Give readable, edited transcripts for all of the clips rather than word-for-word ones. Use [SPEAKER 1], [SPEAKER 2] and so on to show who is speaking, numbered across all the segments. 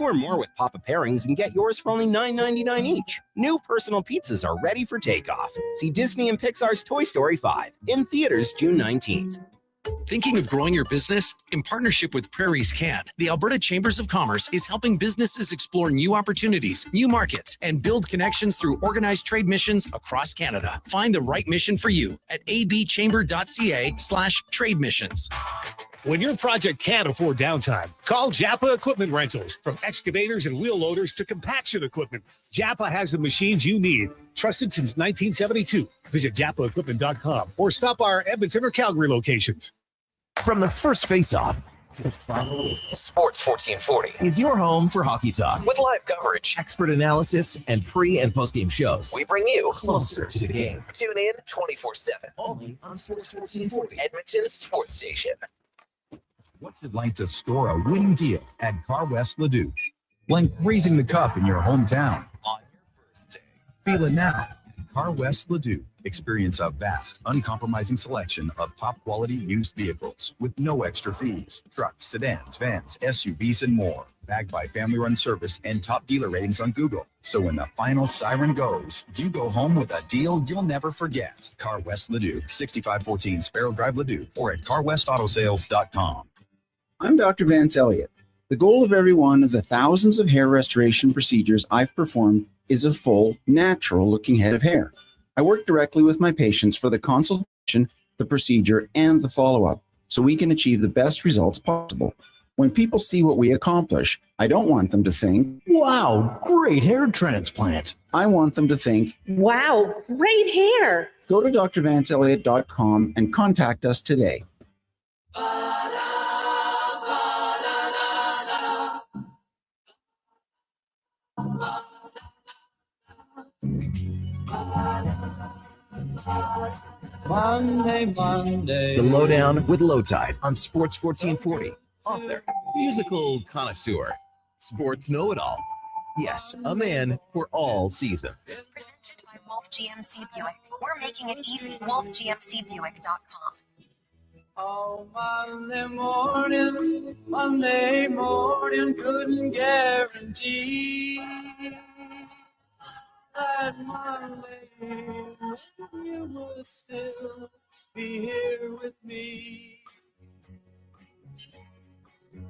[SPEAKER 1] Or more with Papa Pairings and get yours for only $9.99 each. New personal pizzas are ready for takeoff. See Disney and Pixar's Toy Story 5 in theaters June 19th.
[SPEAKER 2] Thinking of growing your business? In partnership with Prairie's Can, the Alberta Chambers of Commerce is helping businesses explore new opportunities, new markets, and build connections through organized trade missions across Canada. Find the right mission for you at abchamber.ca/trade missions.
[SPEAKER 3] When your project can't afford downtime, call Japa Equipment Rentals. From excavators and wheel loaders to compaction equipment, Japa has the machines you need. Trusted since 1972. Visit japaequipment.com or stop by our Edmonton or Calgary locations.
[SPEAKER 4] From the first face-off to the final, Sports 1440 is your home for hockey talk. With live coverage, expert analysis, and pre- and post-game shows, we bring you closer to the game. Tune in 24/7, only on Sports 1440, Edmonton's sports station.
[SPEAKER 5] What's it like to score a winning deal at Car West Leduc? Like raising the cup in your hometown on your birthday. Feel it now at Car West Leduc. Experience a vast, uncompromising selection of top-quality used vehicles with no extra fees. Trucks, sedans, vans, SUVs, and more. Backed by family-run service and top dealer ratings on Google. So when the final siren goes, you go home with a deal you'll never forget. Car West Leduc, 6514 Sparrow Drive Leduc, or at carwestautosales.com.
[SPEAKER 6] I'm Dr. Vance Elliott. The goal of every one of the thousands of hair restoration procedures I've performed is a full, natural-looking head of hair. I work directly with my patients for the consultation, the procedure, and the follow-up, so we can achieve the best results possible. When people see what we accomplish, I don't want them to think,
[SPEAKER 7] "Wow, great hair transplant."
[SPEAKER 6] I want them to think,
[SPEAKER 8] "Wow, great hair."
[SPEAKER 6] Go to drvanceelliott.com and contact us today.
[SPEAKER 4] Monday. The Lowdown with Lowetide on Sports 1440. Author, musical connoisseur, sports know-it-all. Yes, a man for all seasons.
[SPEAKER 9] Presented by Wolf GMC Buick. We're making it easy. WolfGMCBuick.com.
[SPEAKER 10] Oh, Monday morning, couldn't guarantee that Monday you would still be here with me.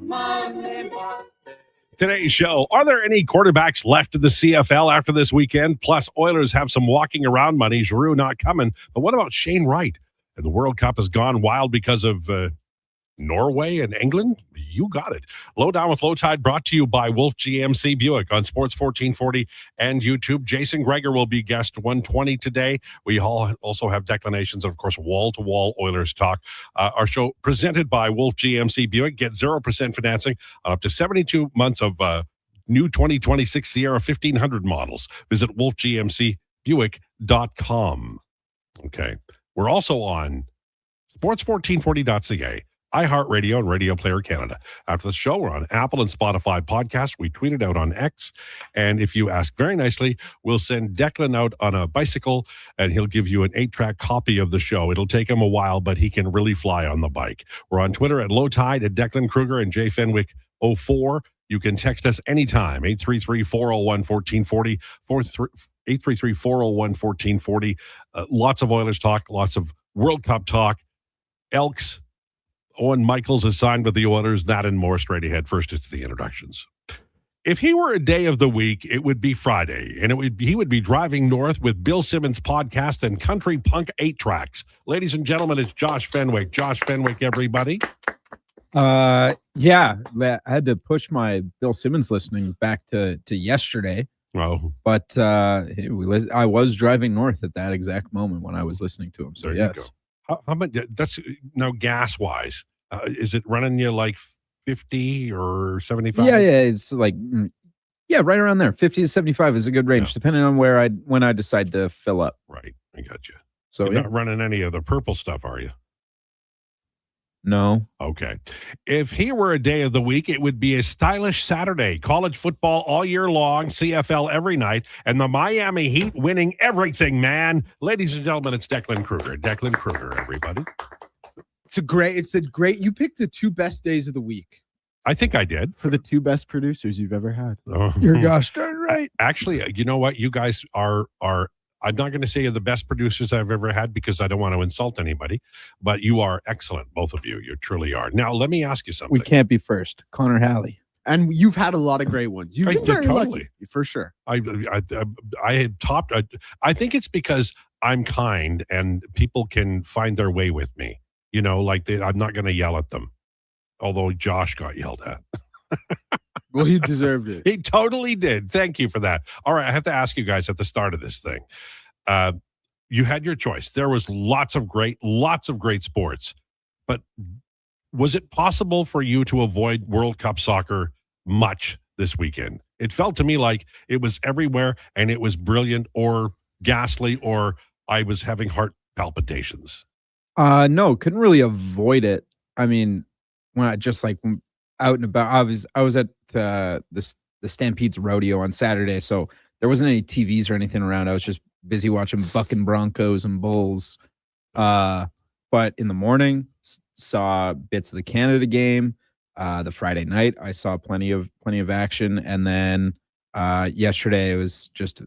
[SPEAKER 10] Monday.
[SPEAKER 11] Today's show, are there any quarterbacks left in the CFL after this weekend? Plus, Oilers have some walking around money. Giroux not coming. But what about Shane Wright? And the World Cup has gone wild because of Norway and England? You got it. Lowdown with Lowetide brought to you by Wolf GMC Buick on Sports 1440 and YouTube. Jason Gregor will be guest 120 today. We all also have declinations of course, wall-to-wall Oilers talk. Our show presented by Wolf GMC Buick. Get 0% financing on up to 72 months of new 2026 Sierra 1500 models. Visit wolfgmcbuick.com. Okay. We're also on sports1440.ca, iHeartRadio, and Radio Player Canada. After the show, we're on Apple and Spotify podcasts. We tweet it out on X. And if you ask very nicely, we'll send Declan out on a bicycle, and he'll give you an 8-track copy of the show. It'll take him a while, but he can really fly on the bike. We're on Twitter at Lowetide, at Declan Krueger, and JFenwick04. You can text us anytime, 833-401-1440, 833-401-1440. Lots of Oilers talk, lots of World Cup talk. Elks, Owen Michaels is signed with the Oilers, that and more straight ahead. First, it's the introductions. If he were a day of the week, it would be Friday, and he would be driving north with Bill Simmons' podcast and Country Punk 8-tracks. Ladies and gentlemen, it's Josh Fenwick. Josh Fenwick, everybody.
[SPEAKER 12] Yeah, I had to push my Bill Simmons listening back to yesterday.
[SPEAKER 11] Oh,
[SPEAKER 12] but I was driving north at that exact moment when I was listening to him. So yes,
[SPEAKER 11] how much? That's now gas wise. Is it running you like 50 or 75?
[SPEAKER 12] Yeah, it's like right around there. 50 to 75 is a good range, depending on when I decide to fill up.
[SPEAKER 11] Right, I got you.
[SPEAKER 12] So
[SPEAKER 11] you're not running any of the purple stuff, are you?
[SPEAKER 12] No.
[SPEAKER 11] Okay. If he were a day of the week, it would be a stylish Saturday. College football all year long, CFL every night, and the Miami Heat winning everything, man. Ladies and gentlemen, it's Declan Krueger. Declan Krueger, everybody.
[SPEAKER 13] It's a great, you picked the two best days of the week.
[SPEAKER 11] I think I did.
[SPEAKER 13] For the two best producers you've ever had.
[SPEAKER 12] You're gosh darn right.
[SPEAKER 11] Actually, you know what? You guys are I'm not going to say you're the best producers I've ever had because I don't want to insult anybody, but you are excellent, both of you. You truly are. Now, let me ask you something.
[SPEAKER 12] We can't be first. Connor Halley.
[SPEAKER 13] And you've had a lot of great ones. You've been very lucky, for sure.
[SPEAKER 11] I had topped. I think it's because I'm kind and people can find their way with me. You know, like I'm not going to yell at them. Although Josh got yelled at.
[SPEAKER 13] Well, he deserved it.
[SPEAKER 11] He totally did. Thank you for that. All right, I have to ask you guys at the start of this thing. You had your choice. There was lots of great sports. But was it possible for you to avoid World Cup soccer much this weekend? It felt to me like it was everywhere and it was brilliant or ghastly or I was having heart palpitations.
[SPEAKER 12] No, couldn't really avoid it. I mean, when I just like out and about, I was at the Stampede's rodeo on Saturday, so there wasn't any TVs or anything around. I was just busy watching bucking Broncos and Bulls. But in the morning, saw bits of the Canada game. The Friday night, I saw plenty of action, and then yesterday it was just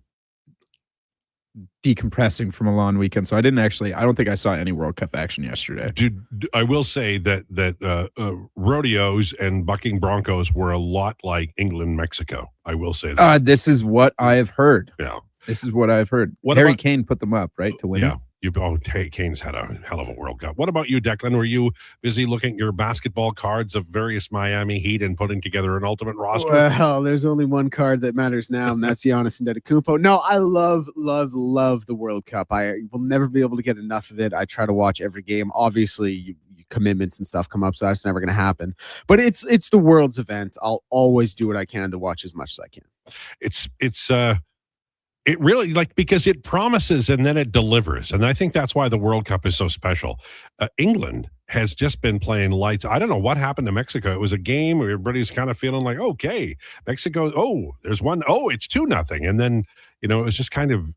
[SPEAKER 12] decompressing from a long weekend. So I don't think I saw any World Cup action yesterday.
[SPEAKER 11] Dude, I will say that rodeos and bucking Broncos were a lot like England, Mexico. I will say that.
[SPEAKER 12] This is what I have heard.
[SPEAKER 11] Yeah.
[SPEAKER 12] This is what I've heard. Harry Kane put them up, right, to win.
[SPEAKER 11] Yeah. Kane's had a hell of a World Cup. What about you, Declan? Were you busy looking at your basketball cards of various Miami Heat and putting together an ultimate roster?
[SPEAKER 13] Well, there's only one card that matters now, and that's Giannis Antetokounmpo. No, I love the World Cup. I will never be able to get enough of it. I try to watch every game. Obviously, commitments and stuff come up, so that's never going to happen. But it's the world's event. I'll always do what I can to watch as much as I can.
[SPEAKER 11] It really, because it promises and then it delivers. And I think that's why the World Cup is so special. England has just been playing lights. I don't know what happened to Mexico. It was a game where everybody's kind of feeling like, okay, Mexico, there's one, it's 2-0. And then, it was just kind of,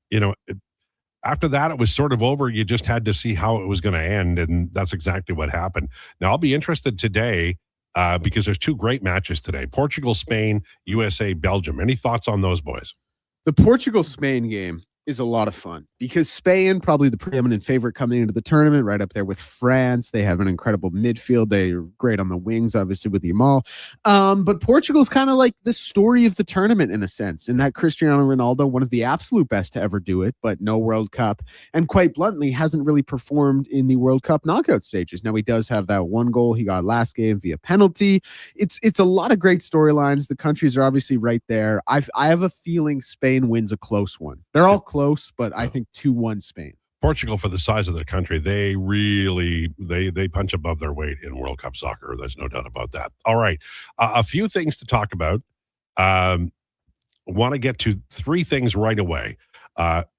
[SPEAKER 11] after that, it was sort of over. You just had to see how it was going to end. And that's exactly what happened. Now, I'll be interested today because there's two great matches today. Portugal, Spain, USA, Belgium. Any thoughts on those boys?
[SPEAKER 13] The Portugal-Spain game is a lot of fun because Spain, probably the preeminent favorite coming into the tournament, right up there with France. They have an incredible midfield. They're great on the wings, obviously, with Yamal. But Portugal's kind of like the story of the tournament in a sense, in that Cristiano Ronaldo, one of the absolute best to ever do it, but no World Cup, and quite bluntly, hasn't really performed in the World Cup knockout stages. Now, he does have that one goal he got last game via penalty. It's a lot of great storylines. The countries are obviously right there. I have a feeling Spain wins a close one. They're all close, but I think 2-1 Spain.
[SPEAKER 11] Portugal, for the size of their country, they really they punch above their weight in World Cup soccer. There's no doubt about that. All right, a few things to talk about. Want to get to three things right away.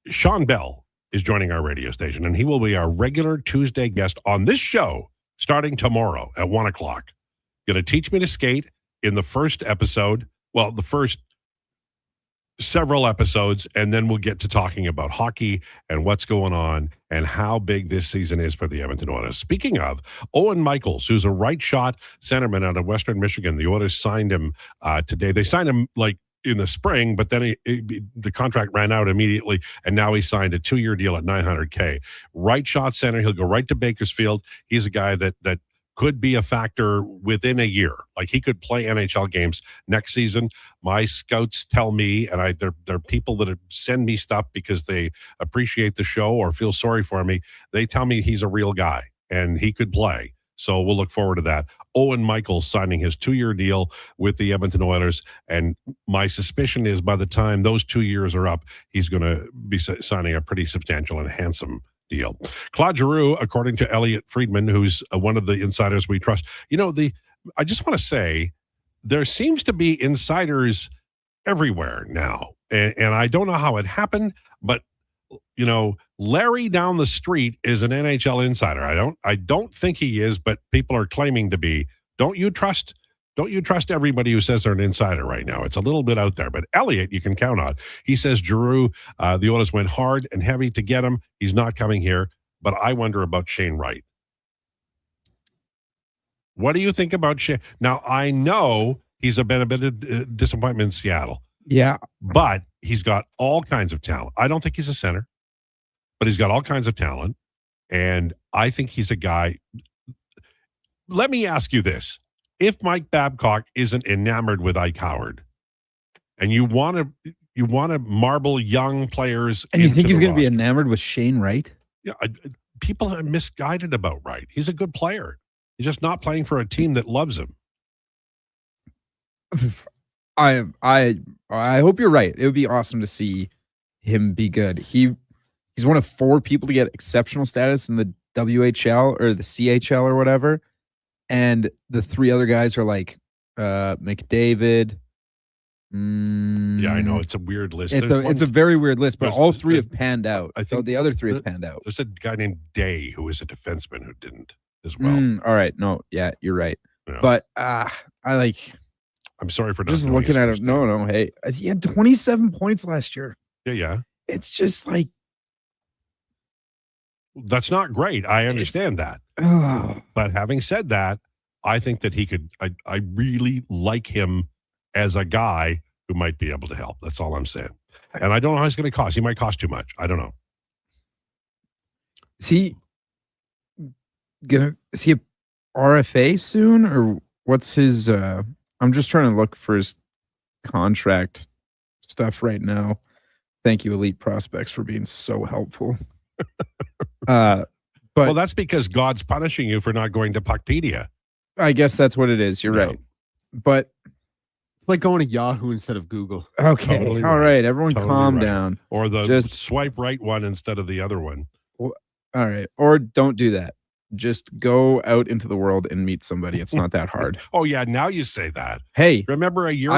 [SPEAKER 11] Sean Bell is joining our radio station, and he will be our regular Tuesday guest on this show starting tomorrow at 1 o'clock. Going to teach me to skate in the first episode. Well, the first several episodes, and then we'll get to talking about hockey and what's going on and how big this season is for the Edmonton Oilers. Speaking of, Owen Michaels, who's a right shot centerman out of Western Michigan, the Oilers signed him today. They signed him in the spring, but then the contract ran out immediately, and now he signed a 2-year deal at $900K. Right shot center. He'll go right to Bakersfield. He's a guy that could be a factor within a year. Like, he could play NHL games next season. My scouts tell me, and there are people that send me stuff because they appreciate the show or feel sorry for me. They tell me he's a real guy and he could play. So we'll look forward to that. Owen Michaels signing his 2-year deal with the Edmonton Oilers. And my suspicion is by the time those 2 years are up, he's going to be signing a pretty substantial and handsome deal. Claude Giroux, according to Elliot Friedman, who's one of the insiders we trust. I just want to say there seems to be insiders everywhere now. And I don't know how it happened, but Larry down the street is an NHL insider. I don't think he is, but people are claiming to be. Don't you trust everybody who says they're an insider right now? It's a little bit out there, but Elliot, you can count on. He says Giroux, the Oilers went hard and heavy to get him. He's not coming here, but I wonder about Shane Wright. What do you think about Shane? Now, I know he's been a bit of disappointment in Seattle.
[SPEAKER 12] Yeah.
[SPEAKER 11] But he's got all kinds of talent. I don't think he's a center, but he's got all kinds of talent. And I think he's a guy. Let me ask you this. If Mike Babcock isn't enamored with Ike Howard, and you want to marble young players,
[SPEAKER 12] and you think he's going to be
[SPEAKER 11] roster,
[SPEAKER 12] enamored with Shane Wright?
[SPEAKER 11] Yeah, people are misguided about Wright. He's a good player. He's just not playing for a team that loves him.
[SPEAKER 12] I hope you're right. It would be awesome to see him be good. He's one of 4 people to get exceptional status in the WHL or the CHL or whatever. And the 3 other guys are like McDavid.
[SPEAKER 11] Yeah, I know. It's a weird list.
[SPEAKER 12] It's a very weird list, but all 3 have panned out.
[SPEAKER 11] I think
[SPEAKER 12] so the other 3 have panned out.
[SPEAKER 11] There's a guy named Day who is a defenseman who didn't as well.
[SPEAKER 12] All right. No, yeah, you're right.
[SPEAKER 11] Yeah.
[SPEAKER 12] But
[SPEAKER 11] I'm sorry for not
[SPEAKER 12] just looking at it. No. Hey, he had 27 points last year.
[SPEAKER 11] Yeah.
[SPEAKER 12] It's just like,
[SPEAKER 11] that's not great. I understand that. But having said that, I think that he could, I really like him as a guy who might be able to help. That's all I'm saying. And I don't know how he's going to cost. He might cost too much. I don't know.
[SPEAKER 12] Is he a RFA soon, or what's his I'm just trying to look for his contract stuff right now. Thank you, Elite Prospects, for being so helpful. But
[SPEAKER 11] well, that's because God's punishing you for not going to Puckpedia.
[SPEAKER 12] I guess that's what it is. You're right. But
[SPEAKER 13] it's like going to Yahoo instead of Google.
[SPEAKER 12] Okay. Totally all right. Everyone calm down.
[SPEAKER 11] Or just swipe right one instead of the other one.
[SPEAKER 12] All right. Or don't do that. Just go out into the world and meet somebody. It's not that hard.
[SPEAKER 11] Oh, yeah. Now you say that.
[SPEAKER 12] Hey.
[SPEAKER 11] Remember a year ago?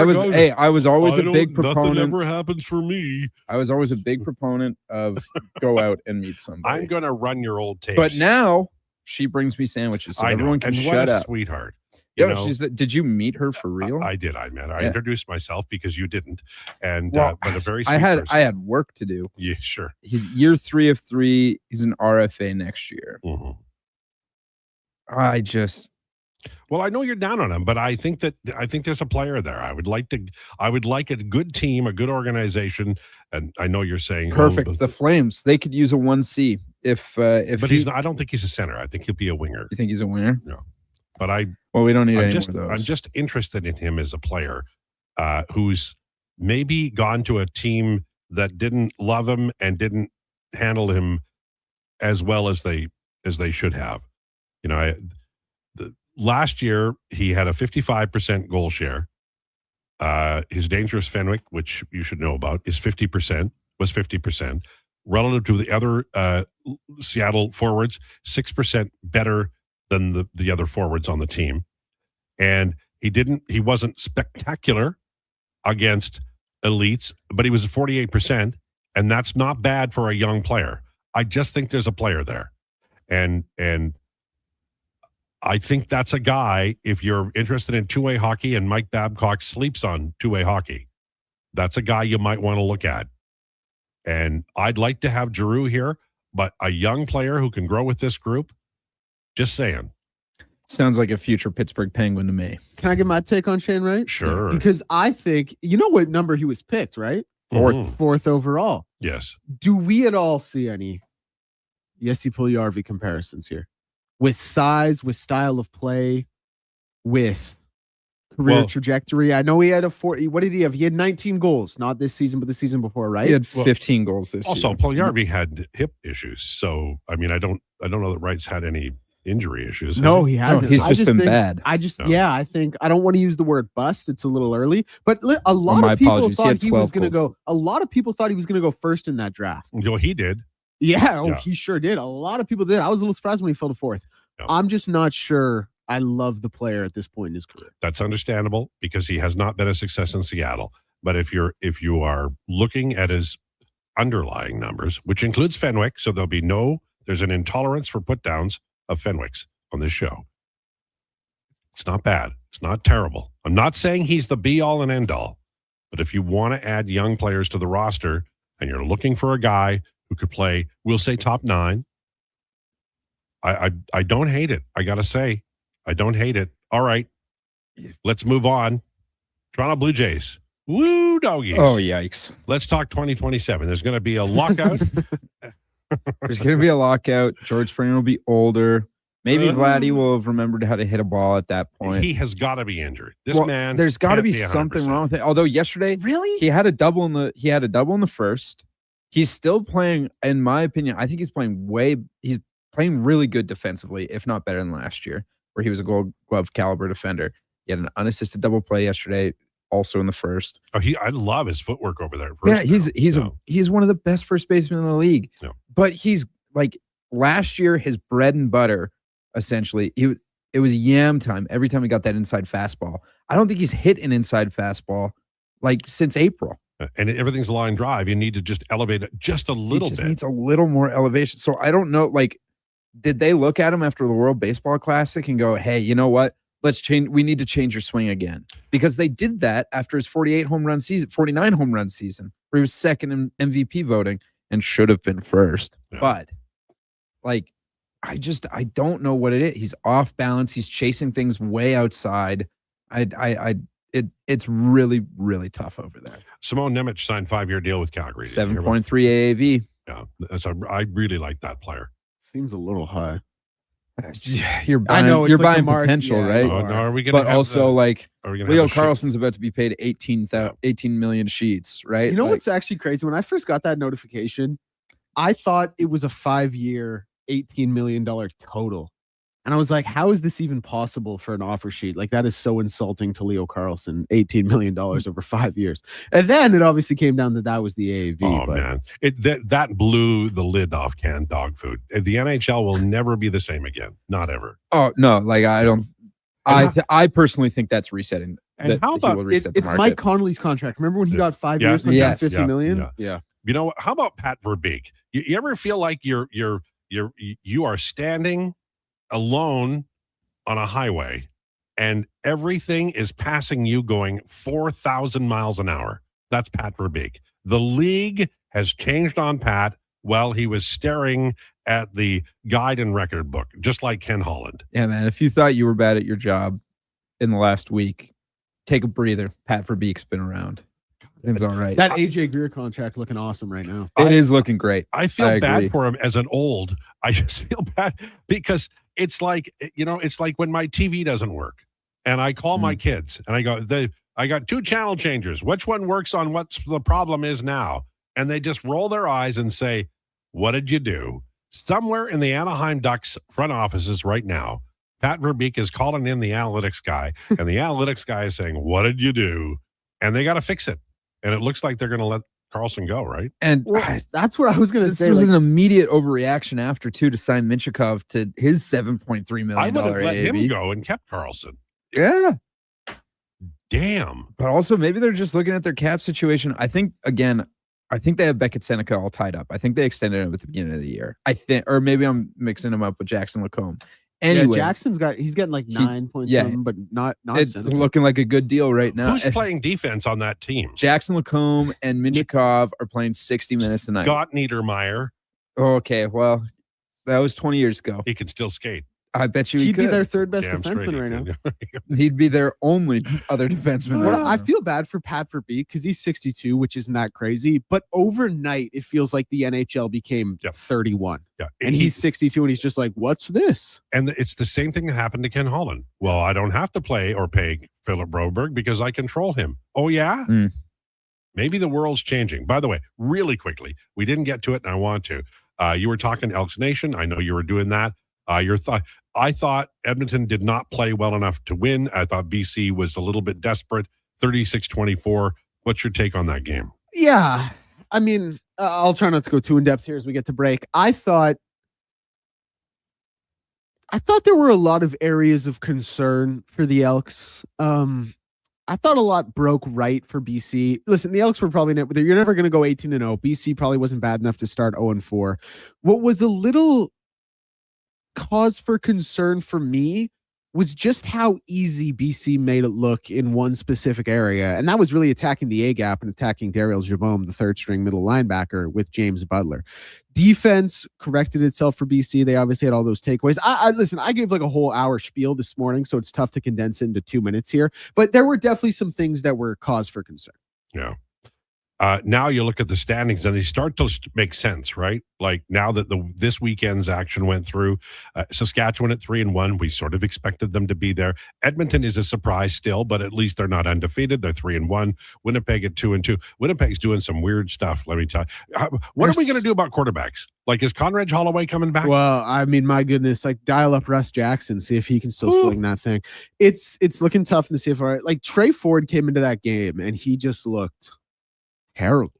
[SPEAKER 12] I was always a big proponent.
[SPEAKER 11] Nothing ever happens for me.
[SPEAKER 12] I was always a big proponent of go out and meet somebody.
[SPEAKER 11] I'm going to run your old tapes.
[SPEAKER 12] But now she brings me sandwiches, so everyone can shut up.
[SPEAKER 11] Sweetheart.
[SPEAKER 12] Did you meet her for real?
[SPEAKER 11] I did. I met her. I introduced myself because you didn't. And
[SPEAKER 12] well,
[SPEAKER 11] but a very sweet
[SPEAKER 12] I had work to do.
[SPEAKER 11] Yeah, sure.
[SPEAKER 12] He's year 3 of 3. He's an RFA next year.
[SPEAKER 11] Mm-hmm. Well, I know you're down on him, but I think there's a player there. I would like a good team, a good organization, and I know you're saying
[SPEAKER 12] perfect. The Flames, they could use a 1C
[SPEAKER 11] but he's not, I don't think he's a center. I think he'll be a winger.
[SPEAKER 12] You think he's a winger?
[SPEAKER 11] No. But
[SPEAKER 12] we don't need any more of those.
[SPEAKER 11] I'm just interested in him as a player who's maybe gone to a team that didn't love him and didn't handle him as well as they should have. Last year he had a 55% goal share. His dangerous Fenwick, which you should know about, was 50%. Relative to the other Seattle forwards, 6% better than the other forwards on the team. And he wasn't spectacular against elites, but he was at 48%, and that's not bad for a young player. I just think there's a player there. And I think that's a guy, if you're interested in two-way hockey and Mike Babcock sleeps on two-way hockey, that's a guy you might want to look at. And I'd like to have Giroux here, but a young player who can grow with this group, just saying.
[SPEAKER 12] Sounds like a future Pittsburgh Penguin to me.
[SPEAKER 13] Can I get my take on Shane Wright?
[SPEAKER 11] Sure.
[SPEAKER 13] Because I think, you know what number he was picked, right? Fourth overall.
[SPEAKER 11] Yes.
[SPEAKER 13] Do we at all see any Jesse Puljujarvi comparisons here? With size, with style of play, with career trajectory. I know he had what did he have? He had 19 goals, not this season, but the season before, right?
[SPEAKER 12] He had 15 goals this year.
[SPEAKER 11] Also, Puljujarvi had hip issues. So, I mean, I don't know that Wright's had any injury issues.
[SPEAKER 13] No, he hasn't.
[SPEAKER 12] No, he's just been bad.
[SPEAKER 13] I think I don't want to use the word bust. It's a little early, but a lot of people thought he was going to go. A lot of people thought he was going to go first in that draft.
[SPEAKER 11] Well, he did.
[SPEAKER 13] Yeah, he sure did. A lot of people did. I was a little surprised when he fell to fourth. No. I'm just not sure I love the player at this point in his career.
[SPEAKER 11] That's understandable because he has not been a success in Seattle. But if you are looking at his underlying numbers, which includes Fenwick, so there's an intolerance for put downs of Fenwicks on this show. It's not bad. It's not terrible. I'm not saying he's the be all and end all, but if you want to add young players to the roster and you're looking for a guy who could play, we'll say top 9. I don't hate it. I got to say, I don't hate it. All right. Let's move on. Toronto Blue Jays. Woo, doggies.
[SPEAKER 12] Oh, yikes.
[SPEAKER 11] Let's talk 2027. There's going to be a lockout.
[SPEAKER 12] There's going to be a lockout. George Springer will be older. Maybe Vladdy will have remembered how to hit a ball at that point.
[SPEAKER 11] He has got to be injured. This man.
[SPEAKER 12] There's got to be
[SPEAKER 11] 100%.
[SPEAKER 12] something wrong with it. Although yesterday, he had a double in the first. He's still playing, in my opinion. I think he's playing really good defensively, if not better than last year, where he was a Gold Glove caliber defender. He had an unassisted double play yesterday, also in the first.
[SPEAKER 11] Oh, I love his footwork over there.
[SPEAKER 12] He's one of the best first basemen in the league.
[SPEAKER 11] No.
[SPEAKER 12] But he's like last year, his bread and butter, essentially, it was yam time every time he got that inside fastball. I don't think he's hit an inside fastball like since April.
[SPEAKER 11] And everything's a line drive. You need to just elevate it just a little bit.
[SPEAKER 12] Needs a little more elevation. So I don't know, like, did they look at him after the World Baseball Classic and go, hey, you know what? Let's change. We need to change your swing again, because they did that after his 49 home run season, where he was second in MVP voting and should have been first. Yeah. But like, I don't know what it is. He's off balance. He's chasing things way outside. It's really, really tough over there.
[SPEAKER 11] Simone Nemec signed 5-year deal with Calgary.
[SPEAKER 12] 7.3 AAV.
[SPEAKER 11] Yeah, I really like that player.
[SPEAKER 13] Seems a little high.
[SPEAKER 12] You're buying, buying potential, right?
[SPEAKER 11] No, are we gonna?
[SPEAKER 12] But also, Leo
[SPEAKER 11] have
[SPEAKER 12] Carlson's about to be paid 18 million sheets, right?
[SPEAKER 13] You know what's actually crazy? When I first got that notification, I thought it was a 5-year, $18 million total. And I was like, how is this even possible for an offer sheet? Like, that is so insulting to Leo Carlsson, $18 million over 5 years. And then it obviously came down that was the AAV.
[SPEAKER 11] Oh, man. That blew the lid off canned dog food. The NHL will never be the same again. Not ever.
[SPEAKER 12] Oh, no. Like, I don't. I personally think that's resetting.
[SPEAKER 11] And how about
[SPEAKER 13] it's Mike Connolly's contract? Remember when he got 5 years, $150 million?
[SPEAKER 11] Yeah. You know, how about Pat Verbeek? You ever feel like you are standing alone on a highway and everything is passing you going 4,000 miles an hour? That's Pat Verbeek. The league has changed on Pat while he was staring at the guide and record book, just like Ken Holland.
[SPEAKER 12] Yeah, man. If you thought you were bad at your job in the last week, take a breather. Pat Verbeek's been around. It's all right.
[SPEAKER 13] That AJ Greer contract looking awesome right now.
[SPEAKER 12] It is looking great.
[SPEAKER 11] I feel bad for him as an old. I just feel bad because it's like, it's like when my TV doesn't work and I call my kids and I go, I got 2 channel changers. Which one works on what the problem is now? And they just roll their eyes and say, what did you do? Somewhere in the Anaheim Ducks front offices right now, Pat Verbeek is calling in the analytics guy and the analytics guy is saying, what did you do? And they got to fix it. And it looks like they're going to let Carlsson go, right?
[SPEAKER 12] And
[SPEAKER 13] that's what I was going to say.
[SPEAKER 12] This was an immediate overreaction after, too, to sign Minchikov to his $7.3 million
[SPEAKER 11] I would have let
[SPEAKER 12] AAV.
[SPEAKER 11] him go and kept Carlsson.
[SPEAKER 12] Yeah.
[SPEAKER 11] Damn.
[SPEAKER 12] But also, maybe they're just looking at their cap situation. I think they have Beckett Seneca all tied up. I think they extended him at the beginning of the year. Or maybe I'm mixing him up with Jackson Lacombe. Anyways,
[SPEAKER 13] Jackson's he's getting like 9 points, but not
[SPEAKER 12] it's
[SPEAKER 13] Seneca.
[SPEAKER 12] Looking like a good deal right now.
[SPEAKER 11] Who's playing defense on that team?
[SPEAKER 12] Jackson Lacombe and Minchikov are playing 60 minutes a night.
[SPEAKER 11] Scott Niedermeyer.
[SPEAKER 12] Okay, well, that was 20 years ago.
[SPEAKER 11] He can still skate.
[SPEAKER 12] I bet you
[SPEAKER 13] he'd
[SPEAKER 12] could
[SPEAKER 13] be their third best defenseman right now.
[SPEAKER 12] He'd be their only other defenseman.
[SPEAKER 13] Well, I feel bad for Pat Verbeek because he's 62, which isn't that crazy. But overnight, it feels like the NHL became 31.
[SPEAKER 11] Yeah,
[SPEAKER 13] and he's 62, and he's just like, "What's this?"
[SPEAKER 11] And it's the same thing that happened to Ken Holland. Well, I don't have to play or pay Philip Broberg because I control him. Oh yeah. Maybe the world's changing. By the way, really quickly, we didn't get to it, and I want to. You were talking Elks Nation. I know you were doing that. I thought Edmonton did not play well enough to win. I thought BC was a little bit desperate. 36-24. What's your take on that game?
[SPEAKER 13] Yeah. I mean, I'll try not to go too in depth here as we get to break. I thought there were a lot of areas of concern for the Elks. I thought a lot broke right for BC. Listen, the Elks were probably you're never going to go 18-0. BC probably wasn't bad enough to start 0-4. What was a little cause for concern for me was just how easy BC made it look in one specific area. And that was really attacking the A-gap and attacking Daryl Jabom, the third-string middle linebacker, with James Butler. Defense corrected itself for BC. They obviously had all those takeaways. Listen, I gave like a whole hour spiel this morning, so it's tough to condense it into 2 minutes here. But there were definitely some things that were cause for concern.
[SPEAKER 11] Yeah. Now you look at the standings and they start to make sense, right? Like now that this weekend's action went through, Saskatchewan at 3-1, we sort of expected them to be there. Edmonton is a surprise still, but at least they're not undefeated. They're 3-1. Winnipeg at 2-2. Winnipeg's doing some weird stuff. Let me tell you. What are we going to do about quarterbacks? Like, is Conrad Holloway coming back?
[SPEAKER 13] Well, I mean, my goodness, like dial up Russ Jackson, see if he can still sling that thing. It's looking tough in the CFR. Like Trey Ford came into that game and he just looked terrible.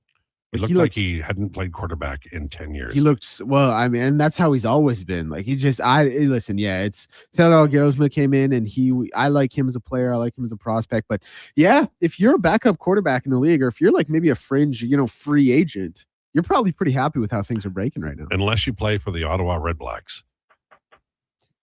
[SPEAKER 11] It looked like he hadn't played quarterback in 10 years.
[SPEAKER 13] He looked, well, I mean, and that's how he's always been. Like, he just, listen, yeah, it's Taylor Gosma came in and I like him as a player. I like him as a prospect. But yeah, if you're a backup quarterback in the league, or if you're like maybe a fringe, free agent, you're probably pretty happy with how things are breaking right now.
[SPEAKER 11] Unless you play for the Ottawa Red Blacks.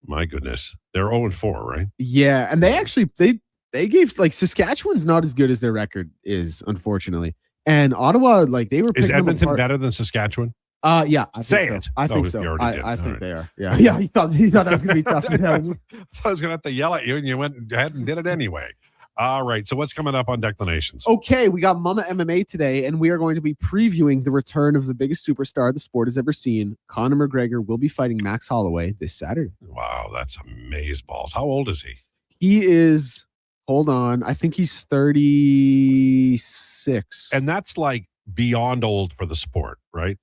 [SPEAKER 11] My goodness. They're 0-4, right?
[SPEAKER 13] Yeah. And they actually, they gave, like, Saskatchewan's not as good as their record is, unfortunately. And Ottawa, like they were.
[SPEAKER 11] Is Edmonton better than Saskatchewan?
[SPEAKER 13] Yeah. I
[SPEAKER 11] Say
[SPEAKER 13] think
[SPEAKER 11] it.
[SPEAKER 13] So. I think so. I think
[SPEAKER 11] right.
[SPEAKER 13] they are. Yeah. Yeah. He thought that was going to be tough.
[SPEAKER 11] I thought I was going to have to yell at you, and you went ahead and did it anyway. All right. So what's coming up on Declinations?
[SPEAKER 13] Okay, we got Mama MMA today, and we are going to be previewing the return of the biggest superstar the sport has ever seen. Conor McGregor will be fighting Max Holloway this Saturday.
[SPEAKER 11] Wow, that's amazeballs. How old is he?
[SPEAKER 13] He is. Hold on. I think he's 36.
[SPEAKER 11] And that's like beyond old for the sport, right?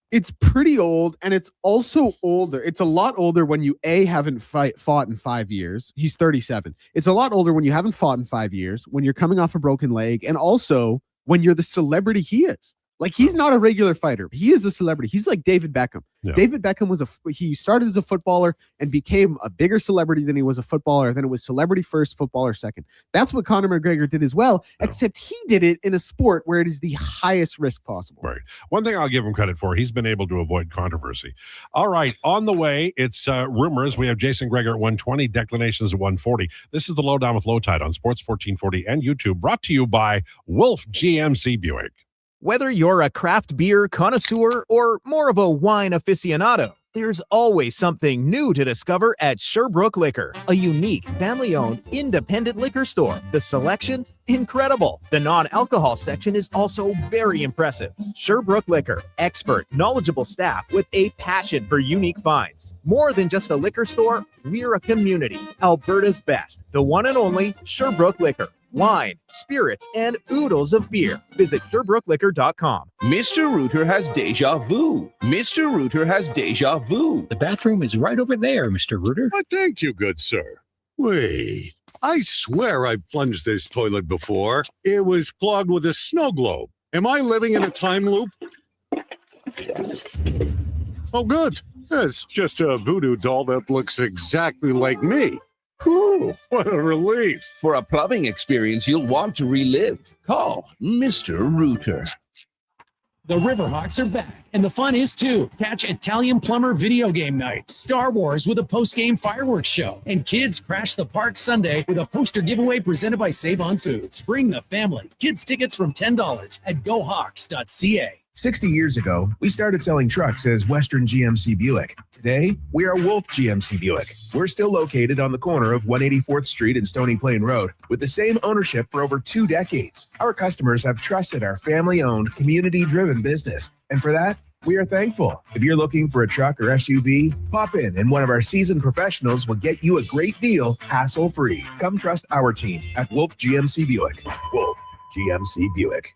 [SPEAKER 13] It's pretty old, and it's also older. It's a lot older when you haven't fought in 5 years. He's 37. It's a lot older when you haven't fought in 5 years, when you're coming off a broken leg, and also when you're the celebrity he is. Like, he's not a regular fighter. He is a celebrity. He's like David Beckham. Yeah. David Beckham he started as a footballer and became a bigger celebrity than he was a footballer. Then it was celebrity first, footballer second. That's what Conor McGregor did as well, except he did it in a sport where it is the highest risk possible.
[SPEAKER 11] Right. One thing I'll give him credit for, he's been able to avoid controversy. All right. On the way, it's rumors. We have Jason Gregor at 120, Declinations at 140. This is the Lowdown with Lowetide on Sports 1440 and YouTube, brought to you by Wolf GMC Buick.
[SPEAKER 14] Whether you're a craft beer connoisseur or more of a wine aficionado, there's always something new to discover at Sherbrooke Liquor, a unique, family-owned, independent liquor store. The selection, incredible. The non-alcohol section is also very impressive. Sherbrooke Liquor, expert, knowledgeable staff with a passion for unique finds. More than just a liquor store, we're a community. Alberta's best, the one and only Sherbrooke Liquor. Wine, spirits, and oodles of beer. Visit SherbrookeLiquor.com.
[SPEAKER 15] Mr. Rooter has deja vu. Mr. Rooter has deja vu.
[SPEAKER 7] The bathroom is right over there, Mr. Rooter.
[SPEAKER 16] Thank you, good sir. Wait, I swear I've plunged this toilet before. It was clogged with a snow globe. Am I living in a time loop? Oh, good. It's just a voodoo doll that looks exactly like me. Whew, what a relief.
[SPEAKER 15] For a plumbing experience you'll want to relive, call Mr. Rooter.
[SPEAKER 2] The Riverhawks are back, and the fun is too. Catch Italian Plumber Video Game Night, Star Wars with a post-game fireworks show, and kids crash the park Sunday with a poster giveaway presented by Save On Foods. Bring the family. Kids tickets from $10 at GoHawks.ca.
[SPEAKER 17] 60 years ago, we started selling trucks as Western GMC Buick. Today, we are Wolf GMC Buick. We're still located on the corner of 184th Street and Stony Plain Road with the same ownership for over 2 decades. Our customers have trusted our family-owned, community-driven business. And for that, we are thankful. If you're looking for a truck or SUV, pop in and one of our seasoned professionals will get you a great deal, hassle-free. Come trust our team at Wolf GMC Buick. Wolf GMC Buick.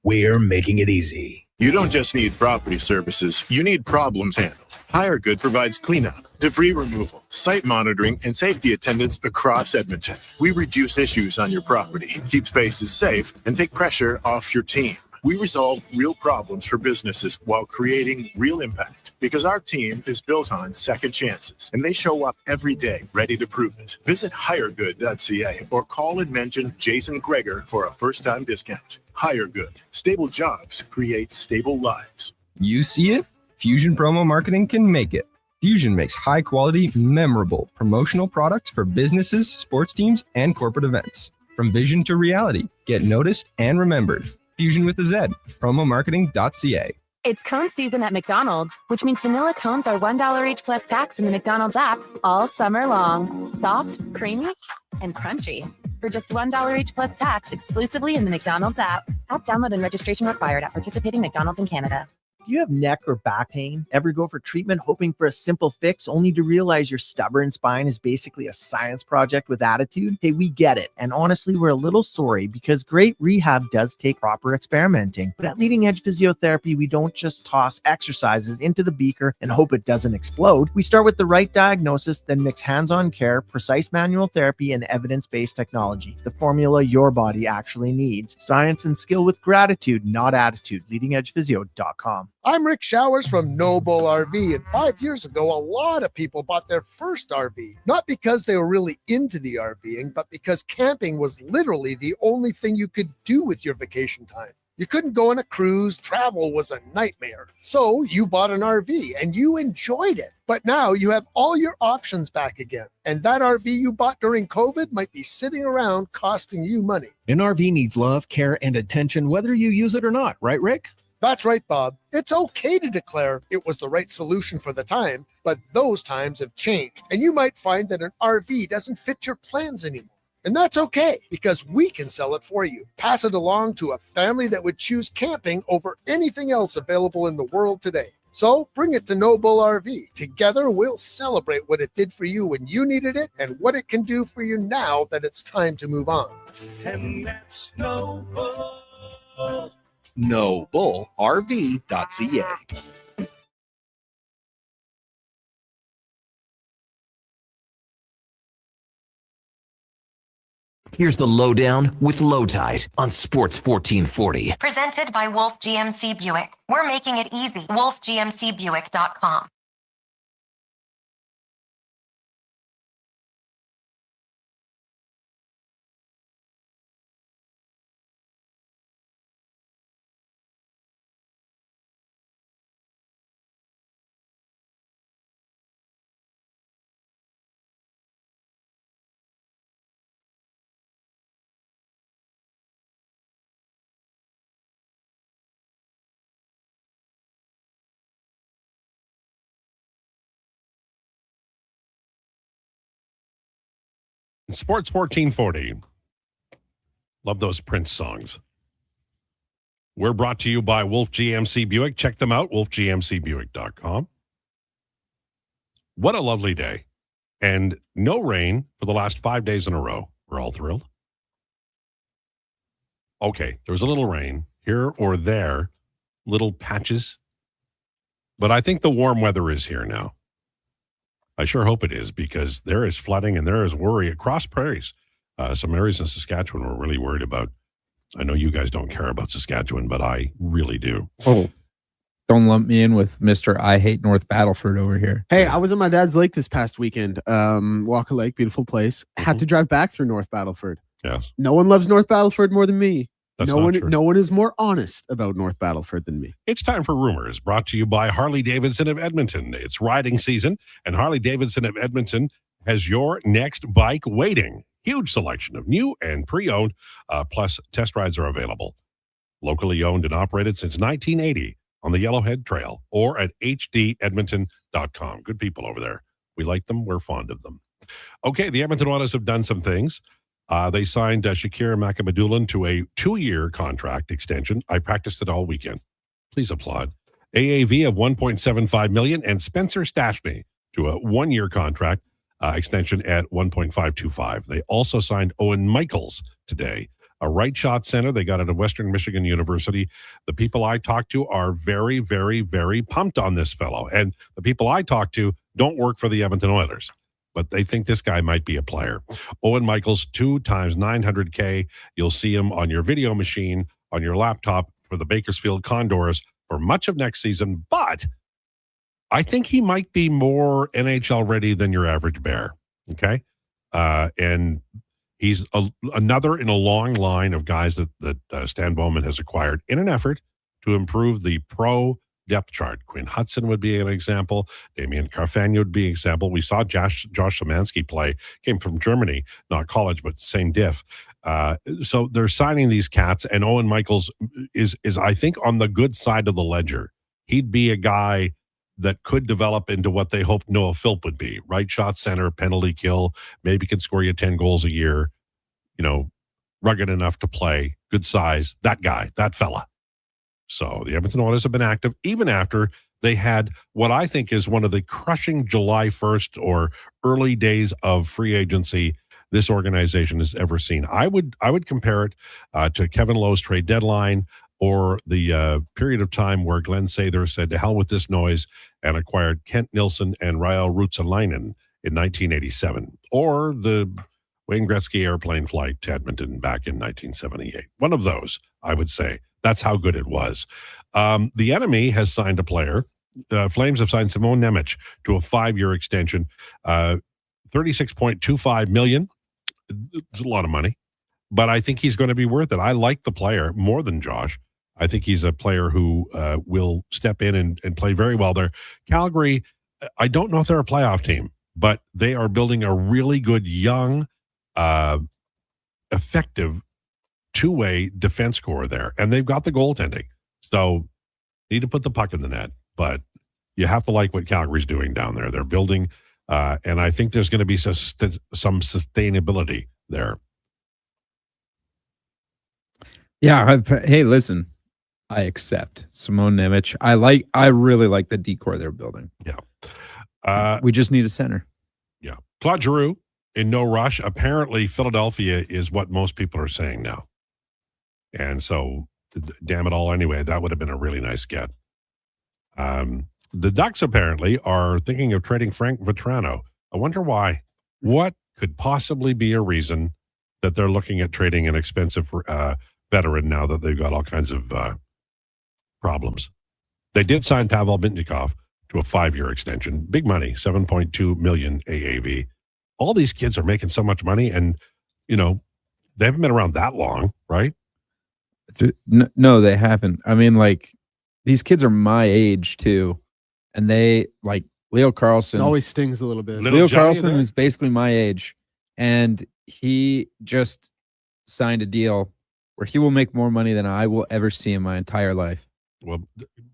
[SPEAKER 17] We're making it easy.
[SPEAKER 18] You don't just need property services, you need problems handled. HireGood provides cleanup, debris removal, site monitoring, and safety attendance across Edmonton. We reduce issues on your property, keep spaces safe, and take pressure off your team. We resolve real problems for businesses while creating real impact because our team is built on second chances and they show up every day ready to prove it. Visit hiregood.ca or call and mention Jason Gregor for a first-time discount. HireGood. Stable jobs create stable lives.
[SPEAKER 19] You see it? Fusion Promo Marketing can make it. Fusion makes high-quality, memorable promotional products for businesses, sports teams, and corporate events. From vision to reality, get noticed and remembered. Fusion with a Z. Promomarketing.ca.
[SPEAKER 20] It's cone season at McDonald's, which means vanilla cones are $1 each plus tax in the McDonald's app all summer long. Soft, creamy, and crunchy. For just $1 each plus tax exclusively in the McDonald's app. App download and registration required at participating McDonald's in Canada.
[SPEAKER 21] Do you have neck or back pain? Ever go for treatment hoping for a simple fix only to realize your stubborn spine is basically a science project with attitude? Hey, we get it. And honestly, we're a little sorry because great rehab does take proper experimenting. But at Leading Edge Physiotherapy, we don't just toss exercises into the beaker and hope it doesn't explode. We start with the right diagnosis, then mix hands-on care, precise manual therapy, and evidence-based technology. The formula your body actually needs. Science and skill with gratitude, not attitude. LeadingEdgePhysio.com.
[SPEAKER 22] I'm Rick Showers from Noble RV, and 5 years ago, a lot of people bought their first RV. Not because they were really into the RVing, but because camping was literally the only thing you could do with your vacation time. You couldn't go on a cruise, travel was a nightmare. So you bought an RV and you enjoyed it. But now you have all your options back again. And that RV you bought during COVID might be sitting around costing you money.
[SPEAKER 23] An RV needs love, care, and attention whether you use it or not, right, Rick?
[SPEAKER 22] That's right, Bob. It's okay to declare it was the right solution for the time, but those times have changed. And you might find that an RV doesn't fit your plans anymore. And that's okay, because we can sell it for you. Pass it along to a family that would choose camping over anything else available in the world today. So bring it to Noble RV. Together, we'll celebrate what it did for you when you needed it and what it can do for you now that it's time to move on.
[SPEAKER 10] And that's Noble.
[SPEAKER 23] NobleRV.ca.
[SPEAKER 4] Here's the Lowdown with Lowetide on Sports 1440.
[SPEAKER 9] Presented by Wolf GMC Buick. We're making it easy. WolfGMCBuick.com.
[SPEAKER 11] Sports 1440. Love those Prince songs. We're brought to you by Wolf GMC Buick. Check them out, wolfgmcbuick.com. What a lovely day. And no rain for the last 5 days in a row. We're all thrilled. Okay, there was a little rain here or there, little patches. But I think the warm weather is here now. I sure hope it is, because there is flooding and there is worry across prairies. Some areas in Saskatchewan we're really worried about. I know you guys don't care about Saskatchewan, but I really do.
[SPEAKER 12] Oh, don't lump me in with Mr. I Hate North Battleford over here.
[SPEAKER 13] Hey, I was at my dad's lake this past weekend. Walker Lake, beautiful place. Had to drive back through North Battleford.
[SPEAKER 11] Yes.
[SPEAKER 13] No one loves North Battleford more than me.
[SPEAKER 11] That's
[SPEAKER 13] no
[SPEAKER 11] not
[SPEAKER 13] one,
[SPEAKER 11] true.
[SPEAKER 13] no one is more honest about North Battleford than me.
[SPEAKER 11] It's time for Rumors, brought to you by Harley Davidson of Edmonton. It's riding season, and Harley Davidson of Edmonton has your next bike waiting. Huge selection of new and pre-owned, plus test rides are available. Locally owned and operated since 1980 on the Yellowhead Trail or at hdedmonton.com. Good people over there. We like them. We're fond of them. Okay, the Edmonton Oilers have done some things. They signed Shakira Makamadulan to a 2-year contract extension. I practiced it all weekend. Please applaud. AAV of $1.75 million, and Spencer Stashny to a 1-year contract extension at $1.525. They also signed Owen Michaels today, a right shot center they got out of Western Michigan University. The people I talked to are very, very, very pumped on this fellow. And the people I talk to don't work for the Edmonton Oilers, but they think this guy might be a player. Owen Michaels, 2 times $900K. You'll see him on your video machine, on your laptop for the Bakersfield Condors for much of next season. But I think he might be more NHL ready than your average Bear. Okay. And he's another in a long line of guys that Stan Bowman has acquired in an effort to improve the pro depth chart. Quinn Hudson would be an example. Damian Carfagna would be an example. We saw Josh Szymanski play. Came from Germany, not college, but same diff. So they're signing these cats, and Owen Michaels is I think on the good side of the ledger. He'd be a guy that could develop into what they hoped Noah Philp would be. Right shot center, penalty kill, maybe can score you 10 goals a year. Rugged enough to play, good size. That guy, that fella. So the Edmonton Oilers have been active even after they had what I think is one of the crushing July 1st or early days of free agency this organization has ever seen. I would compare it to Kevin Lowe's trade deadline or the period of time where Glenn Sather said, to hell with this noise, and acquired Kent Nilsson and Rael Ruotsalainen in 1987, or the Wayne Gretzky airplane flight to Edmonton back in 1978. One of those, I would say. That's how good it was. The enemy has signed a player. Flames have signed Simon Nemec to a 5-year extension, $36.25 million. It's a lot of money, but I think he's going to be worth it. I like the player more than Josh. I think he's a player who will step in and play very well there. Calgary, I don't know if they're a playoff team, but they are building a really good, young, effective two-way defense core there, and they've got the goaltending. So need to put the puck in the net, but you have to like what Calgary's doing down there. They're building, and I think there's going to be some sustainability there.
[SPEAKER 12] Yeah. Hey, listen, I accept Simon Nemec. I really like the decor they're building.
[SPEAKER 11] Yeah.
[SPEAKER 12] We just need a center.
[SPEAKER 11] Yeah. Claude Giroux in no rush. Apparently, Philadelphia is what most people are saying now. And so, damn it all anyway, that would have been a really nice get. The Ducks apparently are thinking of trading Frank Vetrano. I wonder why. What could possibly be a reason that they're looking at trading an expensive veteran now that they've got all kinds of problems? They did sign Pavel Bintnikov to a 5-year extension. Big money, $7.2 million AAV. All these kids are making so much money, and, they haven't been around that long, right?
[SPEAKER 12] No, they haven't. I mean, these kids are my age, too. And they, Leo Carlsson.
[SPEAKER 13] It always stings a little bit.
[SPEAKER 12] Leo Carlsson is basically my age. And he just signed a deal where he will make more money than I will ever see in my entire life.
[SPEAKER 11] Well,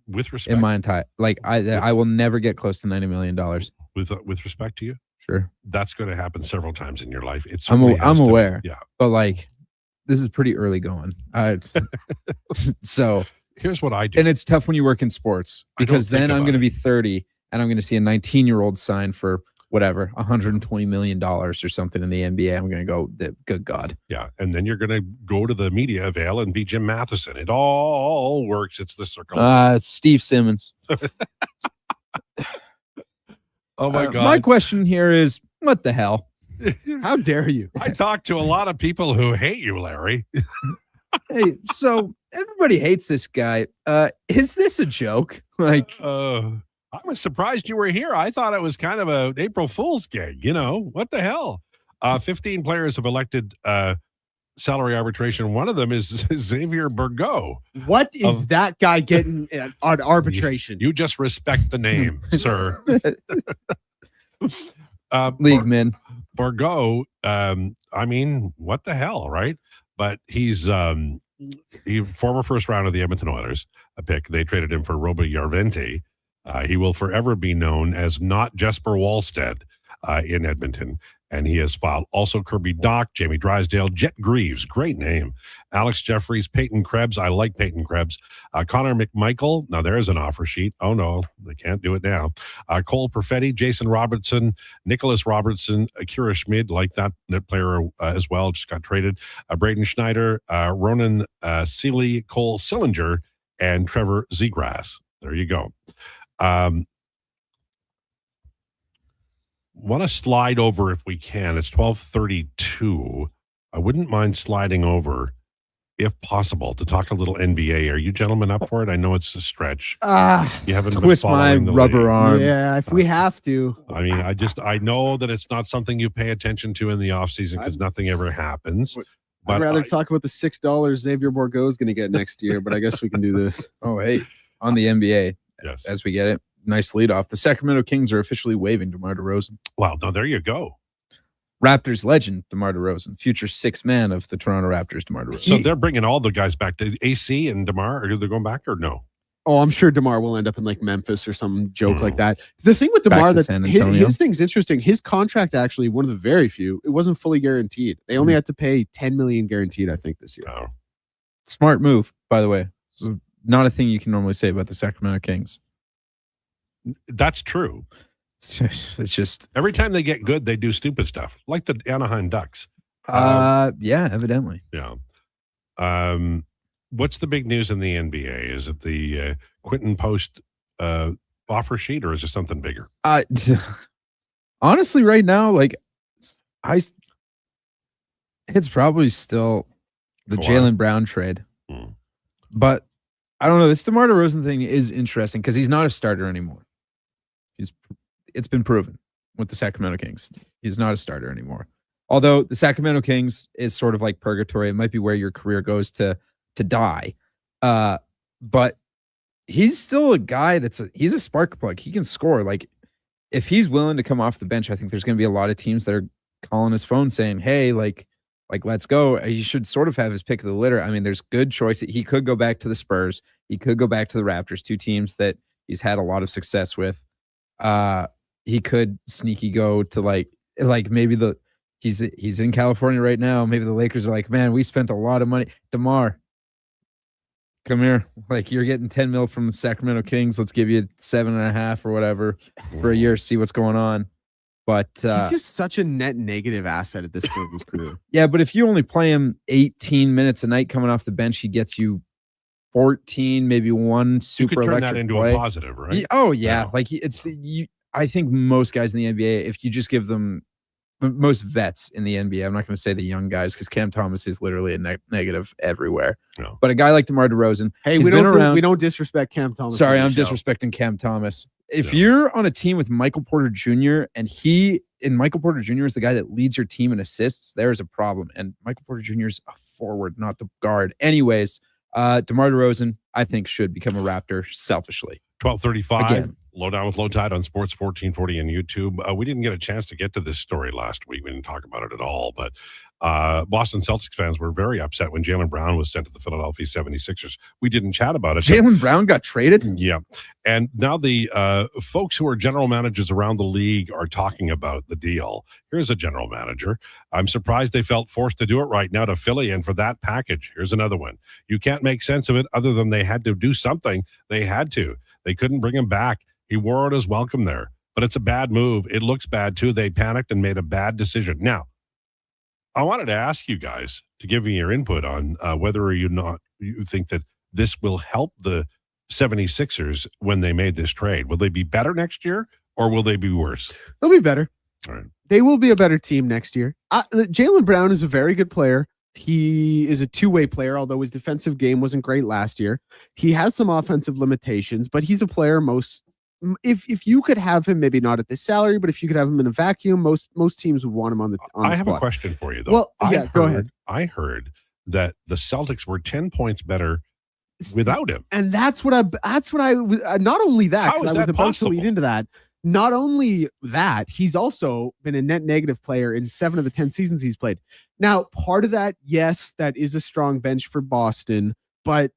[SPEAKER 11] with respect.
[SPEAKER 12] In my entire, I will never get close to $90 million.
[SPEAKER 11] With respect to you?
[SPEAKER 12] Sure.
[SPEAKER 11] That's going to happen several times in your life.
[SPEAKER 12] I'm aware.
[SPEAKER 11] Yeah.
[SPEAKER 12] But this is pretty early going. So
[SPEAKER 11] here's what I do.
[SPEAKER 12] And it's tough when you work in sports, because then I'm going to be 30 and I'm going to see a 19-year-old sign for whatever, $120 million or something in the NBA. I'm going to go, good God.
[SPEAKER 11] Yeah. And then you're going to go to the media avail and be Jim Matheson. It all works. It's the circle.
[SPEAKER 12] It's Steve Simmons.
[SPEAKER 11] Oh my God.
[SPEAKER 12] My question here is, what the hell?
[SPEAKER 13] How dare you?
[SPEAKER 11] I talk to a lot of people who hate you, Larry.
[SPEAKER 12] Hey, so everybody hates this guy. Is this a joke?
[SPEAKER 11] I was surprised you were here. I thought it was kind of an April Fool's gig. What the hell? 15 players have elected salary arbitration. One of them is Xavier Bourgault.
[SPEAKER 13] What is that guy getting on arbitration?
[SPEAKER 11] You just respect the name, sir.
[SPEAKER 12] League man.
[SPEAKER 11] Bourgault, what the hell, right? But he's former first round of the Edmonton Oilers, a pick. They traded him for Roby Järventie. He will forever be known as not Jesper Wallstedt in Edmonton. And he has filed also Kirby Doc, Jamie Drysdale, Jet Greaves, great name, Alex Jeffries, Peyton Krebs. I like Peyton Krebs. Connor McMichael. Now there's an offer sheet. Oh no, they can't do it now. Cole Perfetti, Jason Robertson, Nicholas Robertson, Akira Schmid, like that player as well, just got traded. Braden Schneider, Ronan Seeley, Cole Sillinger, and Trevor Zegras. There you go. Want to slide over if we can. It's 12:32. I wouldn't mind sliding over, if possible, to talk a little NBA. Are you gentlemen up for it? I know it's a stretch. You haven't
[SPEAKER 12] twist
[SPEAKER 11] been
[SPEAKER 12] my
[SPEAKER 11] following the
[SPEAKER 12] rubber
[SPEAKER 11] league.
[SPEAKER 12] arm.
[SPEAKER 13] Yeah, if we have to.
[SPEAKER 11] I mean, I know that it's not something you pay attention to in the off season because nothing ever happens.
[SPEAKER 13] I'd rather talk about the $6 Xavier Bourgault is going to get next year, but I guess we can do this.
[SPEAKER 12] Oh, hey, on the NBA,
[SPEAKER 11] Yes.
[SPEAKER 12] As we get it, nice lead off. The Sacramento Kings are officially waiving DeMar DeRozan.
[SPEAKER 11] Wow, no, there you go.
[SPEAKER 12] Raptors legend DeMar DeRozan, future sixth man of the Toronto Raptors. DeMar DeRozan.
[SPEAKER 11] So they're bringing all the guys back to AC and DeMar. Are they going back or no?
[SPEAKER 13] Oh, I'm sure DeMar will end up in like Memphis or some joke like that. The thing with DeMar, that's his thing's interesting. His contract actually, one of the very few, it wasn't fully guaranteed. They only had to pay $10 million guaranteed, I think, this year.
[SPEAKER 11] Oh.
[SPEAKER 12] Smart move, by the way. So not a thing you can normally say about the Sacramento Kings.
[SPEAKER 11] That's true.
[SPEAKER 12] It's just
[SPEAKER 11] every time they get good, they do stupid stuff, like the Anaheim Ducks.
[SPEAKER 12] Yeah, evidently.
[SPEAKER 11] Yeah. What's the big news in the NBA? Is it the Quentin Post offer sheet, or is it something bigger?
[SPEAKER 12] Honestly, right now, like it's probably still the Jaylen Brown trade. But I don't know. This DeMar DeRozan thing is interesting because he's not a starter anymore. It's been proven with the Sacramento Kings. He's not a starter anymore. Although the Sacramento Kings is sort of like purgatory. It might be where your career goes to die. But he's still a guy he's a spark plug. He can score. Like, if he's willing to come off the bench, I think there's going to be a lot of teams that are calling his phone saying, hey, like let's go. He should sort of have his pick of the litter. I mean, there's good choice. He could go back to the Spurs. He could go back to the Raptors, two teams that he's had a lot of success with. He could sneaky go to like maybe he's in California right now. Maybe the Lakers are like, man, we spent a lot of money. DeMar, come here. Like, you're getting 10 mil from the Sacramento Kings. Let's give you 7.5 or whatever for a year. See what's going on. But
[SPEAKER 13] he's just such a net negative asset at this point in his career.
[SPEAKER 12] Yeah, but if you only play him 18 minutes a night coming off the bench, he gets you 14, maybe one super
[SPEAKER 11] you could turn
[SPEAKER 12] electric
[SPEAKER 11] that into
[SPEAKER 12] play.
[SPEAKER 11] a positive, right?
[SPEAKER 12] Oh yeah, like I think most guys in the NBA, if you just give them most vets in the NBA, I'm not going to say the young guys because Cam Thomas is literally a negative everywhere.
[SPEAKER 11] No.
[SPEAKER 12] But a guy like DeMar DeRozan,
[SPEAKER 13] hey, we don't disrespect Cam Thomas.
[SPEAKER 12] Sorry, I'm disrespecting Cam Thomas. If you're on a team with Michael Porter Jr. and Michael Porter Jr. is the guy that leads your team in assists, there is a problem. And Michael Porter Jr. is a forward, not the guard. Anyways, DeMar DeRozan, I think, should become a Raptor selfishly.
[SPEAKER 11] 12:35.
[SPEAKER 12] Again.
[SPEAKER 11] Lowdown with Lowetide on Sports 1440 and YouTube. We didn't get a chance to get to this story last week. We didn't talk about it at all. But Boston Celtics fans were very upset when Jaylen Brown was sent to the Philadelphia 76ers. We didn't chat about it.
[SPEAKER 12] Jaylen Brown got traded?
[SPEAKER 11] Yeah. And now the folks who are general managers around the league are talking about the deal. Here's a general manager. I'm surprised they felt forced to do it right now to Philly and for that package. Here's another one. You can't make sense of it other than they had to do something. They had to. They couldn't bring him back. He wore out his welcome there, but it's a bad move. It looks bad too. They panicked and made a bad decision. Now, I wanted to ask you guys to give me your input on whether or you think that this will help the 76ers when they made this trade. Will they be better next year or will they be worse?
[SPEAKER 13] They'll be better.
[SPEAKER 11] All right.
[SPEAKER 13] They will be a better team next year. Jaylen Brown is a very good player. He is a two-way player, although his defensive game wasn't great last year. He has some offensive limitations, but he's a player if you could have him, maybe not at this salary, but if you could have him in a vacuum, most teams would want him on the
[SPEAKER 11] I have a question for you, though.
[SPEAKER 13] Well, go ahead.
[SPEAKER 11] I heard that the Celtics were 10 points better without him.
[SPEAKER 13] And that's what I not only that,
[SPEAKER 11] How is
[SPEAKER 13] I
[SPEAKER 11] that
[SPEAKER 13] was about
[SPEAKER 11] possible?
[SPEAKER 13] to lead into that. Not only that, he's also been a net negative player in 7 of the 10 seasons he's played. Now, part of that, yes, that is a strong bench for Boston, but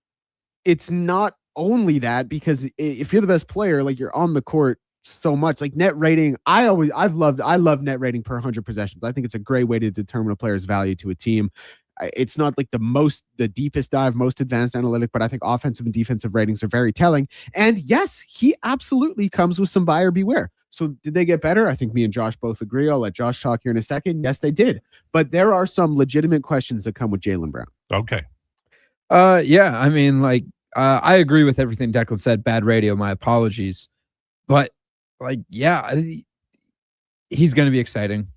[SPEAKER 13] it's not only that, because if you're the best player, like, you're on the court so much. Like, net rating, I love net rating per 100 possessions. I think it's a great way to determine a player's value to a team. It's not like the deepest dive, most advanced analytic, but I think offensive and defensive ratings are very telling. And yes, he absolutely comes with some buyer beware. So did they get better? I think me and Josh both agree. I'll let Josh talk here in a second. Yes, they did. But there are some legitimate questions that come with Jaylen Brown.
[SPEAKER 11] Okay.
[SPEAKER 12] Yeah, I mean, like, I agree with everything Declan said. Bad radio, my apologies. But, like, yeah, he's going to be exciting.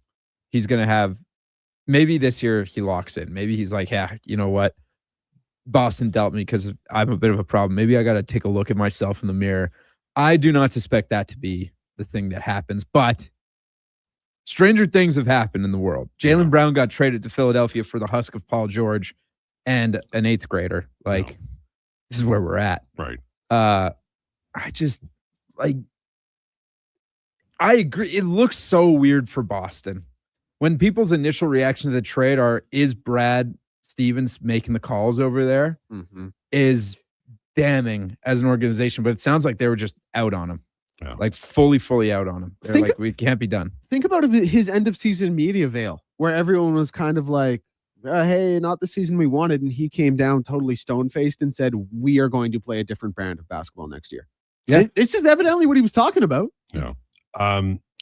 [SPEAKER 12] He's going to have, maybe this year he locks in. Maybe he's like, yeah, you know what? Boston dealt me because I'm a bit of a problem. Maybe I got to take a look at myself in the mirror. I do not suspect that to be the thing that happens, but stranger things have happened in the world. Jaylen Brown got traded to Philadelphia for the husk of Paul George and an 8th grader. Like, this is where we're at.
[SPEAKER 11] Right.
[SPEAKER 12] I agree. It looks so weird for Boston when people's initial reaction to the trade is Brad Stevens making the calls over there is damning as an organization, but it sounds like they were just out on him.
[SPEAKER 11] Yeah.
[SPEAKER 12] Like fully out on him. They're like, we can't be done.
[SPEAKER 13] Think about his end of season media veil, where everyone was kind of like, hey, not the season we wanted. And he came down totally stone-faced and said, we are going to play a different brand of basketball next year.
[SPEAKER 12] Yeah.
[SPEAKER 13] This is evidently what he was talking about.
[SPEAKER 11] Yeah.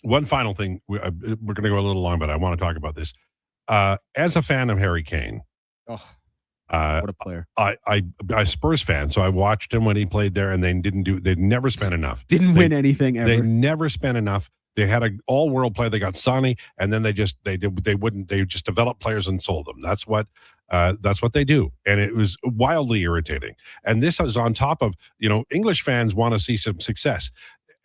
[SPEAKER 11] One final thing. We're going to go a little long, but I want to talk about this. As a fan of Harry Kane,
[SPEAKER 13] what a player.
[SPEAKER 11] I Spurs fan, so I watched him when he played there, and they never spent enough.
[SPEAKER 13] Didn't win anything ever.
[SPEAKER 11] They never spent enough. They had an all-world player. They got Sonny, and then they just developed players and sold them. That's what they do, and it was wildly irritating. And this is on top of English fans want to see some success.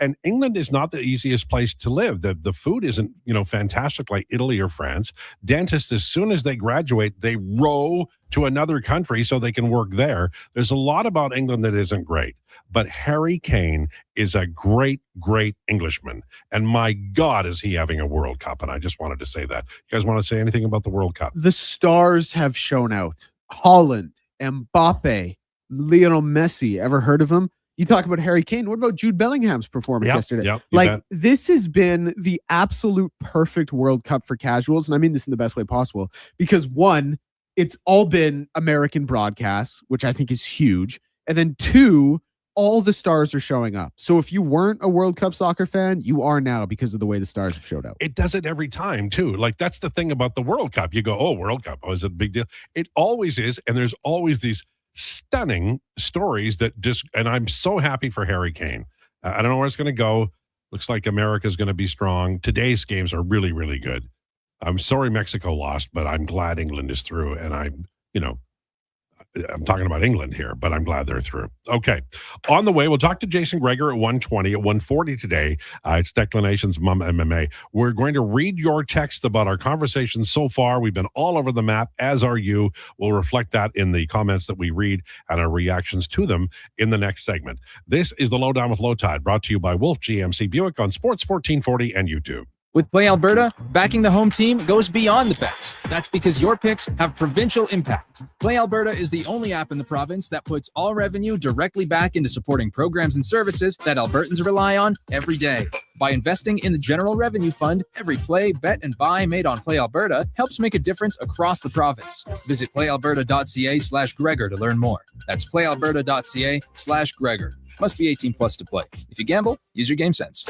[SPEAKER 11] And England is not the easiest place to live. The food isn't, fantastic like Italy or France. Dentists, as soon as they graduate, they row to another country so they can work there. There's a lot about England that isn't great. But Harry Kane is a great, great Englishman. And my God, is he having a World Cup. And I just wanted to say that. You guys want to say anything about the World Cup?
[SPEAKER 13] The stars have shown out. Holland, Mbappe, Lionel Messi. Ever heard of him? You talk about Harry Kane. What about Jude Bellingham's performance yesterday?
[SPEAKER 11] Yep,
[SPEAKER 13] this has been the absolute perfect World Cup for casuals. And I mean this in the best way possible. Because one, it's all been American broadcasts, which I think is huge. And then two, all the stars are showing up. So if you weren't a World Cup soccer fan, you are now because of the way the stars have showed up.
[SPEAKER 11] It does it every time, too. Like, that's the thing about the World Cup. You go, oh, World Cup. Oh, is it a big deal? It always is. And there's always these stunning stories and I'm so happy for Harry Kane. I don't know where it's going to go. Looks like America's going to be strong. Today's games are really, really good. I'm sorry Mexico lost, but I'm glad England is through. And I'm talking about England here, but I'm glad they're through. Okay. On the way, we'll talk to Jason Gregor at 1:20. At 1:40 today, it's Declanation's Mum MMA. We're going to read your text about our conversations so far. We've been all over the map, as are you. We'll reflect that in the comments that we read and our reactions to them in the next segment. This is the Lowdown with Lowetide, brought to you by Wolf GMC Buick on Sports 1440 and YouTube.
[SPEAKER 1] With Play Alberta, backing the home team goes beyond the bets. That's because your picks have provincial impact. Play Alberta is the only app in the province that puts all revenue directly back into supporting programs and services that Albertans rely on every day. By investing in the General Revenue Fund, every play, bet, and buy made on Play Alberta helps make a difference across the province. Visit playalberta.ca/Gregor to learn more. That's playalberta.ca/Gregor. Must be 18 plus to play. If you gamble, use your game sense.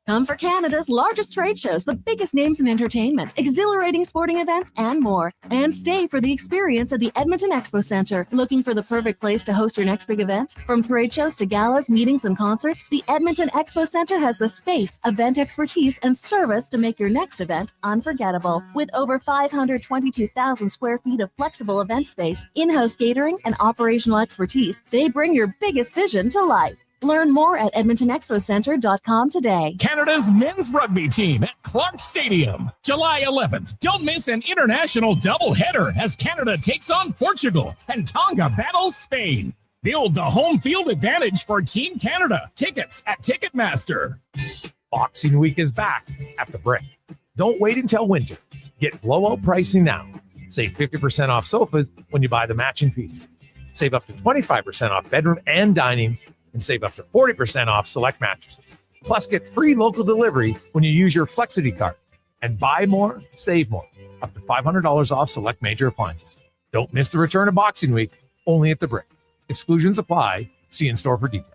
[SPEAKER 3] Come for Canada's largest trade shows, the biggest names in entertainment, exhilarating sporting events, and more. And stay for the experience at the Edmonton Expo Centre. Looking for the perfect place to host your next big event? From trade shows to galas, meetings, and concerts, the Edmonton Expo Centre has the space, event expertise, and service to make your next event unforgettable. With over 522,000 square feet of flexible event space, in-house catering, and operational expertise, they bring your biggest vision to life. Learn more at edmontonexpocentre.com today.
[SPEAKER 5] Canada's men's rugby team at Clark Stadium, July 11th. Don't miss an international doubleheader as Canada takes on Portugal and Tonga battles Spain. Build the home field advantage for Team Canada. Tickets at Ticketmaster.
[SPEAKER 24] Boxing Week is back at the Brick. Don't wait until winter. Get blowout pricing now. Save 50% off sofas when you buy the matching piece. Save up to 25% off bedroom and dining, and save up to 40% off select mattresses. Plus, get free local delivery when you use your Flexity card. And buy more, save more. Up to $500 off select major appliances. Don't miss the return of Boxing Week, only at the Brick. Exclusions apply. See in-store for details.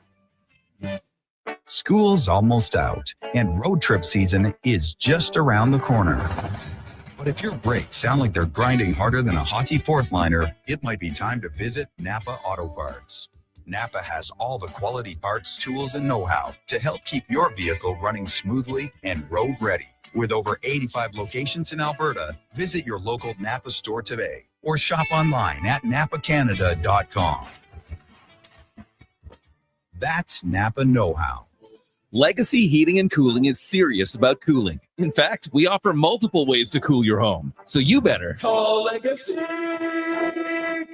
[SPEAKER 25] School's almost out, and road trip season is just around the corner. But if your brakes sound like they're grinding harder than a hockey fourth liner, it might be time to visit Napa Auto Parts. Napa has all the quality parts, tools, and know-how to help keep your vehicle running smoothly and road ready. With over 85 locations in Alberta, visit your local Napa store today or shop online at napacanada.com. That's Napa know-how.
[SPEAKER 6] Legacy Heating and Cooling is serious about cooling. In fact, we offer multiple ways to cool your home. So you better
[SPEAKER 10] Call Legacy.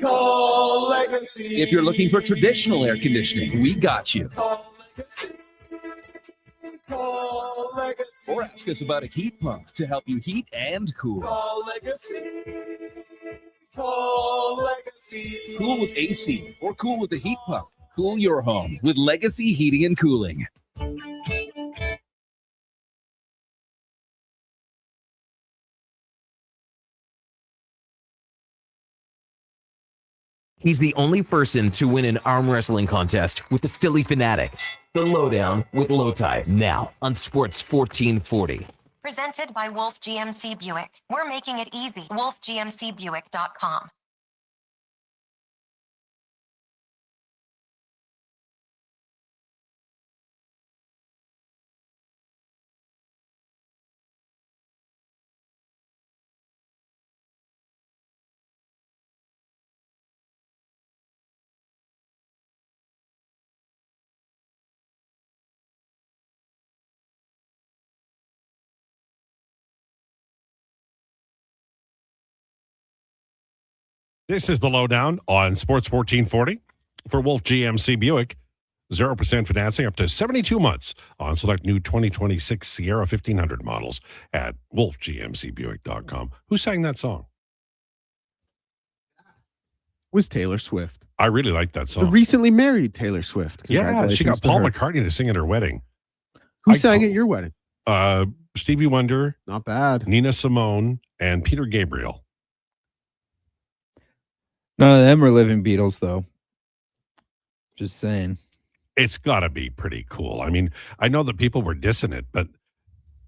[SPEAKER 10] Call Legacy.
[SPEAKER 6] If you're looking for traditional air conditioning, we got you.
[SPEAKER 10] Call Legacy. Call Legacy.
[SPEAKER 6] Or ask us about a heat pump to help you heat and cool.
[SPEAKER 10] Call Legacy. Call Legacy.
[SPEAKER 6] Cool with AC or cool with a heat pump. Cool your home with Legacy Heating and Cooling.
[SPEAKER 4] He's the only person to win an arm wrestling contest with the Philly Fanatic. The Lowdown with Lowetide, now on Sports 1440.
[SPEAKER 9] Presented by Wolf GMC Buick. We're making it easy. WolfGMCBuick.com.
[SPEAKER 11] This is the Lowdown on Sports 1440 for Wolf GMC Buick. 0% financing up to 72 months on select new 2026 Sierra 1500 models at wolfgmcbuick.com. Who sang that song?
[SPEAKER 13] Was Taylor Swift.
[SPEAKER 11] I really like that
[SPEAKER 13] The
[SPEAKER 11] song.
[SPEAKER 13] recently married Taylor Swift.
[SPEAKER 11] Yeah, she got
[SPEAKER 13] Congratulations to
[SPEAKER 11] Paul
[SPEAKER 13] her.
[SPEAKER 11] McCartney to sing at her wedding.
[SPEAKER 13] Who sang at your wedding?
[SPEAKER 11] Stevie Wonder.
[SPEAKER 13] Not bad.
[SPEAKER 11] Nina Simone and Peter Gabriel.
[SPEAKER 12] None of them are living Beatles, though. Just saying.
[SPEAKER 11] It's got to be pretty cool. I mean, I know that people were dissing it, but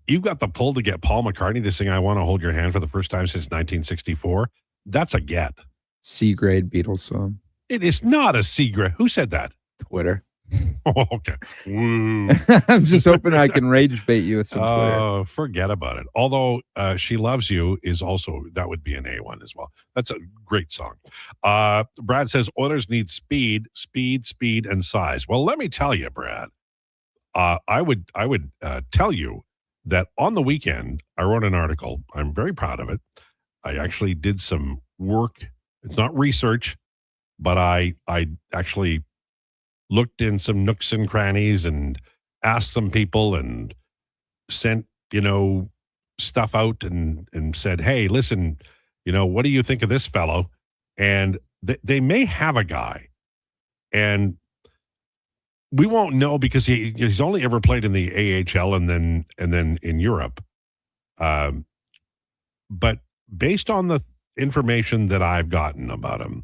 [SPEAKER 11] you've got the pull to get Paul McCartney to sing I Want to Hold Your Hand for the first time since 1964. That's a get.
[SPEAKER 12] C-grade Beatles song.
[SPEAKER 11] It is not a C grade. Who said that?
[SPEAKER 12] Twitter.
[SPEAKER 11] Oh, okay. Woo.
[SPEAKER 12] I'm just hoping I can rage bait you with some Twitter.
[SPEAKER 11] Oh, forget about it. Although She Loves You is also, that would be an A1 as well. That's a great song. Brad says Oilers need speed, and size. Well, let me tell you, Brad, I would tell you that on the weekend, I wrote an article. I'm very proud of it. I actually did some work. It's not research, but I actually looked in some nooks and crannies and asked some people and sent, stuff out and said, hey, listen, what do you think of this fellow? And they may have a guy. And we won't know because he's only ever played in the AHL and then in Europe. But based on the information that I've gotten about him,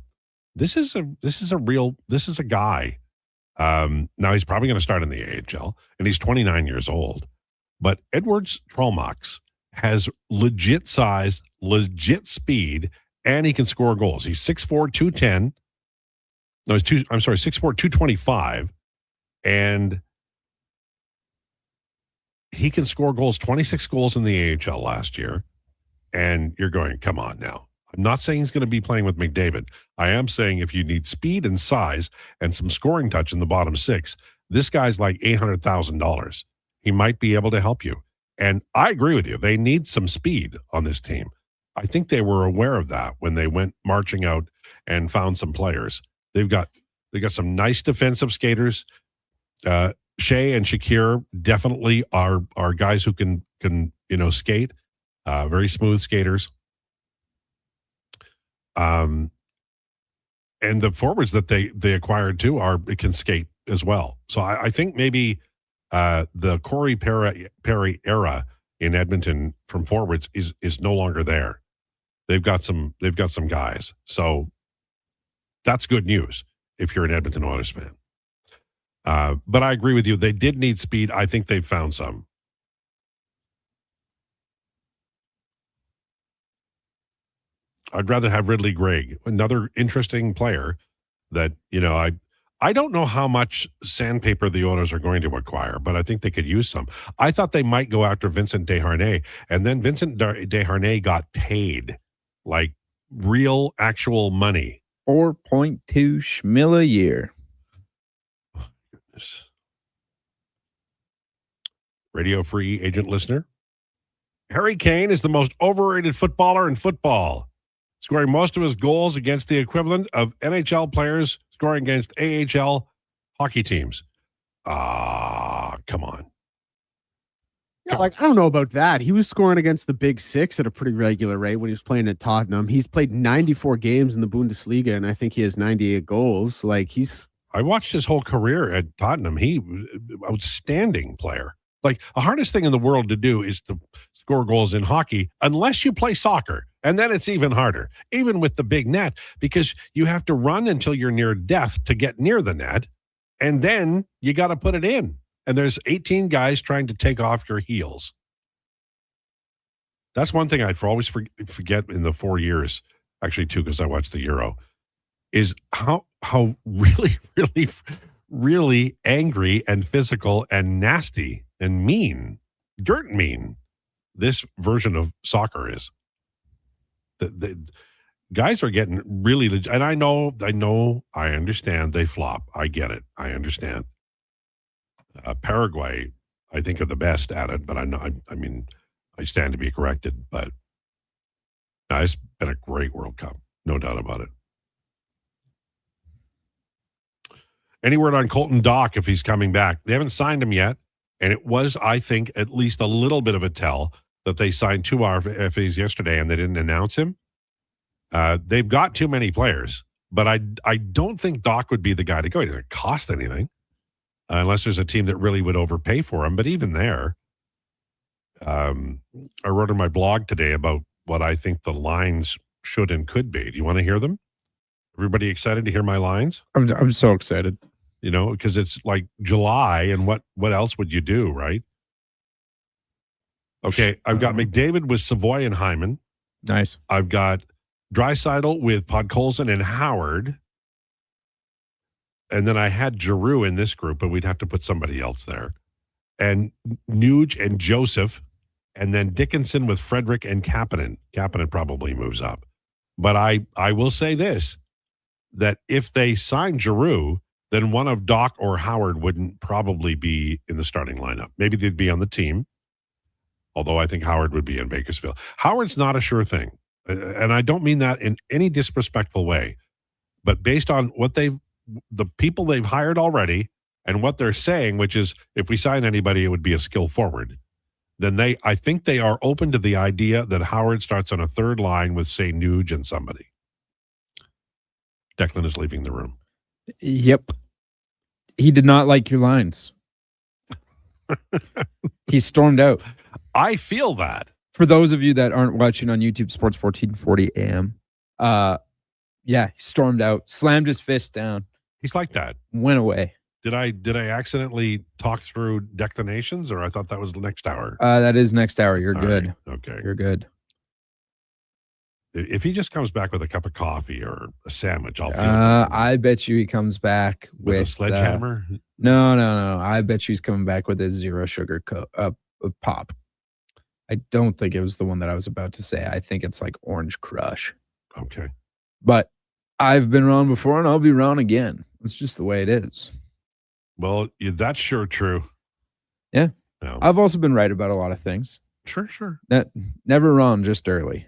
[SPEAKER 11] this is a guy. Now he's probably going to start in the AHL, and he's 29 years old. But Edwards Trollmox has legit size, legit speed, and he can score goals. He's 6'4", 210. No, 6'4", 225, and he can score goals. 26 goals in the AHL last year, and you're going, come on now. I'm not saying he's going to be playing with McDavid. I am saying if you need speed and size and some scoring touch in the bottom six, this guy's like $800,000. He might be able to help you. And I agree with you. They need some speed on this team. I think they were aware of that when they went marching out and found some players. They got some nice defensive skaters. Shea and Shakir definitely are guys who can skate. Very smooth skaters. And the forwards that they acquired too can skate as well. So I think maybe the Corey Perry era in Edmonton from forwards is no longer there. They've got some guys. So that's good news if you're an Edmonton Oilers fan. But I agree with you. They did need speed. I think they've found some. I'd rather have Ridley Gregg, another interesting player that, I don't know how much sandpaper the Oilers are going to acquire, but I think they could use some. I thought they might go after Vincent Desharnais, and then Vincent Desharnais got paid like real actual money.
[SPEAKER 12] 4.2 schmil a year.
[SPEAKER 11] Oh, goodness. Radio Free Agent listener. Harry Kane is the most overrated footballer in football, scoring most of his goals against the equivalent of NHL players scoring against AHL hockey teams. Come on.
[SPEAKER 13] Yeah, like, I don't know about that. He was scoring against the Big Six at a pretty regular rate when he was playing at Tottenham. He's played 94 games in the Bundesliga, and I think he has 98 goals. Like,
[SPEAKER 11] I watched his whole career at Tottenham. He was an outstanding player. Like, the hardest thing in the world to do is to score goals in hockey, unless you play soccer. And then it's even harder, even with the big net, because you have to run until you're near death to get near the net. And then you got to put it in. And there's 18 guys trying to take off your heels. That's one thing I'd always forget in the 4 years, actually, too, because I watched the Euro, is how really, really, really angry and physical and nasty and mean, dirt mean, this version of soccer is. The guys are getting really, and I understand they flop. I get it. I understand. Paraguay, I think, are the best at it, but I stand to be corrected. But no, it's been a great World Cup, no doubt about it. Any word on Colton Dock if he's coming back? They haven't signed him yet, and it was, I think, at least a little bit of a tell that they signed 2 RFAs yesterday and they didn't announce him. They've got too many players, but I don't think Dock would be the guy to go. He doesn't cost anything. Unless there's a team that really would overpay for him. But even there, I wrote in my blog today about what I think the lines should and could be. Do you want to hear them? Everybody excited to hear my lines?
[SPEAKER 12] I'm so excited.
[SPEAKER 11] You know, because it's like July, and what else would you do, right? Okay, I've got McDavid with Savoy and Hyman.
[SPEAKER 12] Nice.
[SPEAKER 11] I've got Draisaitl with Podkolzin and Howard. And then I had Giroux in this group, but we'd have to put somebody else there. And Nuge and Joseph, and then Dickinson with Frederick and Kapanen. Kapanen probably moves up. But I will say this, that if they sign Giroux, then one of Doc or Howard wouldn't probably be in the starting lineup. Maybe they'd be on the team, although I think Howard would be in Bakersfield. Howard's not a sure thing, and I don't mean that in any disrespectful way, but based on what the people they've hired already and what they're saying, which is if we sign anybody, it would be a skill forward, then I think they are open to the idea that Howard starts on a third line with, say, Nuge and somebody. Declan is leaving the room.
[SPEAKER 12] Yep. He did not like your lines. He stormed out.
[SPEAKER 11] I feel that.
[SPEAKER 12] For those of you that aren't watching on YouTube, Sports 1440 AM, yeah, he stormed out, slammed his fist down.
[SPEAKER 11] He's like that.
[SPEAKER 12] Went away.
[SPEAKER 11] Did I accidentally talk through declinations, or I thought that was the next hour?
[SPEAKER 12] That is next hour. You're
[SPEAKER 11] All
[SPEAKER 12] good.
[SPEAKER 11] Right. Okay.
[SPEAKER 12] You're good.
[SPEAKER 11] If he just comes back with a cup of coffee or a sandwich, I'll feel
[SPEAKER 12] I bet you he comes back with
[SPEAKER 11] a sledgehammer.
[SPEAKER 12] No. I bet you he's coming back with a zero sugar pop. I don't think it was the one that I was about to say. I think it's like Orange Crush.
[SPEAKER 11] Okay.
[SPEAKER 12] But I've been wrong before, and I'll be wrong again. It's just the way it is.
[SPEAKER 11] Well, that's sure true.
[SPEAKER 12] Yeah.
[SPEAKER 11] No.
[SPEAKER 12] I've also been right about a lot of things.
[SPEAKER 11] Sure.
[SPEAKER 12] Never wrong, just early.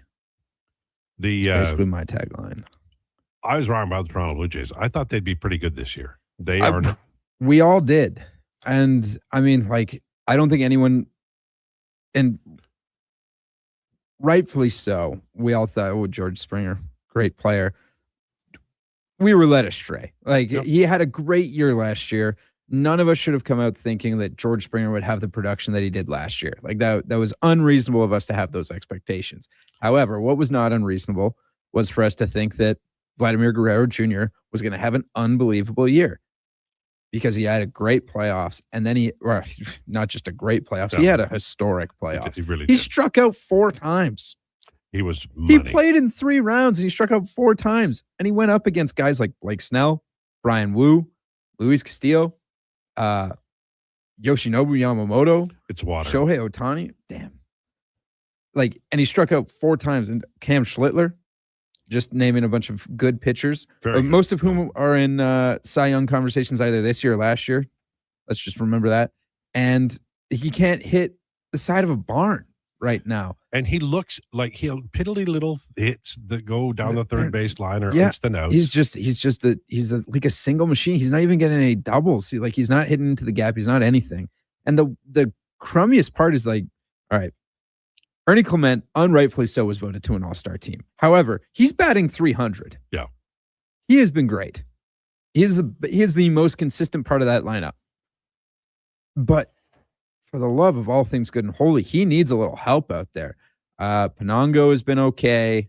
[SPEAKER 11] That's
[SPEAKER 12] basically my tagline.
[SPEAKER 11] I was wrong about the Toronto Blue Jays. I thought they'd be pretty good this year. They are not.
[SPEAKER 12] We all did. And I mean, like, I don't think anyone, and rightfully so, we all thought, oh, George Springer, great player. We were led astray. Like, he had a great year last year. None of us should have come out thinking that George Springer would have the production that he did last year. Like, that was unreasonable of us to have those expectations. However, what was not unreasonable was for us to think that Vladimir Guerrero Jr. was going to have an unbelievable year because he had a great playoffs. And then not just a great playoffs, he had a historic playoffs.
[SPEAKER 11] He really
[SPEAKER 12] He
[SPEAKER 11] did.
[SPEAKER 12] struck out 4 times.
[SPEAKER 11] He was money.
[SPEAKER 12] He played in 3 rounds and he struck out 4 times. And he went up against guys like Blake Snell, Brian Wu, Luis Castillo, Yoshinobu Yamamoto.
[SPEAKER 11] It's water.
[SPEAKER 12] Shohei Ohtani. Damn. Like, and he struck out 4 times. And Cam Schlittler, just naming a bunch of good pitchers, most of whom are in Cy Young conversations either this year or last year. Let's just remember that. And he can't hit the side of a barn right now.
[SPEAKER 11] And he looks like he'll piddly little hits that go down the third baseline or instant outs.
[SPEAKER 12] He's like a single machine. He's not even getting any doubles. He's not hitting into the gap. He's not anything. And the crummiest part is like, all right, Ernie Clement, unrightfully so, was voted to an all-star team. However, he's batting 300.
[SPEAKER 11] Yeah.
[SPEAKER 12] He has been great. He is the most consistent part of that lineup. But for the love of all things good and holy, he needs a little help out there. Penango has been okay.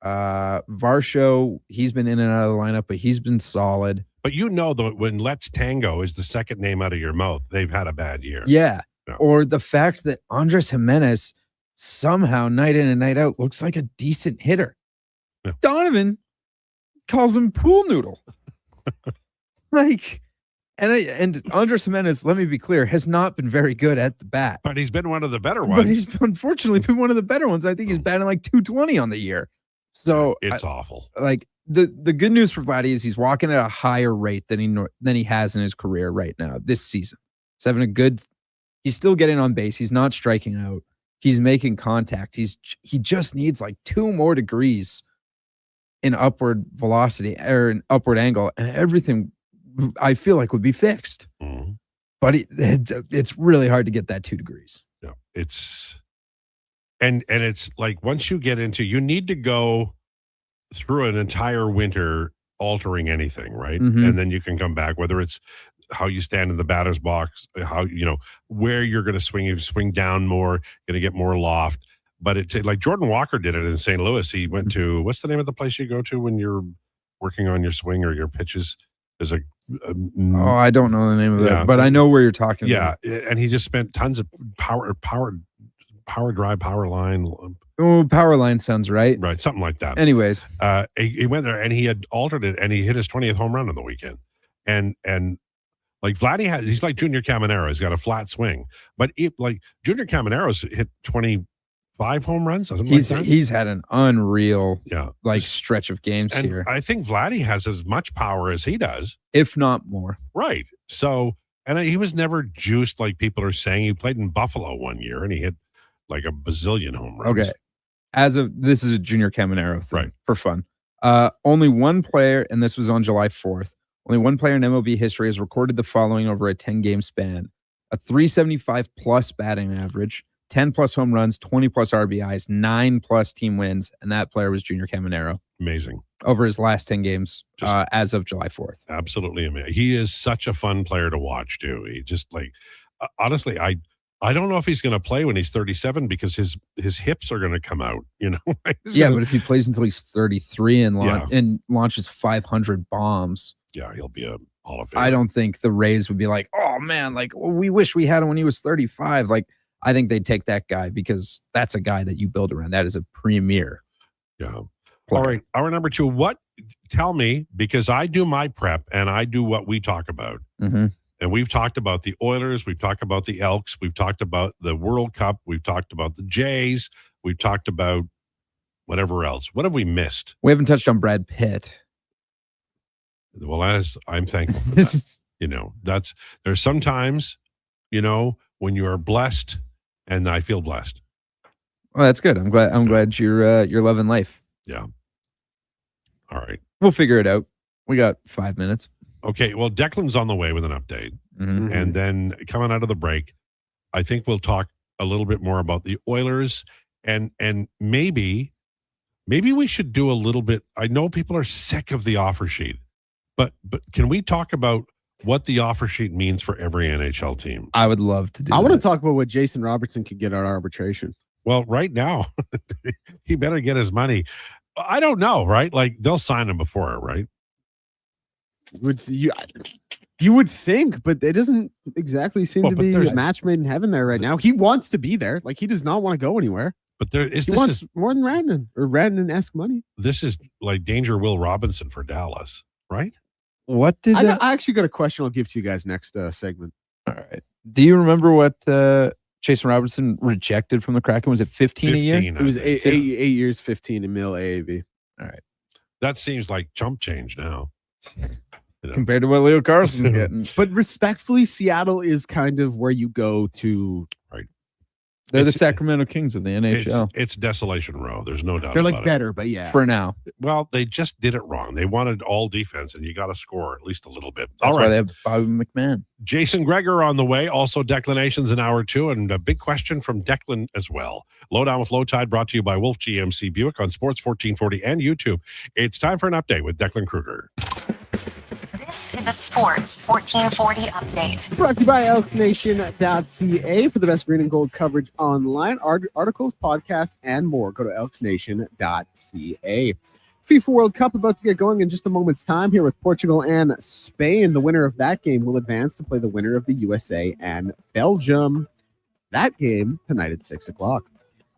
[SPEAKER 12] Varsho, he's been in and out of the lineup, but he's been solid.
[SPEAKER 11] But that when Let's Tango is the second name out of your mouth, they've had a bad year.
[SPEAKER 12] Yeah. Or the fact that Andres Jimenez somehow night in and night out looks like a decent hitter.
[SPEAKER 11] Yeah.
[SPEAKER 12] Donovan calls him pool noodle. And Andres Jimenez, let me be clear, has not been very good at the bat.
[SPEAKER 11] But he's been one of the better ones.
[SPEAKER 12] But he's unfortunately been one of the better ones. I think he's batting like 220 on the year. So
[SPEAKER 11] it's awful.
[SPEAKER 12] Like the good news for Vladdy is he's walking at a higher rate than he has in his career right now this season. He's having a good. He's still getting on base. He's not striking out. He's making contact. He just needs like 2 more degrees in upward velocity or an upward angle, and everything I feel like would be fixed.
[SPEAKER 11] Mm-hmm.
[SPEAKER 12] But it's really hard to get that 2 degrees.
[SPEAKER 11] Yeah, it's and it's like once you get into, you need to go through an entire winter altering anything, right?
[SPEAKER 12] Mm-hmm.
[SPEAKER 11] And then you can come back, whether it's how you stand in the batter's box, how where you're going to swing. If you swing down more, going to get more loft. But it's like Jordan Walker did it in St. Louis. He went to, what's the name of the place you go to when you're working on your swing or your pitches? There's
[SPEAKER 12] I don't know the name of that, but I know where you're talking about.
[SPEAKER 11] Yeah, and he just spent tons of power drive, power line.
[SPEAKER 12] Oh, power line sounds right.
[SPEAKER 11] Right, something like that.
[SPEAKER 12] Anyways,
[SPEAKER 11] he went there and he had altered it, and he hit his 20th home run on the weekend. And like Vladdy he's like Junior Caminero. He's got a flat swing, but like Junior Caminero's hit 25 home runs. Something like that.
[SPEAKER 12] He's had an unreal stretch of games
[SPEAKER 11] and
[SPEAKER 12] here.
[SPEAKER 11] I think Vladdy has as much power as he does,
[SPEAKER 12] if not more.
[SPEAKER 11] Right. So, and he was never juiced like people are saying. He played in Buffalo one year and he hit like a bazillion home runs.
[SPEAKER 12] Okay. This is a Junior Caminero thing,
[SPEAKER 11] right,
[SPEAKER 12] for fun. Only one player, and this was on July 4th. Only one player in MLB history has recorded the following over a 10-game span: a 375 plus batting average, 10 plus home runs, 20 plus RBIs, 9 plus team wins, and that player was Junior Caminero.
[SPEAKER 11] Amazing.
[SPEAKER 12] Over his last 10 games as of July 4th.
[SPEAKER 11] Absolutely amazing. He is such a fun player to watch too. He just honestly, I don't know if he's going to play when he's 37 because his hips are going to come out,
[SPEAKER 12] But if he plays until he's 33 and launches 500 bombs.
[SPEAKER 11] Yeah, he'll be a Hall of Famer.
[SPEAKER 12] I don't think the Rays would be like, oh man, like we wish we had him when he was 35. Like, I think they'd take that guy because that's a guy that you build around. That is a premier.
[SPEAKER 11] Yeah. All right. Hour number 2. Tell me, because I do my prep and I do what we talk about.
[SPEAKER 12] Mm-hmm.
[SPEAKER 11] And we've talked about the Oilers. We've talked about the Elks. We've talked about the World Cup. We've talked about the Jays. We've talked about whatever else. What have we missed?
[SPEAKER 12] We haven't touched on Brad Pitt.
[SPEAKER 11] Well, I'm thankful for that. There's sometimes, when you are blessed, and I feel blessed.
[SPEAKER 12] Well, that's good. I'm glad you're loving life.
[SPEAKER 11] Yeah. All right.
[SPEAKER 12] We'll figure it out. We got 5 minutes.
[SPEAKER 11] Okay. Well, Declan's on the way with an update.
[SPEAKER 12] Mm-hmm.
[SPEAKER 11] And then coming out of the break, I think we'll talk a little bit more about the Oilers and maybe we should do a little bit. I know people are sick of the offer sheet, but can we talk about what the offer sheet means for every NHL team?
[SPEAKER 12] I would love to do
[SPEAKER 13] I want to talk about what Jason Robertson could get at arbitration.
[SPEAKER 11] Well, right now, he better get his money. I don't know, right? Like, they'll sign him before it, right?
[SPEAKER 13] You would think, but it doesn't exactly seem to be a match made in heaven there right now. He wants to be there. Like, he does not want to go anywhere.
[SPEAKER 11] But
[SPEAKER 13] he wants more than Radnan or Radnan-esque money.
[SPEAKER 11] This is like Danger Will Robinson for Dallas, right?
[SPEAKER 12] What did
[SPEAKER 13] I actually got a question I'll give to you guys next segment.
[SPEAKER 12] All right. Do you remember what Jason Robinson rejected from the Kraken? Was it 15 a year?
[SPEAKER 13] It was 8 years, 15 in mil AAV.
[SPEAKER 12] All right.
[SPEAKER 11] That seems like chump change now.
[SPEAKER 12] compared to what Leo Carlson's getting.
[SPEAKER 13] But respectfully, Seattle is kind of where you go to.
[SPEAKER 11] Right.
[SPEAKER 12] They're the Sacramento Kings of the NHL.
[SPEAKER 11] It's Desolation Row. There's no doubt
[SPEAKER 13] They're
[SPEAKER 11] about
[SPEAKER 13] like
[SPEAKER 11] it.
[SPEAKER 13] better, but yeah.
[SPEAKER 12] For now.
[SPEAKER 11] Well, they just did it wrong. They wanted all defense, and you got to score at least a little bit.
[SPEAKER 12] That's
[SPEAKER 11] all
[SPEAKER 12] why
[SPEAKER 11] right.
[SPEAKER 12] they have Bobby McMahon.
[SPEAKER 11] Jason Gregor on the way. Also, Declinations in hour 2, and a big question from Declan as well. Lowdown with Lowetide brought to you by Wolf GMC Buick on Sports 1440 and YouTube. It's time for an update with Declan Krueger.
[SPEAKER 9] This is a Sports 1440 update.
[SPEAKER 13] Brought to you by elksnation.ca for the best green and gold coverage online, articles, podcasts, and more. Go to elksnation.ca. FIFA World Cup about to get going in just a moment's time here with Portugal and Spain. The winner of that game will advance to play the winner of the USA and Belgium. That game tonight at 6 o'clock.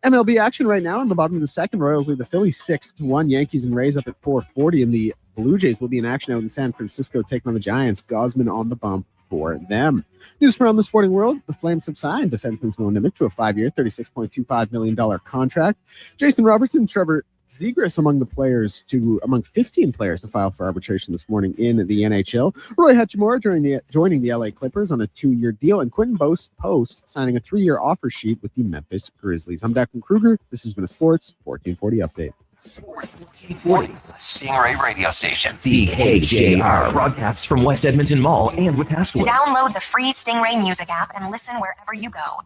[SPEAKER 13] MLB action right now in the bottom of the second. Royals lead the Phillies 6-1. Yankees and Rays up at 4:40, and the Blue Jays will be in action out in San Francisco taking on the Giants. Gosman on the bump for them. News from around the sporting world. The Flames have signed defenseman Mo Nimick to a 5-year, $36.25 million contract. Jason Robertson, Trevor Zegras among 15 players to file for arbitration this morning in the NHL. Roy Hachimura joining the LA Clippers on a 2-year deal, and Quentin Post signing a 3-year offer sheet with the Memphis Grizzlies. I'm Declan Krueger. This has been a Sports 1440 update.
[SPEAKER 4] Sports 1440, Stingray radio station. CKJR broadcasts from West Edmonton Mall and Wetaskiwin.
[SPEAKER 9] Download the free Stingray music app and listen wherever you go.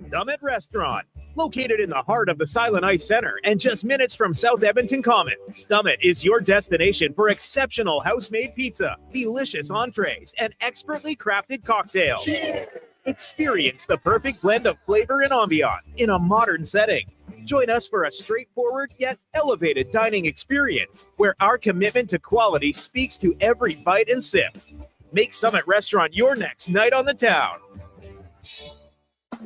[SPEAKER 7] Summit Restaurant, located in the heart of the Silent Ice Center and just minutes from South Edmonton Common. Summit is your destination for exceptional house-made pizza, delicious entrees, and expertly crafted cocktails. Cheers. Experience the perfect blend of flavor and ambiance in a modern setting. Join us for a straightforward yet elevated dining experience where our commitment to quality speaks to every bite and sip. Make Summit Restaurant your next night on the town.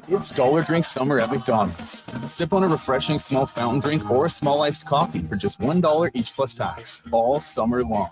[SPEAKER 8] It's Dollar Drink Summer at McDonald's. Sip on a refreshing small fountain drink or a small iced coffee for just $1 each plus tax, all summer long.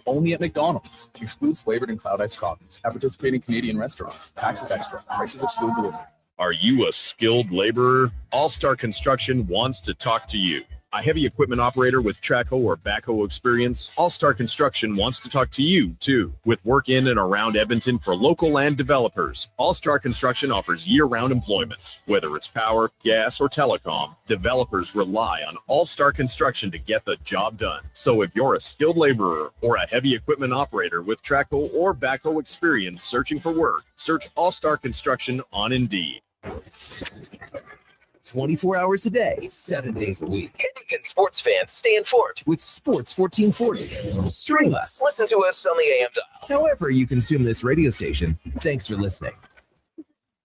[SPEAKER 8] Only at McDonald's. Excludes flavored and cloud iced coffees at participating Canadian restaurants. Taxes extra. Prices exclude delivery.
[SPEAKER 14] Are you a skilled laborer? All Star Construction wants to talk to you. A heavy equipment operator with Traco or backhoe experience, All Star Construction wants to talk to you, too. With work in and around Edmonton for local land developers, All Star Construction offers year-round employment. Whether it's power, gas, or telecom, developers rely on All Star Construction to get the job done. So if you're a skilled laborer or a heavy equipment operator with Traco or backhoe experience searching for work, search All Star Construction on Indeed.
[SPEAKER 4] 24 hours a day, 7 days a week. Edmonton sports fans stay informed with Sports 1440. Stream us. Listen to us on the AM dial. However you consume this radio station, thanks for listening.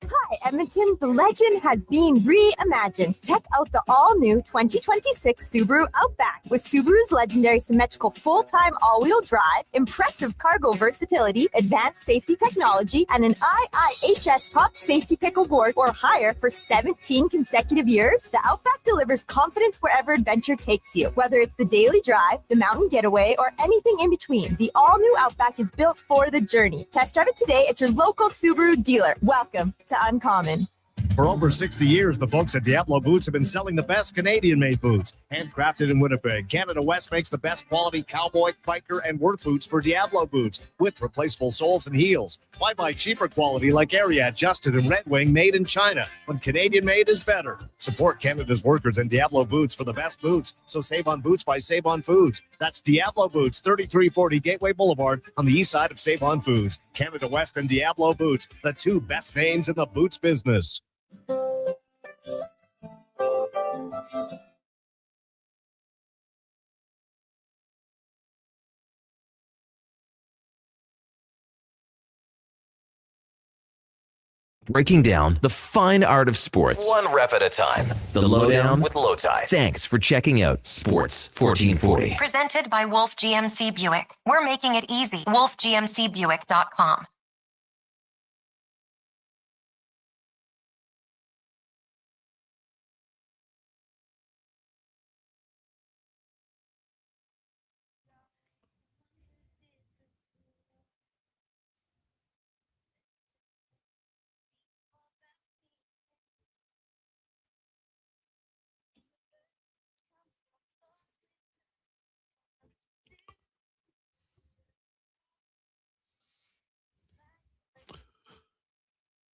[SPEAKER 15] Hi, Edmonton. The legend has been reimagined. Check out the all-new 2026 Subaru Outback. With Subaru's legendary symmetrical full-time all-wheel drive, impressive cargo versatility, advanced safety technology, and an IIHS Top Safety Pick Award or higher for 17 consecutive years, the Outback delivers confidence wherever adventure takes you. Whether it's the daily drive, the mountain getaway, or anything in between, the all-new Outback is built for the journey. Test drive it today at your local Subaru dealer. Welcome to Uncommon.
[SPEAKER 16] For over 60 years, the folks at Diablo Boots have been selling the best Canadian-made boots. Handcrafted in Winnipeg, Canada West makes the best quality cowboy, biker, and work boots for Diablo Boots with replaceable soles and heels. Why buy cheaper quality like Ariat, Justin, and Red Wing made in China when Canadian-made is better? Support Canada's workers and Diablo Boots for the best boots. So save on boots by Save On Foods. That's Diablo Boots, 3340 Gateway Boulevard on the east side of Save On Foods. Canada West and Diablo Boots, the two best names in the boots business.
[SPEAKER 4] Breaking down the fine art of sports, one rep at a time. The Lowdown with Lowetide. Thanks for checking out Sports 1440.
[SPEAKER 9] Presented by Wolf GMC Buick. We're making it easy. WolfGMCBuick.com.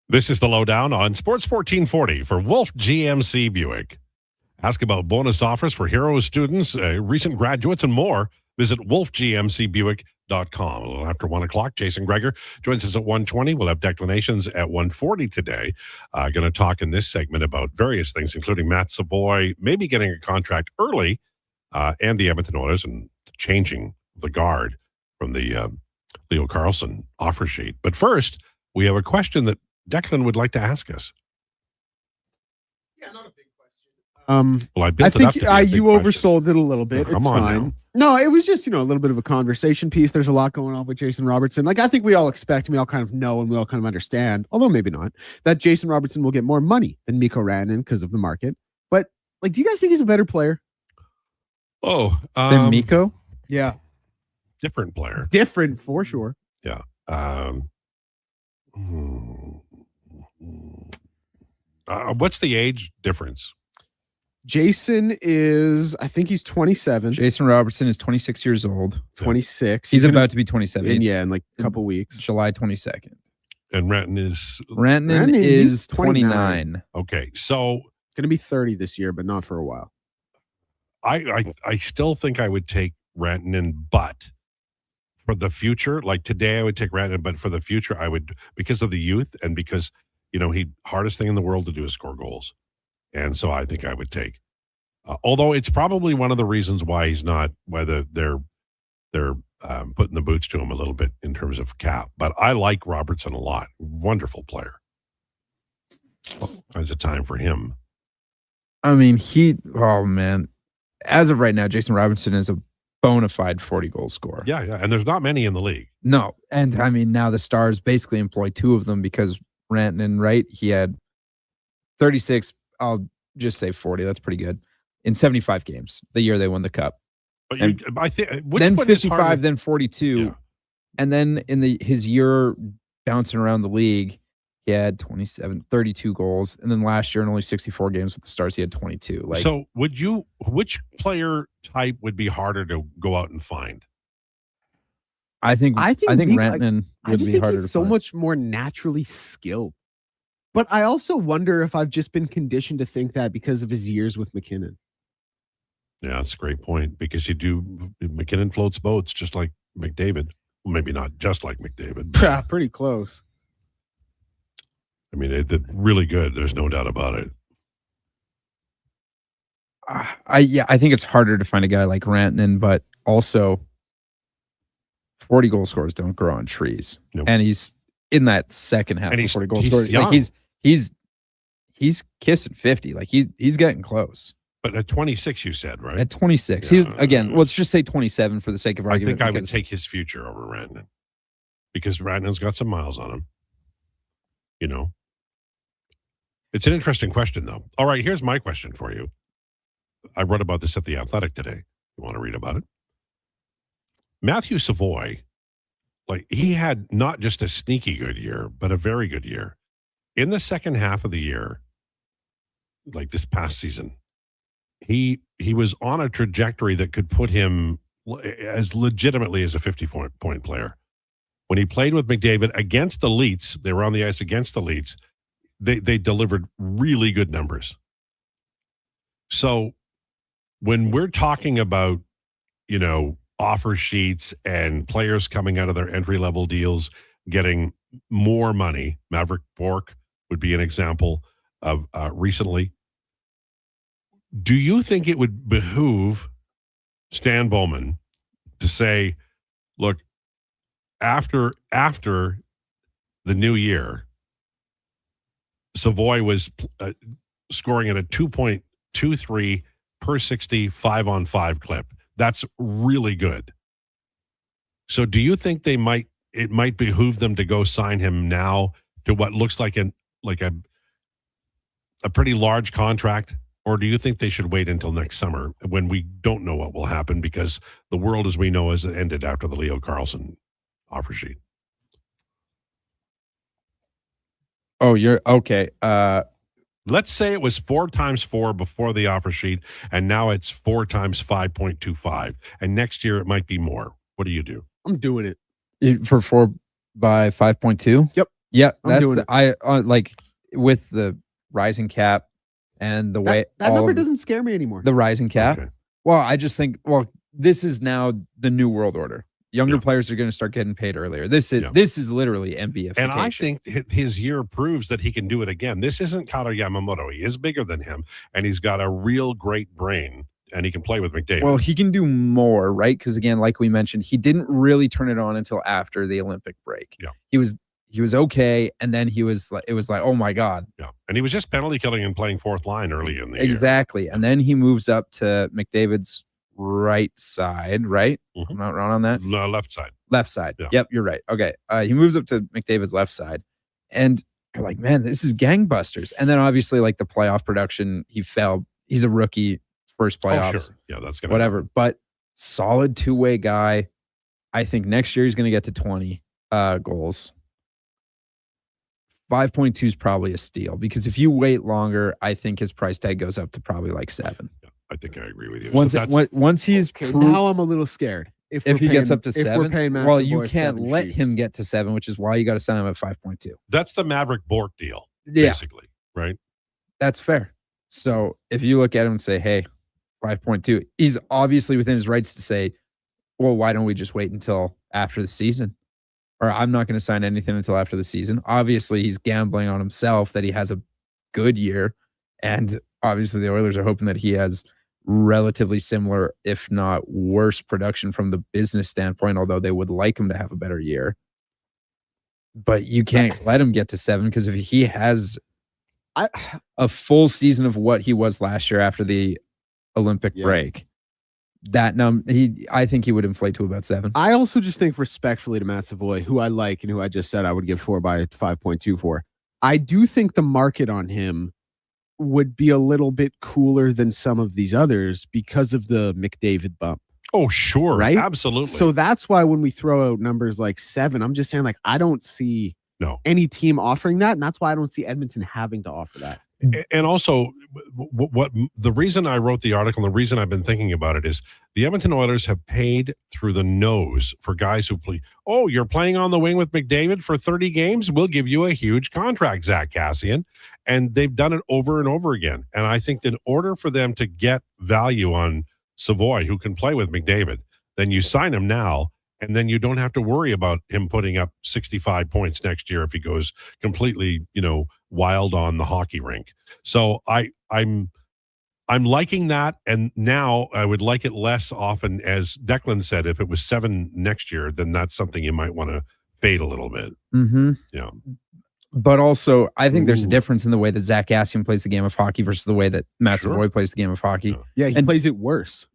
[SPEAKER 11] This is the Lowdown on Sports 1440 for Wolf GMC Buick. Ask about bonus offers for hero students, recent graduates, and more. Visit wolfgmcbuick.com. A little after 1 o'clock, Jason Krueger joins us at 1:20. We'll have declinations at 1:40 today. Going to talk in this segment about various things, including Matt Savoy maybe getting a contract early, and the Edmonton Oilers and changing the guard from the Leo Carlsson offer sheet. But first, we have a question that Declan would like to ask us. Well, I built
[SPEAKER 13] I
[SPEAKER 11] it up
[SPEAKER 13] think
[SPEAKER 11] to be a big
[SPEAKER 13] you
[SPEAKER 11] question.
[SPEAKER 13] oversold it a little bit.
[SPEAKER 11] Oh, come
[SPEAKER 13] it's
[SPEAKER 11] on
[SPEAKER 13] fine.
[SPEAKER 11] now.
[SPEAKER 13] No, it was just, a little bit of a conversation piece. There's a lot going on with Jason Robertson. Like, I think we all expect, and we all kind of know, and we all kind of understand, although maybe not, that Jason Robertson will get more money than Mikko Rantanen because of the market. But, like, do you guys think he's a better player?
[SPEAKER 11] Oh,
[SPEAKER 12] Than Mikko?
[SPEAKER 13] Yeah.
[SPEAKER 11] Different player.
[SPEAKER 13] Different, for sure.
[SPEAKER 11] Yeah. What's the age difference?
[SPEAKER 13] Jason is, I think he's 27.
[SPEAKER 12] Jason Robertson is 26 years old.
[SPEAKER 13] 26.
[SPEAKER 12] He's
[SPEAKER 13] gonna-
[SPEAKER 12] about to be 27.
[SPEAKER 13] in like a couple weeks.
[SPEAKER 12] July 22nd.
[SPEAKER 11] And Rantanen is
[SPEAKER 12] Rantanen is 29.
[SPEAKER 11] Okay, so
[SPEAKER 13] going to be 30 this year, but not for a while.
[SPEAKER 11] I still think I would take Rantanen, but for the future, like today I would take Rantanen, but for the future I would, because of the youth and because he hardest thing in the world to do is score goals. And so I think I would take, although it's probably one of the reasons why he's not, why they're putting the boots to him a little bit in terms of cap. But I like Robertson a lot. Wonderful player. It's a time for him.
[SPEAKER 12] I mean, oh man. As of right now, Jason Robertson is a bona fide 40-goal scorer.
[SPEAKER 11] Yeah. And there's not many in the league.
[SPEAKER 12] No. And I mean, now the Stars basically employ two of them because Rantanen, right? He had 36, I'll just say 40. That's pretty good. In 75 games, the year they won the Cup.
[SPEAKER 11] But
[SPEAKER 12] And
[SPEAKER 11] I think
[SPEAKER 12] then 55, then 42.
[SPEAKER 11] Yeah.
[SPEAKER 12] And then in his year bouncing around the league, he had 32 goals. And then last year in only 64 games with the Stars, he had 22.
[SPEAKER 11] So which player type would be harder to go out and find?
[SPEAKER 12] I think Rantanen
[SPEAKER 13] I
[SPEAKER 12] would
[SPEAKER 13] just
[SPEAKER 12] be
[SPEAKER 13] think
[SPEAKER 12] harder
[SPEAKER 13] he's
[SPEAKER 12] to
[SPEAKER 13] so
[SPEAKER 12] find.
[SPEAKER 13] much more naturally skilled. But I also wonder if I've just been conditioned to think that because of his years with McKinnon.
[SPEAKER 11] Yeah, that's a great point because McKinnon floats boats just like McDavid. Well, maybe not just like McDavid. But,
[SPEAKER 13] Pretty close.
[SPEAKER 11] I mean, they're really good. There's no doubt about it.
[SPEAKER 12] I think it's harder to find a guy like Rantanen, but also 40 goal scorers don't grow on trees.
[SPEAKER 11] Nope.
[SPEAKER 12] And he's in that second half
[SPEAKER 11] And
[SPEAKER 12] of
[SPEAKER 11] he's-
[SPEAKER 12] 40 goal
[SPEAKER 11] he's
[SPEAKER 12] scorers.
[SPEAKER 11] young.
[SPEAKER 12] Like he's kissing 50. Like he's getting close.
[SPEAKER 11] But at 26, you said, right?
[SPEAKER 12] At 26.
[SPEAKER 11] Yeah.
[SPEAKER 12] He's again, let's just say 27 for the sake of
[SPEAKER 11] I
[SPEAKER 12] argument.
[SPEAKER 11] think I would
[SPEAKER 12] because-
[SPEAKER 11] take his future over Rantanen because Rantanen's got some miles on him. It's an interesting question, though. All right, here's my question for you. I wrote about this at The Athletic today. You want to read about it? Matthew Savoy, he had not just a sneaky good year, but a very good year. In the second half of the year, like this past season, he was on a trajectory that could put him as legitimately as a 50-point player. When he played with McDavid against the Leafs, they were on the ice against the Leafs, they delivered really good numbers. So when we're talking about, offer sheets and players coming out of their entry-level deals, getting more money, Maverick Bourque would be an example of recently. Do you think it would behoove Stan Bowman to say, look, after the new year, Savoy was scoring at a 2.23 per 60 5-on-5 clip. That's really good. So do you think it might behoove them to go sign him now to what looks like a pretty large contract? Or do you think they should wait until next summer when we don't know what will happen because the world as we know has ended after the Leo Carlsson offer sheet?
[SPEAKER 12] Oh, you're okay.
[SPEAKER 11] Let's say it was 4 times 4 before the offer sheet, and now it's 4 times 5.25. And next year it might be more. What do you do?
[SPEAKER 13] I'm doing it.
[SPEAKER 12] For 4 by 5.2?
[SPEAKER 13] Yep.
[SPEAKER 12] Yeah,
[SPEAKER 13] I'm doing it.
[SPEAKER 12] I like with the rising cap and the way
[SPEAKER 13] That
[SPEAKER 12] all
[SPEAKER 13] number
[SPEAKER 12] of
[SPEAKER 13] doesn't scare me anymore.
[SPEAKER 12] the rising cap.
[SPEAKER 11] Okay.
[SPEAKER 12] Well, I just think this is now the new world order. Younger players are going to start getting paid earlier. This is literally NBA.
[SPEAKER 11] And I think his year proves that he can do it again. This isn't Kata Yamamoto. He is bigger than him, and he's got a real great brain, and he can play with McDavid.
[SPEAKER 12] Well, he can do more, right? Because again, like we mentioned, he didn't really turn it on until after the Olympic break.
[SPEAKER 11] Yeah.
[SPEAKER 12] He was okay, and then it was like, oh my God.
[SPEAKER 11] Yeah. And he was just penalty killing and playing fourth line early in the year.
[SPEAKER 12] Exactly. And then he moves up to McDavid's right side, right?
[SPEAKER 11] Mm-hmm.
[SPEAKER 12] I'm not wrong on that.
[SPEAKER 11] No, left side.
[SPEAKER 12] Left side.
[SPEAKER 11] Yeah.
[SPEAKER 12] Yep, you're right. Okay. He moves up to McDavid's left side. And you're like, man, this is gangbusters. And then obviously, like the playoff production, he fell. He's a rookie, first playoffs.
[SPEAKER 11] Oh, sure. Yeah, that's gonna
[SPEAKER 12] whatever. But solid two-way guy. I think next year he's gonna get to 20 goals. 5.2 is probably a steal because if you wait longer, I think his price tag goes up to probably like 7.
[SPEAKER 11] Yeah, I think I agree with you.
[SPEAKER 12] Once he's
[SPEAKER 13] now I'm a little scared.
[SPEAKER 12] If he gets up to 7, well, you
[SPEAKER 13] Boy
[SPEAKER 12] can't
[SPEAKER 13] 7
[SPEAKER 12] let
[SPEAKER 13] sheets.
[SPEAKER 12] him get to 7, which is why you got to sign him at 5.2.
[SPEAKER 11] That's the Maverick Bork deal,
[SPEAKER 12] Yeah.
[SPEAKER 11] basically, right?
[SPEAKER 12] That's fair. So if you look at him and say, hey, 5.2, he's obviously within his rights to say, well, why don't we just wait until after the season? Or I'm not going to sign anything until after the season. Obviously, he's gambling on himself that he has a good year. And obviously, the Oilers are hoping that he has relatively similar, if not worse, production from the business standpoint, although they would like him to have a better year. But you can't let him get to 7 because if he has a full season of what he was last year after the Olympic break, that I think he would inflate to about 7.
[SPEAKER 13] I also just think respectfully to Matt Savoy, who I like and who I just said I would give 4 by 5.2 for. I do think the market on him would be a little bit cooler than some of these others because of the McDavid bump.
[SPEAKER 11] Oh, sure.
[SPEAKER 13] Right?
[SPEAKER 11] Absolutely.
[SPEAKER 13] So that's why when we throw out numbers like 7, I'm just saying, like, I don't see any team offering that. And that's why I don't see Edmonton having to offer that.
[SPEAKER 11] And also, what the reason I wrote the article, and the reason I've been thinking about it is the Edmonton Oilers have paid through the nose for guys who play. Oh, you're playing on the wing with McDavid for 30 games? We'll give you a huge contract, Zach Cassian. And they've done it over and over again. And I think that in order for them to get value on Savoy, who can play with McDavid, then you sign him now. And then you don't have to worry about him putting up 65 points next year if he goes completely, wild on the hockey rink. So I'm liking that, and now I would like it less often. As Declan said, if it was 7 next year, then that's something you might want to fade a little bit.
[SPEAKER 12] Mm-hmm.
[SPEAKER 11] Yeah.
[SPEAKER 12] But also, I think there's a difference in the way that Zach Cassian plays the game of hockey versus the way that Matt
[SPEAKER 11] Sure.
[SPEAKER 12] Savoy plays the game of hockey.
[SPEAKER 13] Yeah, he plays it worse.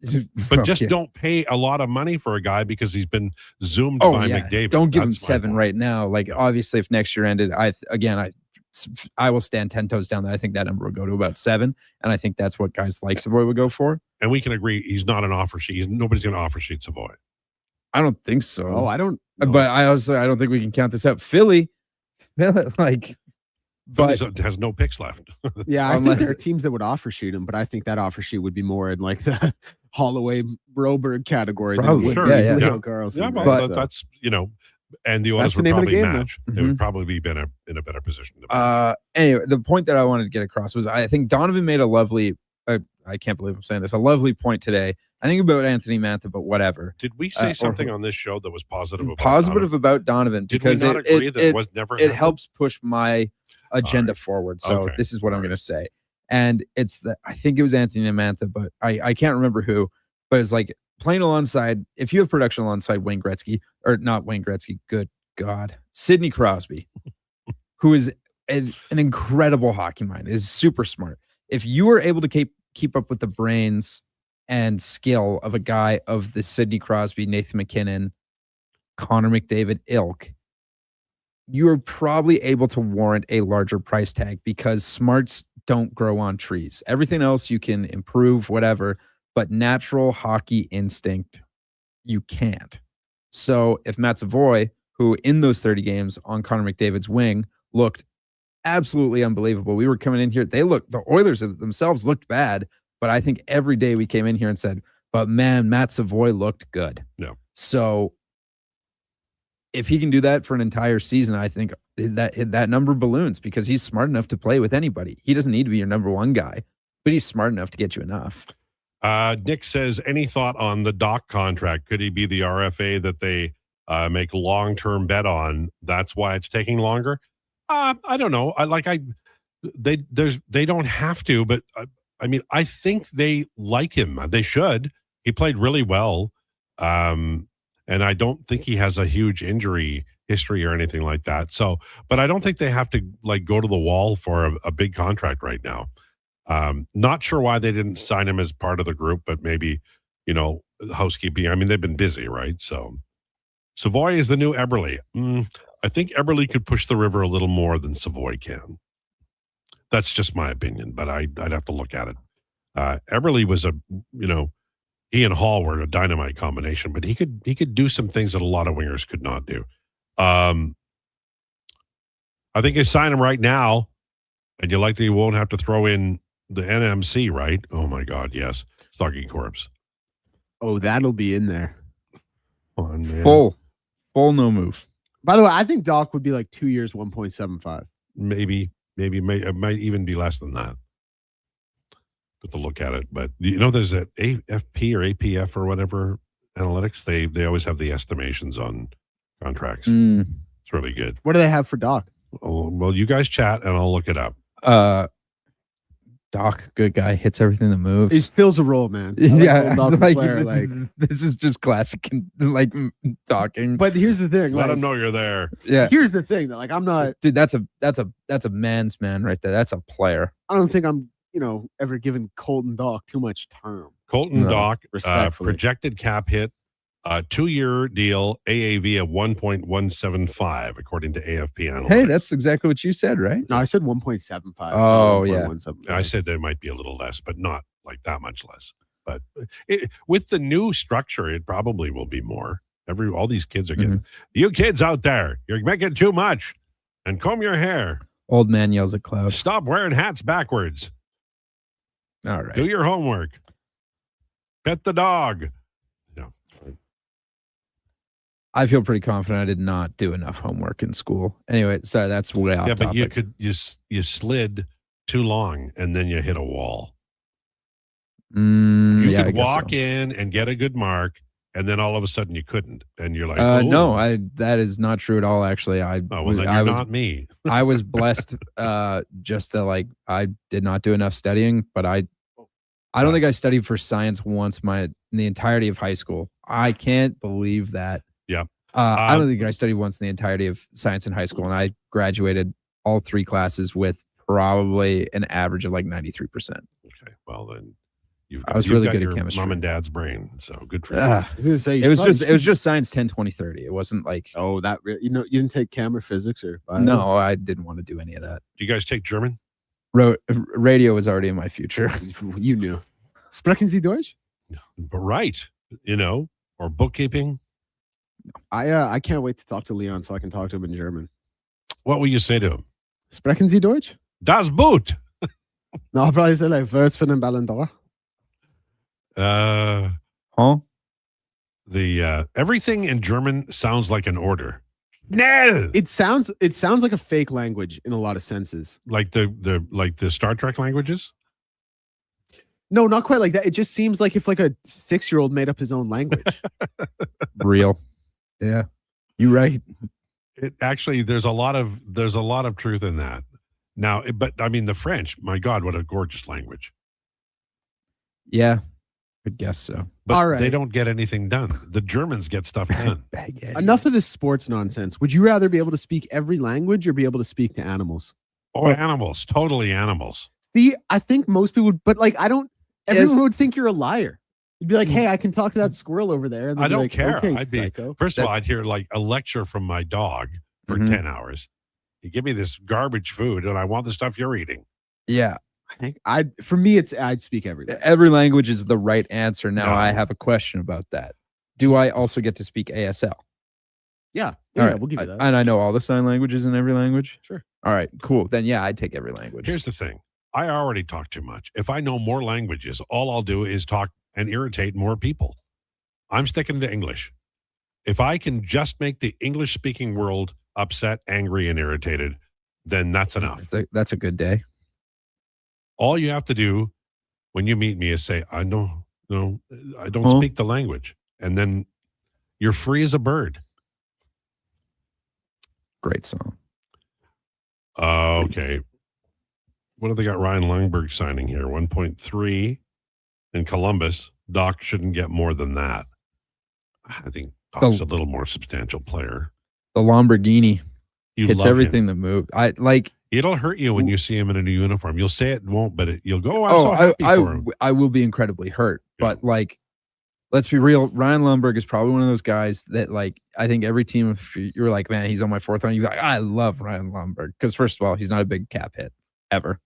[SPEAKER 11] But just
[SPEAKER 12] Yeah.
[SPEAKER 11] don't pay a lot of money for a guy because he's been zoomed
[SPEAKER 12] Oh,
[SPEAKER 11] by
[SPEAKER 12] yeah.
[SPEAKER 11] McDavid.
[SPEAKER 12] Don't give him
[SPEAKER 11] That's my
[SPEAKER 12] 7
[SPEAKER 11] point.
[SPEAKER 12] right now. Like, obviously, if next year ended, I will stand 10 toes down that I think that number will go to about 7. And I think that's what guys like Savoy would go for.
[SPEAKER 11] And we can agree he's not an offer sheet. Nobody's going to offer sheet Savoy.
[SPEAKER 12] I don't think so.
[SPEAKER 13] Oh, I don't.
[SPEAKER 12] But I don't think we can count this out. Philly, like,
[SPEAKER 11] Philly has no picks left.
[SPEAKER 13] Yeah, I think there are teams that would offer shoot him, but I think that offer sheet would be more in like the Holloway Broberg category.
[SPEAKER 12] Probably,
[SPEAKER 13] than it would be Leo Carlsson.
[SPEAKER 11] Yeah,
[SPEAKER 13] right?
[SPEAKER 11] but
[SPEAKER 13] So-
[SPEAKER 11] that's, and the Oilers
[SPEAKER 13] That's the
[SPEAKER 11] would
[SPEAKER 13] name of the
[SPEAKER 11] probably
[SPEAKER 13] game, though.
[SPEAKER 11] match. They
[SPEAKER 12] Mm-hmm.
[SPEAKER 11] would probably be in a better position. To
[SPEAKER 12] Anyway, the point that I wanted to get across was I think Donovan made a lovely, I can't believe I'm saying this, a lovely point today. I think about Anthony Mantha, but whatever.
[SPEAKER 11] Did we say something on this show that was positive about
[SPEAKER 12] Positive about Donovan
[SPEAKER 11] Did we
[SPEAKER 12] because
[SPEAKER 11] not agree that it was never
[SPEAKER 12] it
[SPEAKER 11] happened?
[SPEAKER 12] helps push my agenda forward. So
[SPEAKER 11] Okay.
[SPEAKER 12] this is what I'm going to say. And it's that I think it was Anthony Mantha, but I can't remember who, but it's like playing alongside, if you have production alongside Wayne Gretzky, or not Wayne Gretzky, good God, Sidney Crosby, who is an incredible hockey mind, is super smart. If you are able to keep up with the brains and skill of a guy of the Sidney Crosby, Nathan McKinnon, Connor McDavid ilk, you are probably able to warrant a larger price tag because smarts don't grow on trees. Everything else you can improve, whatever, but natural hockey instinct, you can't. So if Matt Savoy, who in those 30 games on Connor McDavid's wing looked absolutely unbelievable. We were coming in here, the Oilers themselves looked bad, but I think every day we came in here and said, but man, Matt Savoy looked good.
[SPEAKER 11] Yeah.
[SPEAKER 12] So if he can do that for an entire season, I think that number balloons because he's smart enough to play with anybody. He doesn't need to be your number one guy, but he's smart enough to get you enough.
[SPEAKER 11] Nick says, any thought on the Doc contract? Could he be the RFA that they make a long-term bet on? That's why it's taking longer. I don't know. They don't have to, but I mean, I think they like him. They should. He played really well. And I don't think he has a huge injury history or anything like that. So, but I don't think they have to like go to the wall for a big contract right now. Not sure why they didn't sign him as part of the group, but maybe, housekeeping. I mean, they've been busy, right? So Savoy is the new Eberle. I think Eberle could push the river a little more than Savoy can. That's just my opinion, but I'd have to look at it. Eberle was he and Hall were a dynamite combination, but he could do some things that a lot of wingers could not do. I think you sign him right now, and you likely won't have to throw in the NMC, right? Oh my God, yes, Stocking Corpse.
[SPEAKER 13] Oh, that'll be in there.
[SPEAKER 11] Come on, man.
[SPEAKER 12] Full no move.
[SPEAKER 13] By the way, I think Doc would be like 2 years, 1.75.
[SPEAKER 11] Maybe it might even be less than that. Have to look at it, but there's that AFP or APF or whatever analytics. They always have the estimations on contracts. It's really good.
[SPEAKER 13] What do they have for Doc?
[SPEAKER 11] Oh, well, you guys chat and I'll look it up.
[SPEAKER 12] Doc, good guy, hits everything that moves.
[SPEAKER 13] He fills a role, man.
[SPEAKER 12] This is just classic, like talking.
[SPEAKER 13] But here's the thing:
[SPEAKER 11] let him know you're there.
[SPEAKER 12] Yeah.
[SPEAKER 13] Here's the thing, though. Like, I'm not,
[SPEAKER 12] dude. That's a man's man right there. That's a player.
[SPEAKER 13] I don't think I'm, ever giving Colton Doc too much term.
[SPEAKER 11] Colton Doc, projected cap hit, 2-year deal, AAV of 1.175, according to AFP analytics.
[SPEAKER 12] Hey, that's exactly what you said, right?
[SPEAKER 13] No, I said 1.75.
[SPEAKER 12] Oh, yeah.
[SPEAKER 11] I said there might be a little less, but not like that much less. But with the new structure, it probably will be more. All these kids are getting, you kids out there, you're making too much, and comb your hair.
[SPEAKER 12] Old man yells at cloud.
[SPEAKER 11] Stop wearing hats backwards.
[SPEAKER 12] All right.
[SPEAKER 11] Do your homework. Pet the dog.
[SPEAKER 12] I feel pretty confident I did not do enough homework in school. Anyway, sorry, that's way off
[SPEAKER 11] but
[SPEAKER 12] topic.
[SPEAKER 11] you slid too long and then you hit a wall.
[SPEAKER 12] You
[SPEAKER 11] could walk in and get a good mark, and then all of a sudden you couldn't, and you're like,
[SPEAKER 12] no, that is not true at all. Actually,
[SPEAKER 11] then you're not me.
[SPEAKER 12] I was blessed. Just that, like, I did not do enough studying, but I don't think I studied for science once in the entirety of high school. I can't believe that.
[SPEAKER 11] Yeah.
[SPEAKER 12] I don't think I studied once in the entirety of science in high school, and I graduated all 3 classes with probably an average of like 93%.
[SPEAKER 11] Okay, well then,
[SPEAKER 12] I was really good at
[SPEAKER 11] your
[SPEAKER 12] chemistry.
[SPEAKER 11] Mom and dad's brain, so good for you.
[SPEAKER 12] It was just science 10, 20, 30. It wasn't like
[SPEAKER 13] you didn't take chem or physics or bio?
[SPEAKER 12] No, I didn't want to do any of that.
[SPEAKER 11] Do you guys take German?
[SPEAKER 12] Radio was already in my future.
[SPEAKER 13] You knew. Sprechen Sie Deutsch?
[SPEAKER 11] Right, or bookkeeping.
[SPEAKER 13] I can't wait to talk to Leon so I can talk to him in German.
[SPEAKER 11] What will you say to him?
[SPEAKER 13] Sprechen Sie Deutsch?
[SPEAKER 11] Das Boot.
[SPEAKER 13] No, I'll probably say like words for the Ballon d'Or.
[SPEAKER 11] The everything in German sounds like an order. No.
[SPEAKER 13] It sounds like a fake language in a lot of senses.
[SPEAKER 11] Like the Star Trek languages?
[SPEAKER 13] No, not quite like that. It just seems like if like a 6-year-old made up his own language.
[SPEAKER 12] Real. Yeah. You're right.
[SPEAKER 11] It actually there's a lot of truth in that. Now, but I mean the French, my God, what a gorgeous language.
[SPEAKER 12] Yeah. I guess so.
[SPEAKER 11] But
[SPEAKER 13] all right.
[SPEAKER 11] They don't get anything done. The Germans get stuff done.
[SPEAKER 13] Enough of this sports nonsense. Would you rather be able to speak every language or be able to speak to animals?
[SPEAKER 11] Oh, animals. Totally animals.
[SPEAKER 13] See, I think most people would, but like, everyone would think you're a liar. You'd be like, hey, I can talk to that squirrel over there. And
[SPEAKER 11] I don't
[SPEAKER 13] like,
[SPEAKER 11] care.
[SPEAKER 13] Okay,
[SPEAKER 11] I'd be,
[SPEAKER 13] psycho.
[SPEAKER 11] first of all, I'd hear like a lecture from my dog for 10 hours. You give me this garbage food and I want the stuff you're eating.
[SPEAKER 12] Yeah.
[SPEAKER 13] I think I'd speak everything.
[SPEAKER 12] Every language is the right answer. Now I have a question about that. Do I also get to speak ASL?
[SPEAKER 13] Yeah.
[SPEAKER 12] All right.
[SPEAKER 13] We'll give you that.
[SPEAKER 12] And I know all the sign languages in every language?
[SPEAKER 13] Sure.
[SPEAKER 12] All right, cool. Then yeah, I'd take every language.
[SPEAKER 11] Here's the thing. I already talk too much. If I know more languages, all I'll do is talk and irritate more people. I'm sticking to English. If I can just make the English-speaking world upset, angry, and irritated, then that's enough.
[SPEAKER 12] That's a good day.
[SPEAKER 11] All you have to do when you meet me is say, I don't speak the language. And then you're free as a bird.
[SPEAKER 12] Great song.
[SPEAKER 11] Okay. What have they got Ryan Lundberg signing here? 1.3 in Columbus. Doc shouldn't get more than that. I think Doc's a little more substantial player.
[SPEAKER 12] The Lamborghini hits
[SPEAKER 11] love
[SPEAKER 12] everything that moved. I like.
[SPEAKER 11] It'll hurt you when you see him in a new uniform. You'll say it won't, but you'll go, I'm so happy for him.
[SPEAKER 12] I will be incredibly hurt. But like, let's be real. Ryan Lundberg is probably one of those guys that, like, I think every team, if you're like, man, he's on my fourth line, you're like, I love Ryan Lundberg. Because first of all, he's not a big cap hit ever.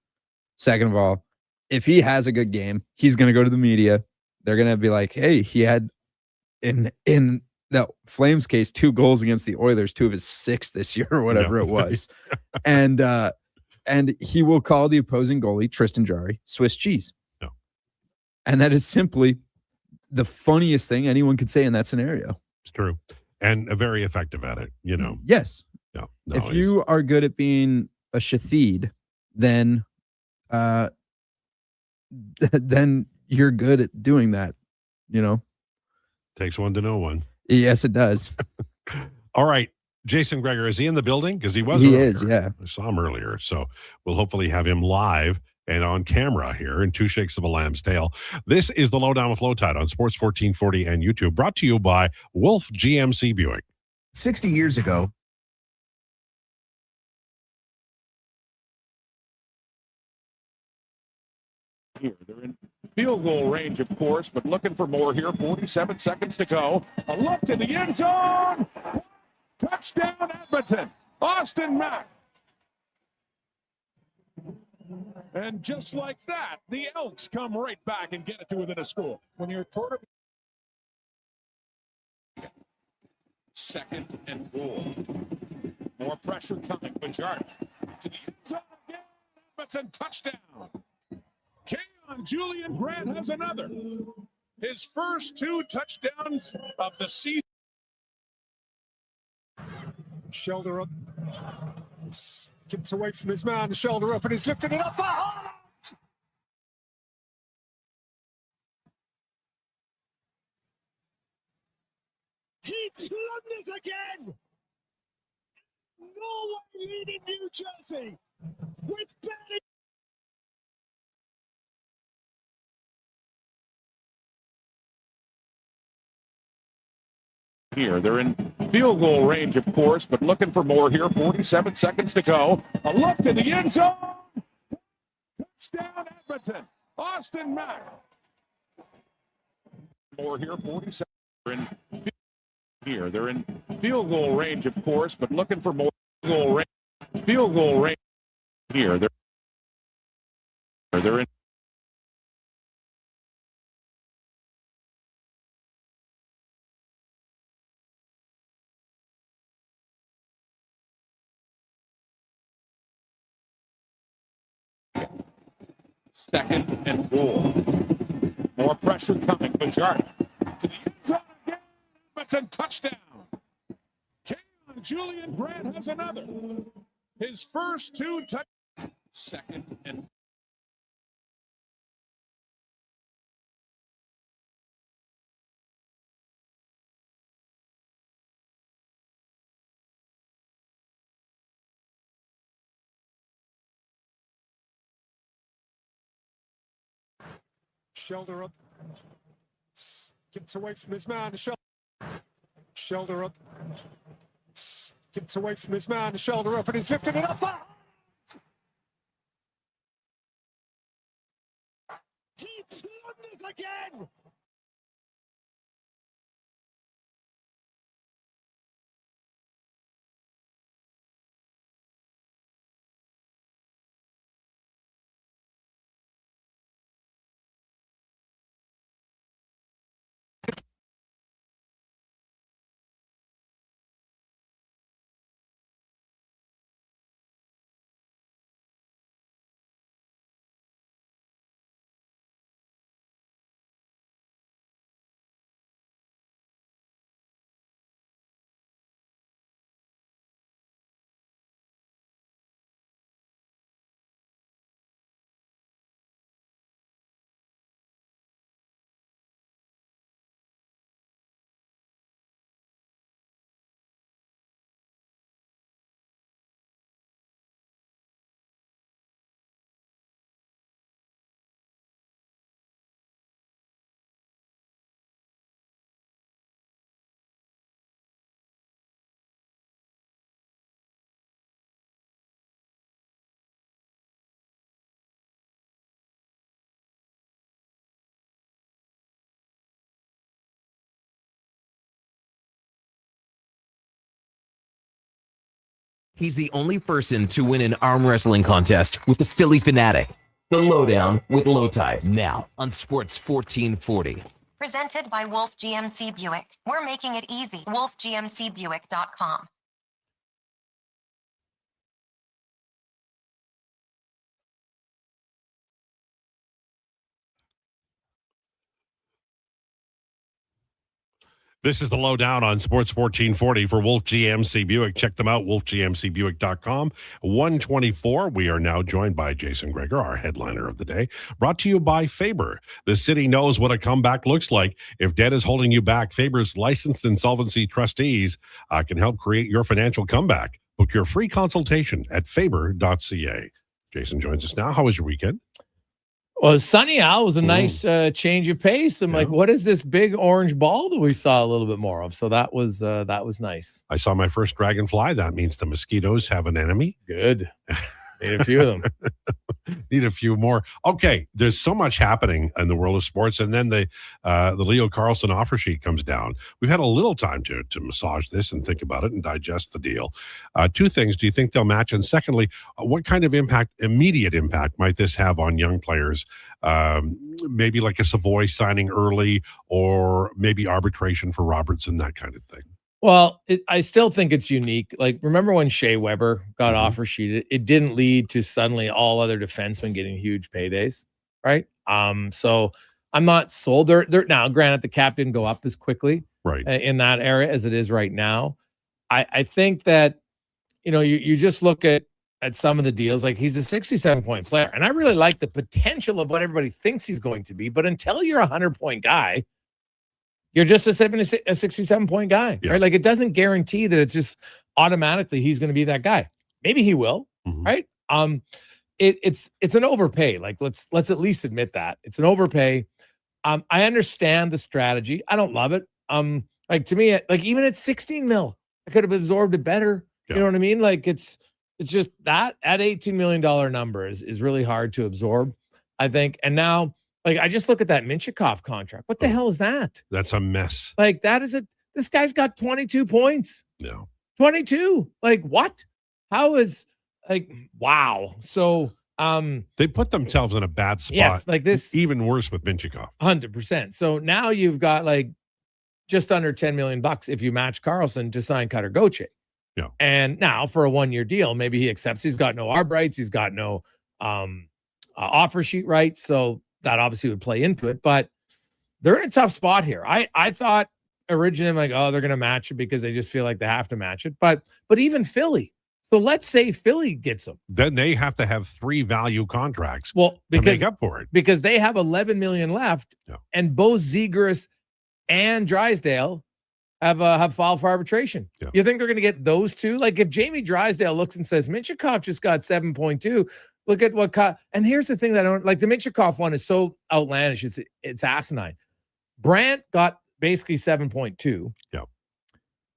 [SPEAKER 12] Second of all, if he has a good game, he's going to go to the media. They're going to be like, hey, he had in the Flames case 2 goals against the Oilers, 2 of his 6 this year or whatever it was. And he will call the opposing goalie, Tristan Jarry, Swiss cheese.
[SPEAKER 11] No.
[SPEAKER 12] And that is simply the funniest thing anyone could say in that scenario.
[SPEAKER 11] It's true. And very effective at it, you know.
[SPEAKER 12] Yes.
[SPEAKER 11] No,
[SPEAKER 12] if you are good at being a shathid, then then you're good at doing that, you know.
[SPEAKER 11] Takes one to know one.
[SPEAKER 12] Yes, it does.
[SPEAKER 11] All right. Jason Gregor, is he in the building? Because he was
[SPEAKER 12] He
[SPEAKER 11] earlier.
[SPEAKER 12] is, yeah.
[SPEAKER 11] I saw him earlier. So we'll hopefully have him live and on camera here in 2 Shakes of a Lamb's Tail. This is the Lowdown with Lowetide on Sports 1440 and YouTube, brought to you by Wolf GMC Buick.
[SPEAKER 2] 60 years ago,
[SPEAKER 5] Here, they're in field goal range, of course, but looking for more here. 47 seconds to go. A look to the end zone. Touchdown, Edmonton. Austin Mack. And just like that, the Elks come right back and get it to within a score. When you're quarterback. Second and goal. More pressure coming. Bajard to the end zone again. Edmonton touchdown. Keon Julian Grant has another. His first 2 touchdowns of the season.
[SPEAKER 22] Shoulder up. Skips away from his man. Shoulder up, and he's lifted it up. He plugged it again. Norway leading New Jersey with barely.
[SPEAKER 5] Here, they're in field goal range, of course, but looking for more here. 47 seconds to go. A look to the end zone. Touchdown, Edmonton. Austin Mack. More here. 47. They're in field goal range, of course, but looking for more. Field goal range. Here, they're in. Second and goal. More pressure coming. Bajard to the end zone again. Edmonton touchdown. Keon Julian Grant has another. His first 2 touchdowns. Second and
[SPEAKER 22] Shoulder up. Skips away from his man. Shoulder up. Skips away from his man. Shoulder up, and he's lifted it up. He plugged it again.
[SPEAKER 4] He's the only person to win an arm wrestling contest with the Philly Fanatic. The Lowdown with Lowetide, now on Sports 1440.
[SPEAKER 9] Presented by Wolf GMC Buick. We're making it easy. WolfGMCBuick.com.
[SPEAKER 11] This is the Lowdown on Sports 1440 for Wolf GMC Buick. Check them out, wolfgmcbuick.com. 124. We are now joined by Jason Krueger, our headliner of the day. Brought to you by Faber. The city knows what a comeback looks like. If debt is holding you back, Faber's licensed insolvency trustees can help create your financial comeback. Book your free consultation at faber.ca. Jason joins us now. How was your weekend?
[SPEAKER 17] Well, Sunny Al was a nice change of pace. I'm like, what is this big orange ball that we saw a little bit more of? So that was nice.
[SPEAKER 11] I saw my first dragonfly. That means the mosquitoes have an enemy.
[SPEAKER 17] Good. Need a few of them.
[SPEAKER 11] Need a few more. Okay, there's so much happening in the world of sports, and then the Leo Carlsson offer sheet comes down. We've had a little time to massage this and think about it and digest the deal. Two things: do you think they'll match? And secondly, what kind of immediate impact, might this have on young players? Maybe like a Savoy signing early, or maybe arbitration for Robertson, that kind of thing.
[SPEAKER 17] Well, I still think it's unique. Like, remember when Shea Weber got offer sheeted? It didn't lead to suddenly all other defensemen getting huge paydays, right? So I'm not sold. They're now, granted, the cap didn't go up as quickly in that area as it is right now. I think that, you just look at some of the deals. Like, he's a 67-point player, and I really like the potential of what everybody thinks he's going to be. But until you're a 100-point guy, you're just a 67-point guy, right? Like, it doesn't guarantee that it's just automatically he's going to be that guy. Maybe he will, right? It's an overpay. Like, let's at least admit that it's an overpay. I understand the strategy. I don't love it. Like, to me, like, even at 16 mil, I could have absorbed it better. You know what I mean? Like, it's just that at $18 million number is really hard to absorb, I think. And now, like, I just look at that Minchikov contract. What the hell is that?
[SPEAKER 11] That's a mess.
[SPEAKER 17] Like, this guy's got 22 points.
[SPEAKER 11] No.
[SPEAKER 17] 22. Like, what? How is, like, wow. So,
[SPEAKER 11] they put themselves in a bad spot.
[SPEAKER 17] Yes, like this.
[SPEAKER 11] Even worse with Minchikov.
[SPEAKER 17] 100%. So now you've got, like, just under $10 million if you match Carlsson to sign Cutter Gauthier.
[SPEAKER 11] Yeah.
[SPEAKER 17] And now for a 1-year deal, maybe he accepts. He's got no arb rights. He's got no offer sheet rights. So that obviously would play into it, but they're in a tough spot here. I thought originally, like, oh, they're going to match it because they just feel like they have to match it. But even Philly. So let's say Philly gets them.
[SPEAKER 11] Then they have to have 3 value contracts
[SPEAKER 17] to
[SPEAKER 11] make up for it.
[SPEAKER 17] Because they have $11 million left, and both Zegras and Drysdale have filed for arbitration.
[SPEAKER 11] Yeah.
[SPEAKER 17] You think they're going to get those two? Like, if Jamie Drysdale looks and says, Minchikov just got 7.2, look at what and here's the thing that I don't like. The Minchikov one is so outlandish. It's asinine. Brandt got basically 7.2.
[SPEAKER 11] Yeah.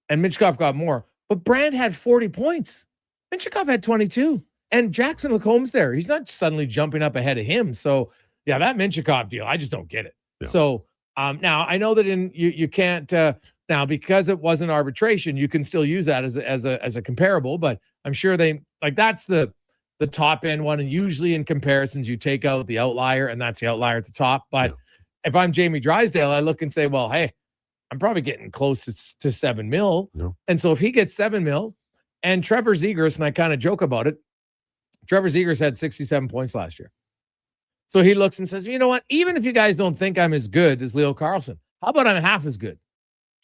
[SPEAKER 17] And Minchikov got more. But Brandt had 40 points. Minchikov had 22. And Jackson Lacomb's there. He's not suddenly jumping up ahead of him. So, yeah, that Minchikov deal, I just don't get it.
[SPEAKER 11] Yeah.
[SPEAKER 17] So, now I know that you can't now, because it wasn't arbitration, you can still use that as a comparable, but I'm sure that's the top end one. And usually in comparisons, you take out the outlier, and that's the outlier at the top. But if I'm Jamie Drysdale, I look and say, well, hey, I'm probably getting close to 7 mil.
[SPEAKER 11] Yeah.
[SPEAKER 17] And so if he gets 7 mil, and Trevor Zegras, and I kind of joke about it, Trevor Zegras had 67 points last year. So he looks and says, you know what? Even if you guys don't think I'm as good as Leo Carlsson, how about I'm half as good?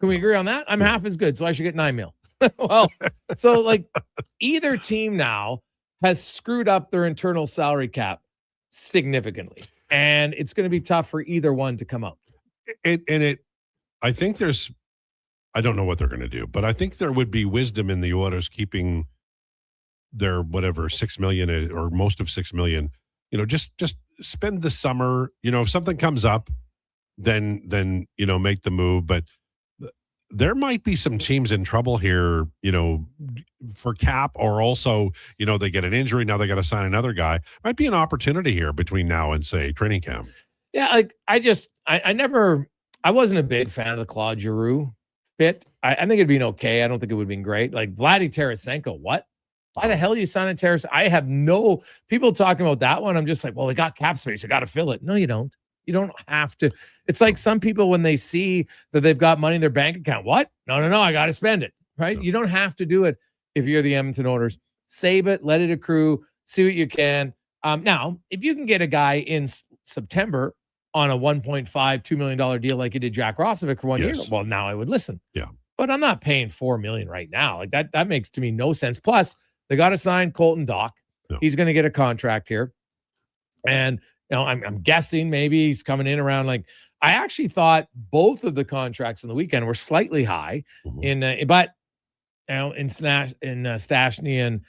[SPEAKER 17] Can we agree on that? I'm half as good, so I should get 9 mil. Well, so, like, either team now has screwed up their internal salary cap significantly, and it's going to be tough for either one to come out.
[SPEAKER 11] I think I don't know what they're going to do, but I think there would be wisdom in the Oilers keeping their whatever 6 million or most of 6 million. Just spend the summer. If something comes up, then make the move. But there might be some teams in trouble here, for cap, or also, they get an injury. Now they got to sign another guy. Might be an opportunity here between now and, say, training camp.
[SPEAKER 17] Yeah. Like, I wasn't a big fan of the Claude Giroux fit. I think it'd been okay. I don't think it would have been great. Like, Vladdy Tarasenko, what? Why the hell are you signing Terrace? I have no people talking about that one. I'm just like, well, they got cap space. You got to fill it. No, you don't. You don't have to. It's like some people when they see that they've got money in their bank account. What? No, I got to spend it. Right? You don't have to do it if you're the Edmonton Oilers. Save it, let it accrue, see what you can. Now, if you can get a guy in September on a $1.5-2 million deal like you did Jack Roslovic for 1 year, well, now I would listen.
[SPEAKER 11] Yeah.
[SPEAKER 17] But I'm not paying $4 million right now. Like that makes to me no sense. Plus, they got to sign Colton Dock.
[SPEAKER 11] Yeah.
[SPEAKER 17] He's going to get a contract here. And I'm guessing maybe he's coming in around like I actually thought both of the contracts on the weekend were slightly high in Stastny and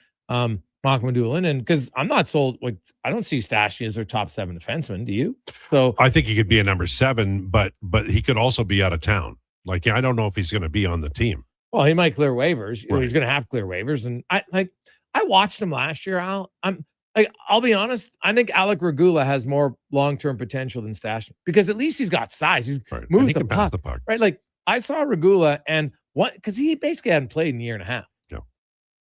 [SPEAKER 17] Mockman-Doolin, and because I'm not sold, like I don't see Stastny as their top 7 defenseman. Do you? So
[SPEAKER 11] I think he could be a number 7, but he could also be out of town. Like I don't know if he's going to be on the team.
[SPEAKER 17] Well, he might clear waivers.
[SPEAKER 11] Right.
[SPEAKER 17] He's going to have to clear waivers, and I watched him last year. I'll be honest. I think Alec Regula has more long-term potential than Stastny because at least he's got size. He's moves the puck, right? Like I saw Regula and because he basically hadn't played in a year and a half.
[SPEAKER 11] Yeah.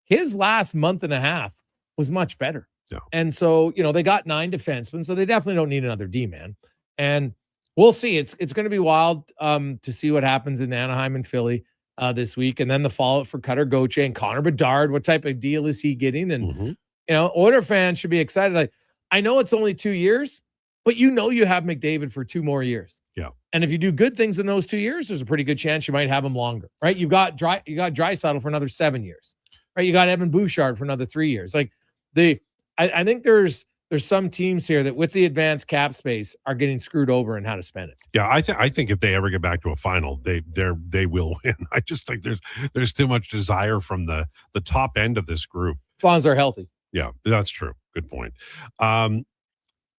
[SPEAKER 11] His
[SPEAKER 17] last month and a half was much better.
[SPEAKER 11] Yeah.
[SPEAKER 17] And so, they got 9 defensemen, so they definitely don't need another D-man. And we'll see. It's going to be wild to see what happens in Anaheim and Philly this week. And then the fallout for Cutter Gauthier and Connor Bedard. What type of deal is he getting? And, Oiler fans should be excited. Like, I know it's only 2 years, but you have McDavid for 2 more years.
[SPEAKER 11] Yeah.
[SPEAKER 17] And if you do good things in those 2 years, there's a pretty good chance you might have him longer, right? You got Draisaitl for another 7 years, right? You got Evan Bouchard for another 3 years. Like I think there's some teams here that with the advanced cap space are getting screwed over in how to spend it.
[SPEAKER 11] Yeah, I think if they ever get back to a final, they will win. I just think there's too much desire from the top end of this group.
[SPEAKER 17] As long as they're healthy.
[SPEAKER 11] Yeah, that's true. Good point.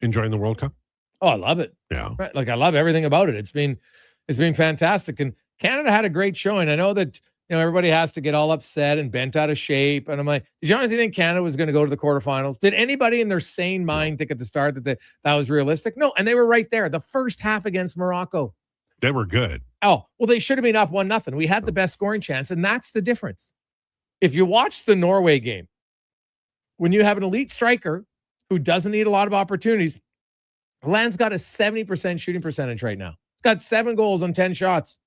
[SPEAKER 11] Enjoying the World Cup?
[SPEAKER 17] Oh, I love it.
[SPEAKER 11] Yeah.
[SPEAKER 17] Right. Like I love everything about it. It's been fantastic. And Canada had a great showing. I know that, everybody has to get all upset and bent out of shape. And I'm like, did you honestly think Canada was going to go to the quarterfinals? Did anybody in their sane mind think at the start that was realistic? No. And they were right there. The first half against Morocco.
[SPEAKER 11] They were good.
[SPEAKER 17] Oh, well, they should have been up 1-0. We had the best scoring chance. And that's the difference. If you watch the Norway game, when you have an elite striker who doesn't need a lot of opportunities, Land's got a 70% shooting percentage right now. He's got 7 goals on 10 shots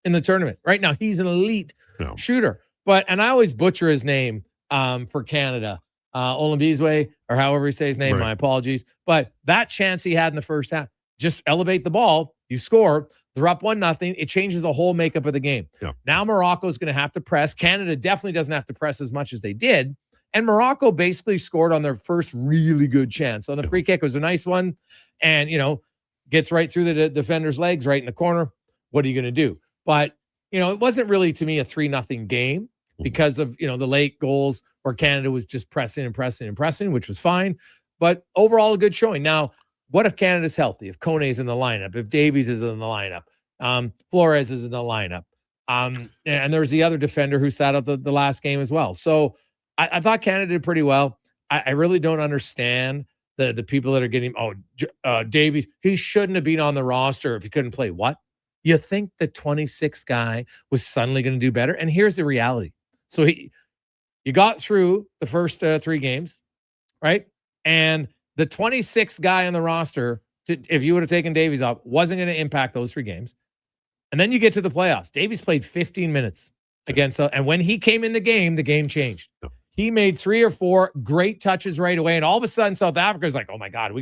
[SPEAKER 17] in the tournament. Right now, he's an elite shooter. And I always butcher his name for Canada. Olambizwe, or however you say his name,
[SPEAKER 11] Right.
[SPEAKER 17] My apologies. But that chance he had in the first half, just elevate the ball, you score, they're up 1-0. It changes the whole makeup of the game.
[SPEAKER 11] Yeah.
[SPEAKER 17] Now Morocco's going to have to press. Canada definitely doesn't have to press as much as they did. And Morocco basically scored on their first really good chance. On the free kick, it was a nice one. And, gets right through the defender's legs, right in the corner. What are you going to do? But, it wasn't really, to me, a 3-0 game because of, the late goals where Canada was just pressing, which was fine. But overall, a good showing. Now, what if Canada's healthy? If Kone's in the lineup? If Davies is in the lineup? Flores is in the lineup? And there's the other defender who sat out the last game as well. So I thought Canada did pretty well. I really don't understand the people that are getting, Davies, he shouldn't have been on the roster if he couldn't play. What? You think the 26th guy was suddenly going to do better? And here's the reality. So you got through the first 3 games, right? And the 26th guy on the roster, if you would have taken Davies off, wasn't going to impact those 3 games. And then you get to the playoffs. Davies played 15 minutes against, and when he came in the game changed. He made 3 or 4 great touches right away. And all of a sudden, South Africa's like, oh my God, we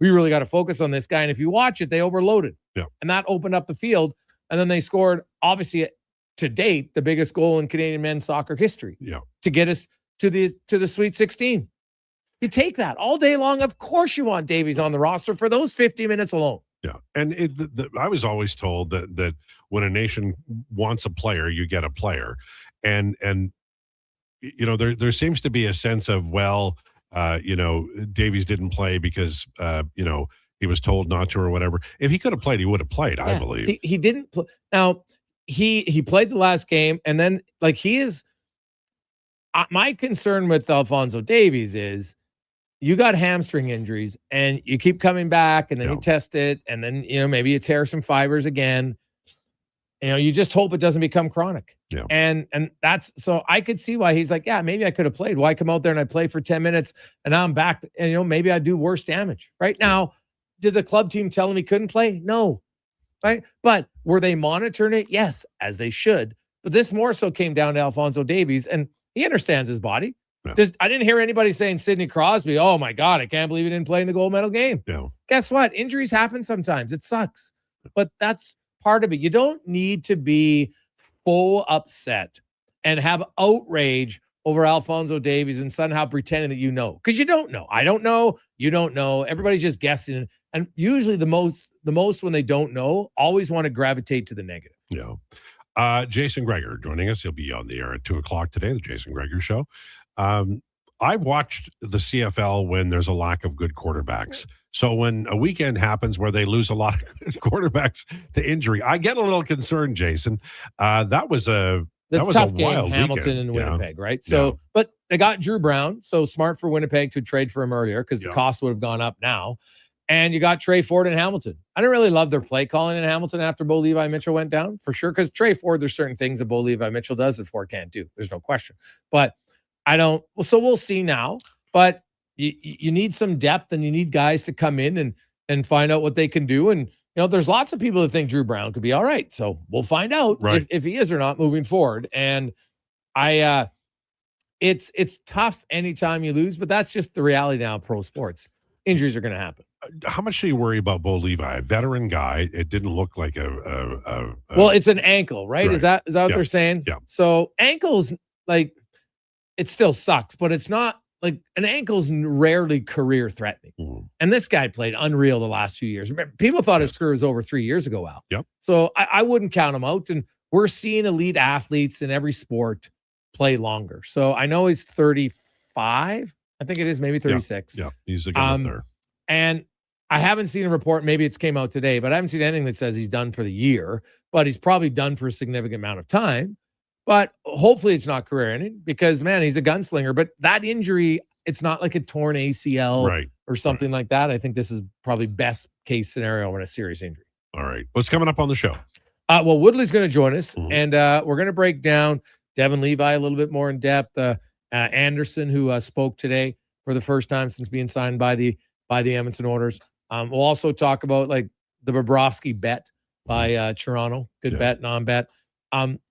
[SPEAKER 17] really got to focus on this guy. And if you watch it, they overloaded.
[SPEAKER 11] Yeah.
[SPEAKER 17] And that opened up the field. And then they scored, obviously, to date, the biggest goal in Canadian men's soccer history.
[SPEAKER 11] Yeah.
[SPEAKER 17] To get us to the Sweet 16. You take that all day long. Of course you want Davies on the roster for those 50 minutes alone.
[SPEAKER 11] Yeah. And I was always told that when a nation wants a player, you get a player. And there seems to be a sense of, Davies didn't play because, he was told not to or whatever. If he could have played, he would have played, I believe.
[SPEAKER 17] He didn't play. Now, he played the last game, and then, he is my concern with Alphonso Davies is you got hamstring injuries, and you keep coming back, and then you test it, and then, maybe you tear some fibers again. You just hope it doesn't become chronic.
[SPEAKER 11] Yeah.
[SPEAKER 17] And that's so I could see why he's like, yeah, maybe I could have played. Why come out there and I play for 10 minutes and now I'm back and maybe I do worse damage. Right now, did the club team tell him he couldn't play? No. Right. But were they monitoring it? Yes, as they should. But this more so came down to Alphonso Davies, and he understands his body.
[SPEAKER 11] Yeah.
[SPEAKER 17] I didn't hear anybody saying Sidney Crosby, oh my God, I can't believe he didn't play in the gold medal game.
[SPEAKER 11] Yeah.
[SPEAKER 17] Guess what? Injuries happen sometimes. It sucks. But that's part of it. You don't need to be full upset and have outrage over Alphonso Davies and somehow pretending that you know. Because you don't know. I don't know. You don't know. Everybody's just guessing. And usually the most when they don't know, always want to gravitate to the negative.
[SPEAKER 11] Yeah. Jason Gregor joining us. He'll be on the air at 2:00 today, the Jason Gregor Show. I've watched the CFL when there's a lack of good quarterbacks. So when a weekend happens where they lose a lot of good quarterbacks to injury, I get a little concerned, Jason. That was a
[SPEAKER 17] tough game,
[SPEAKER 11] wild
[SPEAKER 17] Hamilton
[SPEAKER 11] weekend.
[SPEAKER 17] and Winnipeg, right? So, but they got Drew Brown, so smart for Winnipeg to trade for him earlier because the cost would have gone up now. And you got Trey Ford and Hamilton. I didn't really love their play calling in Hamilton after Bo Levi Mitchell went down, for sure. Because Trey Ford, there's certain things that Bo Levi Mitchell does that Ford can't do. There's no question. But so we'll see now. But you need some depth and you need guys to come in and find out what they can do. And, there's lots of people that think Drew Brown could be all right. So we'll find out if he is or not moving forward. And it's tough anytime you lose, but that's just the reality now of pro sports. Injuries are going to happen.
[SPEAKER 11] How much do you worry about Bo Levi? A veteran guy. It didn't look like a
[SPEAKER 17] well, it's an ankle, right? Is that what they're saying?
[SPEAKER 11] Yeah.
[SPEAKER 17] So ankles, like, it still sucks, but it's not like an ankle's rarely career threatening. And this guy played unreal the last few years. Remember, people thought his career was over 3 years ago, Al.
[SPEAKER 11] Yep.
[SPEAKER 17] So I wouldn't count him out. And we're seeing elite athletes in every sport play longer. So I know he's 35. I think it is maybe 36.
[SPEAKER 11] Yeah, he's a guy up there.
[SPEAKER 17] And I haven't seen a report. Maybe it's came out today, but I haven't seen anything that says he's done for the year. But he's probably done for a significant amount of time. But hopefully it's not career ending because, man, he's a gunslinger. But that injury, it's not like a torn ACL or something like that. I think this is probably best case scenario in a serious injury.
[SPEAKER 11] All right. What's coming up on the show?
[SPEAKER 17] Well, Woodley's going to join us, and we're going to break down Devin Levi a little bit more in depth. Anderson, who spoke today for the first time since being signed by the Edmonton Oilers. We'll also talk about like the Bobrovsky bet by Toronto. Good bet, non-bet.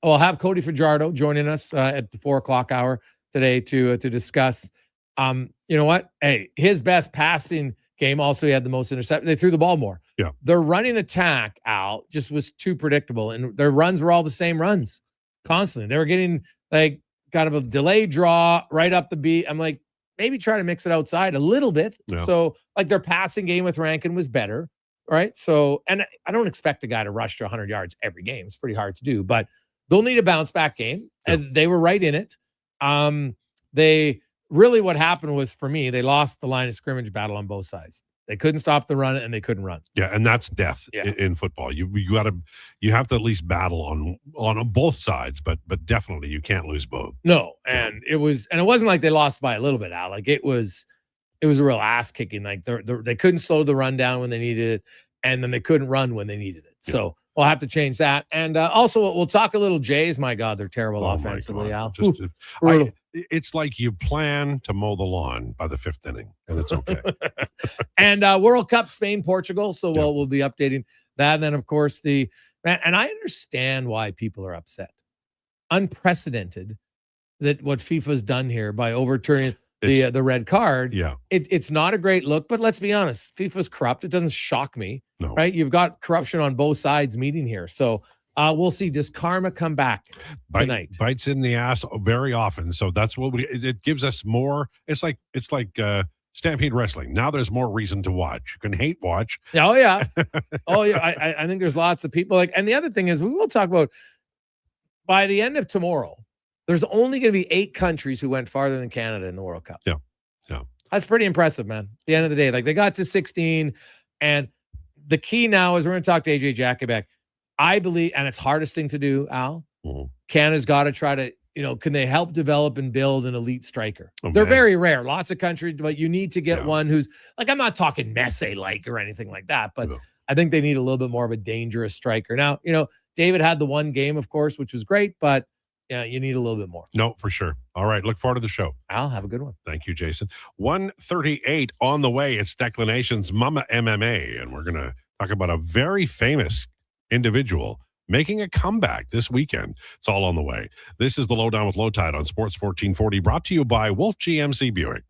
[SPEAKER 17] We'll have Cody Fajardo joining us at the 4:00 hour today to discuss. You know what? Hey, his best passing game. Also, he had the most interceptions. They threw the ball more.
[SPEAKER 11] Yeah.
[SPEAKER 17] Their running attack, Al, just was too predictable, and their runs were all the same runs constantly. They were getting like kind of a delayed draw right up the beat. I'm like, maybe try to mix it outside a little bit.
[SPEAKER 11] Yeah.
[SPEAKER 17] So like their passing game with Rankin was better. Right. So, and I don't expect a guy to rush to 100 yards every game. It's pretty hard to do, but they'll need a bounce back game.
[SPEAKER 11] Yeah.
[SPEAKER 17] And they were right in it. They really, what happened was, for me, they lost the line of scrimmage battle on both sides. They couldn't stop the run and they couldn't run.
[SPEAKER 11] Yeah, and that's death in football. You have to at least battle on both sides, but definitely you can't lose both.
[SPEAKER 17] No, and it wasn't like they lost by a little bit, Al. Like it was a real ass kicking. Like they couldn't slow the run down when they needed it, and then they couldn't run when they needed it. Yeah. So we'll have to change that. And also we'll talk a little Jays. My God, they're terrible offensively, Al.
[SPEAKER 11] It's like you plan to mow the lawn by the 5th inning, and it's okay.
[SPEAKER 17] And World Cup, Spain, Portugal. So we'll be updating that. And then, of course, and I understand why people are upset. Unprecedented that what FIFA's done here by overturning the red card.
[SPEAKER 11] Yeah.
[SPEAKER 17] It's not a great look, but let's be honest. FIFA's corrupt. It doesn't shock me.
[SPEAKER 11] No.
[SPEAKER 17] Right? You've got corruption on both sides meeting here. So we'll see. Does karma come back tonight?
[SPEAKER 11] Bites in the ass very often. So that's what it gives us more. It's like Stampede Wrestling. Now there's more reason to watch. You can hate watch.
[SPEAKER 17] Oh yeah. Oh yeah. I think there's lots of people and the other thing is we will talk about by the end of tomorrow, there's only going to be 8 countries who went farther than Canada in the World Cup.
[SPEAKER 11] Yeah. Yeah.
[SPEAKER 17] That's pretty impressive, man. At the end of the day, like they got to 16, and the key now is we're going to talk to AJ Jakubek. I believe, and it's hardest thing to do, Al. Canada's got to try to, can they help develop and build an elite striker? They're very rare. Lots of countries, but you need to get one who's like, I'm not talking Messi-like or anything like that, but I think they need a little bit more of a dangerous striker. Now, David had the one game, of course, which was great, but Yeah, you need a little bit more.
[SPEAKER 11] No, for sure. All right. Look forward to the show.
[SPEAKER 17] I'll have a good one.
[SPEAKER 11] Thank you, Jason. 138 on the way. It's Declination's Mama MMA, and we're going to talk about a very famous individual making a comeback this weekend. It's all on the way. This is the Lowdown with Lowetide on Sports 1440, brought to you by Wolf GMC Buick.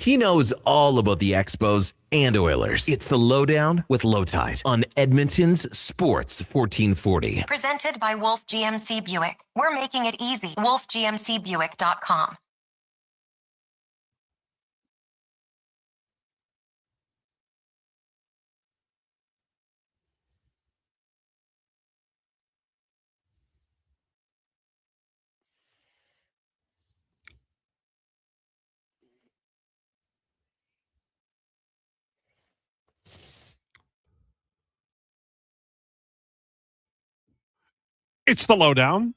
[SPEAKER 4] He knows all about the Expos and Oilers. It's the Lowdown with Lowetide on Edmonton's Sports 1440.
[SPEAKER 9] Presented by Wolf GMC Buick. We're making it easy. WolfGMCBuick.com.
[SPEAKER 11] It's the Lowdown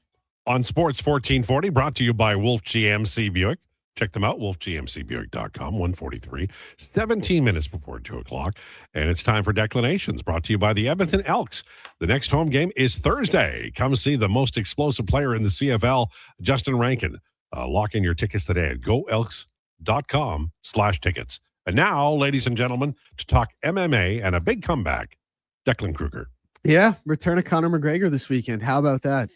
[SPEAKER 11] on Sports 1440, brought to you by Wolf GMC Buick. Check them out, wolfgmcbuick.com, 143, 17 minutes before 2 o'clock. And it's time for Declinations, brought to you by the Edmonton Elks. The next home game is Thursday. Come see the most explosive player in the CFL, Justin Rankin. Lock in your tickets today at goelks.com/tickets. And now, ladies and gentlemen, to talk MMA and a big comeback, Declan Krueger.
[SPEAKER 13] Yeah, return of Conor McGregor this weekend. How about that?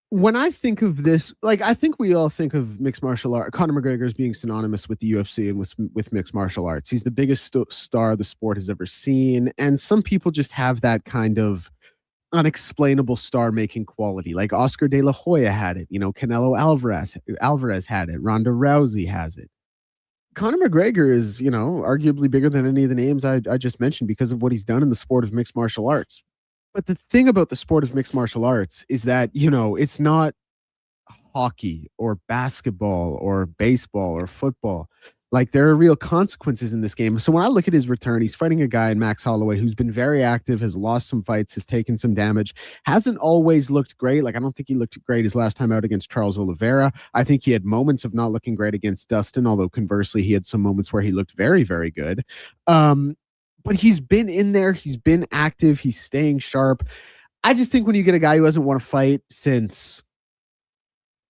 [SPEAKER 13] When I think of this, like, I think we all think of mixed martial art, Conor McGregor as being synonymous with the UFC and with mixed martial arts. He's the biggest star the sport has ever seen. And some people just have that kind of unexplainable star-making quality. Like Oscar De La Hoya had it. Canelo Alvarez had it. Ronda Rousey has it. Conor McGregor is, arguably bigger than any of the names I just mentioned because of what he's done in the sport of mixed martial arts. But the thing about the sport of mixed martial arts is that, it's not hockey or basketball or baseball or football. Like, there are real consequences in this game. So when I look at his return, he's fighting a guy in Max Holloway who's been very active, has lost some fights, has taken some damage, hasn't always looked great. Like, I don't think he looked great his last time out against Charles Oliveira. I think he had moments of not looking great against Dustin, although conversely, he had some moments where he looked very, very good. But he's been in there. He's been active. He's staying sharp. I just think when you get a guy who hasn't won a fight since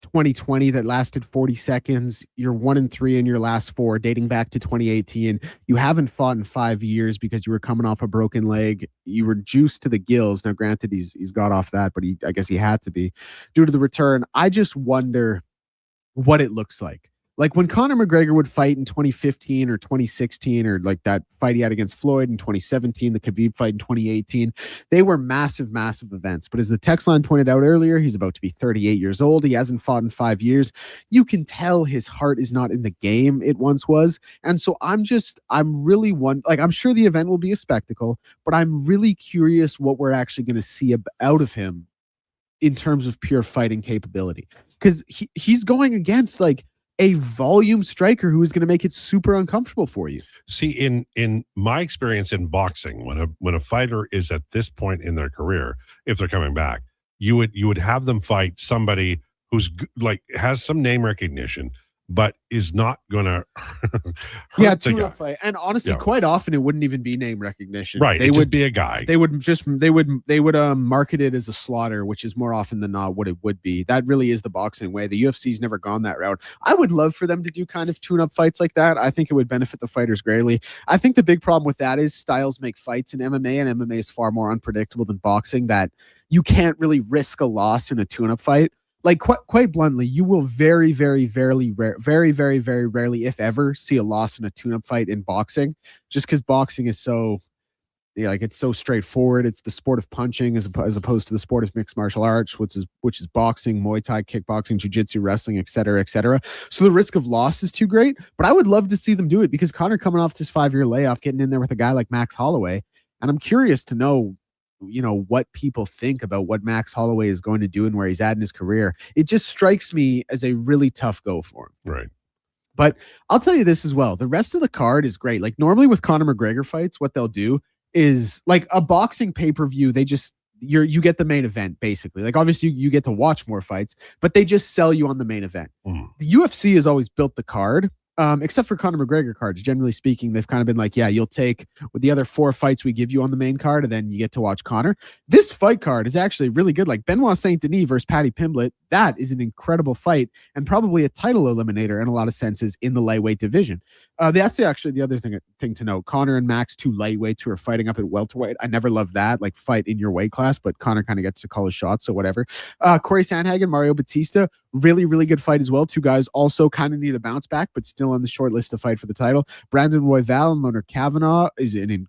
[SPEAKER 13] 2020 that lasted 40 seconds, you're 1-3 in your last 4, dating back to 2018. You haven't fought in 5 years because you were coming off a broken leg. You were juiced to the gills. Now, granted, he's got off that, but I guess he had to be due to the return. I just wonder what it looks like. Like when Conor McGregor would fight in 2015 or 2016, or like that fight he had against Floyd in 2017, the Khabib fight in 2018, they were massive, massive events. But as the text line pointed out earlier, he's about to be 38 years old. He hasn't fought in 5 years. You can tell his heart is not in the game it once was. And so I'm really I'm sure the event will be a spectacle, but I'm really curious what we're actually going to see out of him in terms of pure fighting capability. Because he's going against like a volume striker who is going to make it super uncomfortable for you.
[SPEAKER 11] See, in my experience in boxing, when a fighter is at this point in their career, if they're coming back, you would have them fight somebody who's like has some name recognition, but is not going to hurt the guy.
[SPEAKER 13] Fight. And honestly, quite often it wouldn't even be name recognition.
[SPEAKER 11] Right, it would be a guy.
[SPEAKER 13] They would market it as a slaughter, which is more often than not what it would be. That really is the boxing way. The UFC's never gone that route. I would love for them to do kind of tune-up fights like that. I think it would benefit the fighters greatly. I think the big problem with that is styles make fights in MMA, and MMA is far more unpredictable than boxing, that you can't really risk a loss in a tune-up fight. Like quite bluntly, you will very, very, very rarely, if ever, see a loss in a tune-up fight in boxing, just because boxing is so, it's so straightforward. It's the sport of punching as opposed to the sport of mixed martial arts, which is boxing, Muay Thai, kickboxing, jiu-jitsu, wrestling, et cetera, et cetera. So the risk of loss is too great, but I would love to see them do it because Conor coming off this 5-year layoff, getting in there with a guy like Max Holloway, and I'm curious to know what people think about what Max Holloway is going to do and where he's at in his career. It just strikes me as a really tough go for him.
[SPEAKER 11] Right.
[SPEAKER 13] But I'll tell you this as well. The rest of the card is great. Like normally with Conor McGregor fights, what they'll do is like a boxing pay-per-view. They just, you get the main event basically. Like obviously you get to watch more fights, but they just sell you on the main event. The UFC has always built the card. Except for Conor McGregor cards, generally speaking, they've kind of been like, yeah, you'll take with the other 4 fights we give you on the main card, and then you get to watch Conor. This fight card is actually really good. Like Benoit Saint Denis versus Paddy Pimblett, that is an incredible fight and probably a title eliminator in a lot of senses in the lightweight division. That's actually the other thing to note. Conor and Max, 2 lightweights who are fighting up at welterweight. I never loved that, like fight in your weight class, but Conor kind of gets to call his shots, so whatever. Corey Sandhagen, Mario Batista, really, really good fight as well. 2 guys also kind of need a bounce back, but still on the short list to fight for the title. Brandon Royval and Leonard Kavanaugh is an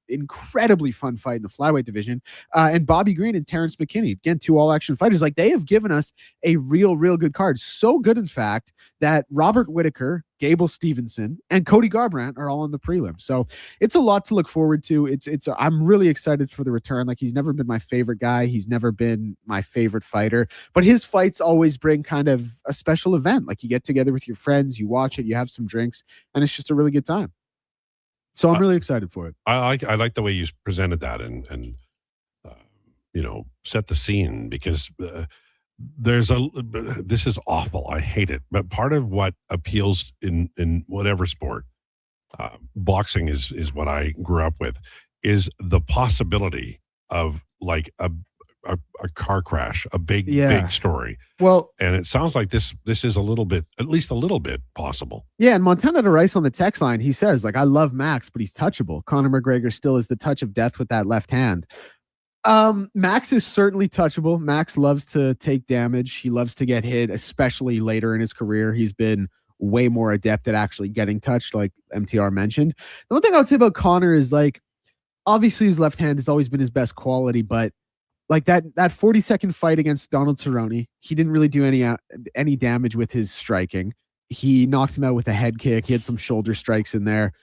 [SPEAKER 13] incredibly fun fight in the flyweight division. And Bobby Green and Terrence McKinney, again, 2 all-action fighters. Like they have given us a real good card. So good, in fact, that Robert Whittaker, Gable Stevenson, and Cody Garbrandt are all on the prelim. So it's a lot to look forward to. I'm really excited for the return. Like he's never been my favorite guy. He's never been my favorite fighter, but his fights always bring kind of a special event. Like you get together with your friends, you watch it, you have some drinks, and it's just a really good time. So I'm really excited for it.
[SPEAKER 11] I like the way you presented that and set the scene because This is awful. I hate it. But part of what appeals in whatever sport, boxing is what I grew up with, is the possibility of like a car crash, a big story.
[SPEAKER 13] Well,
[SPEAKER 11] and it sounds like this is a little bit, at least a little bit possible.
[SPEAKER 13] Yeah, and Montana to Rice on the text line, he says, like, I love Max, but he's touchable. Conor McGregor still is the touch of death with that left hand. Max is certainly touchable. Max loves to take damage. He loves to get hit, especially later in his career. He's been way more adept at actually getting touched, like MTR mentioned. The one thing I would say about Conor is, like, obviously his left hand has always been his best quality, but like that 40-second fight against Donald Cerrone, he didn't really do any damage with his striking. He knocked him out with a head kick. He had some shoulder strikes in there.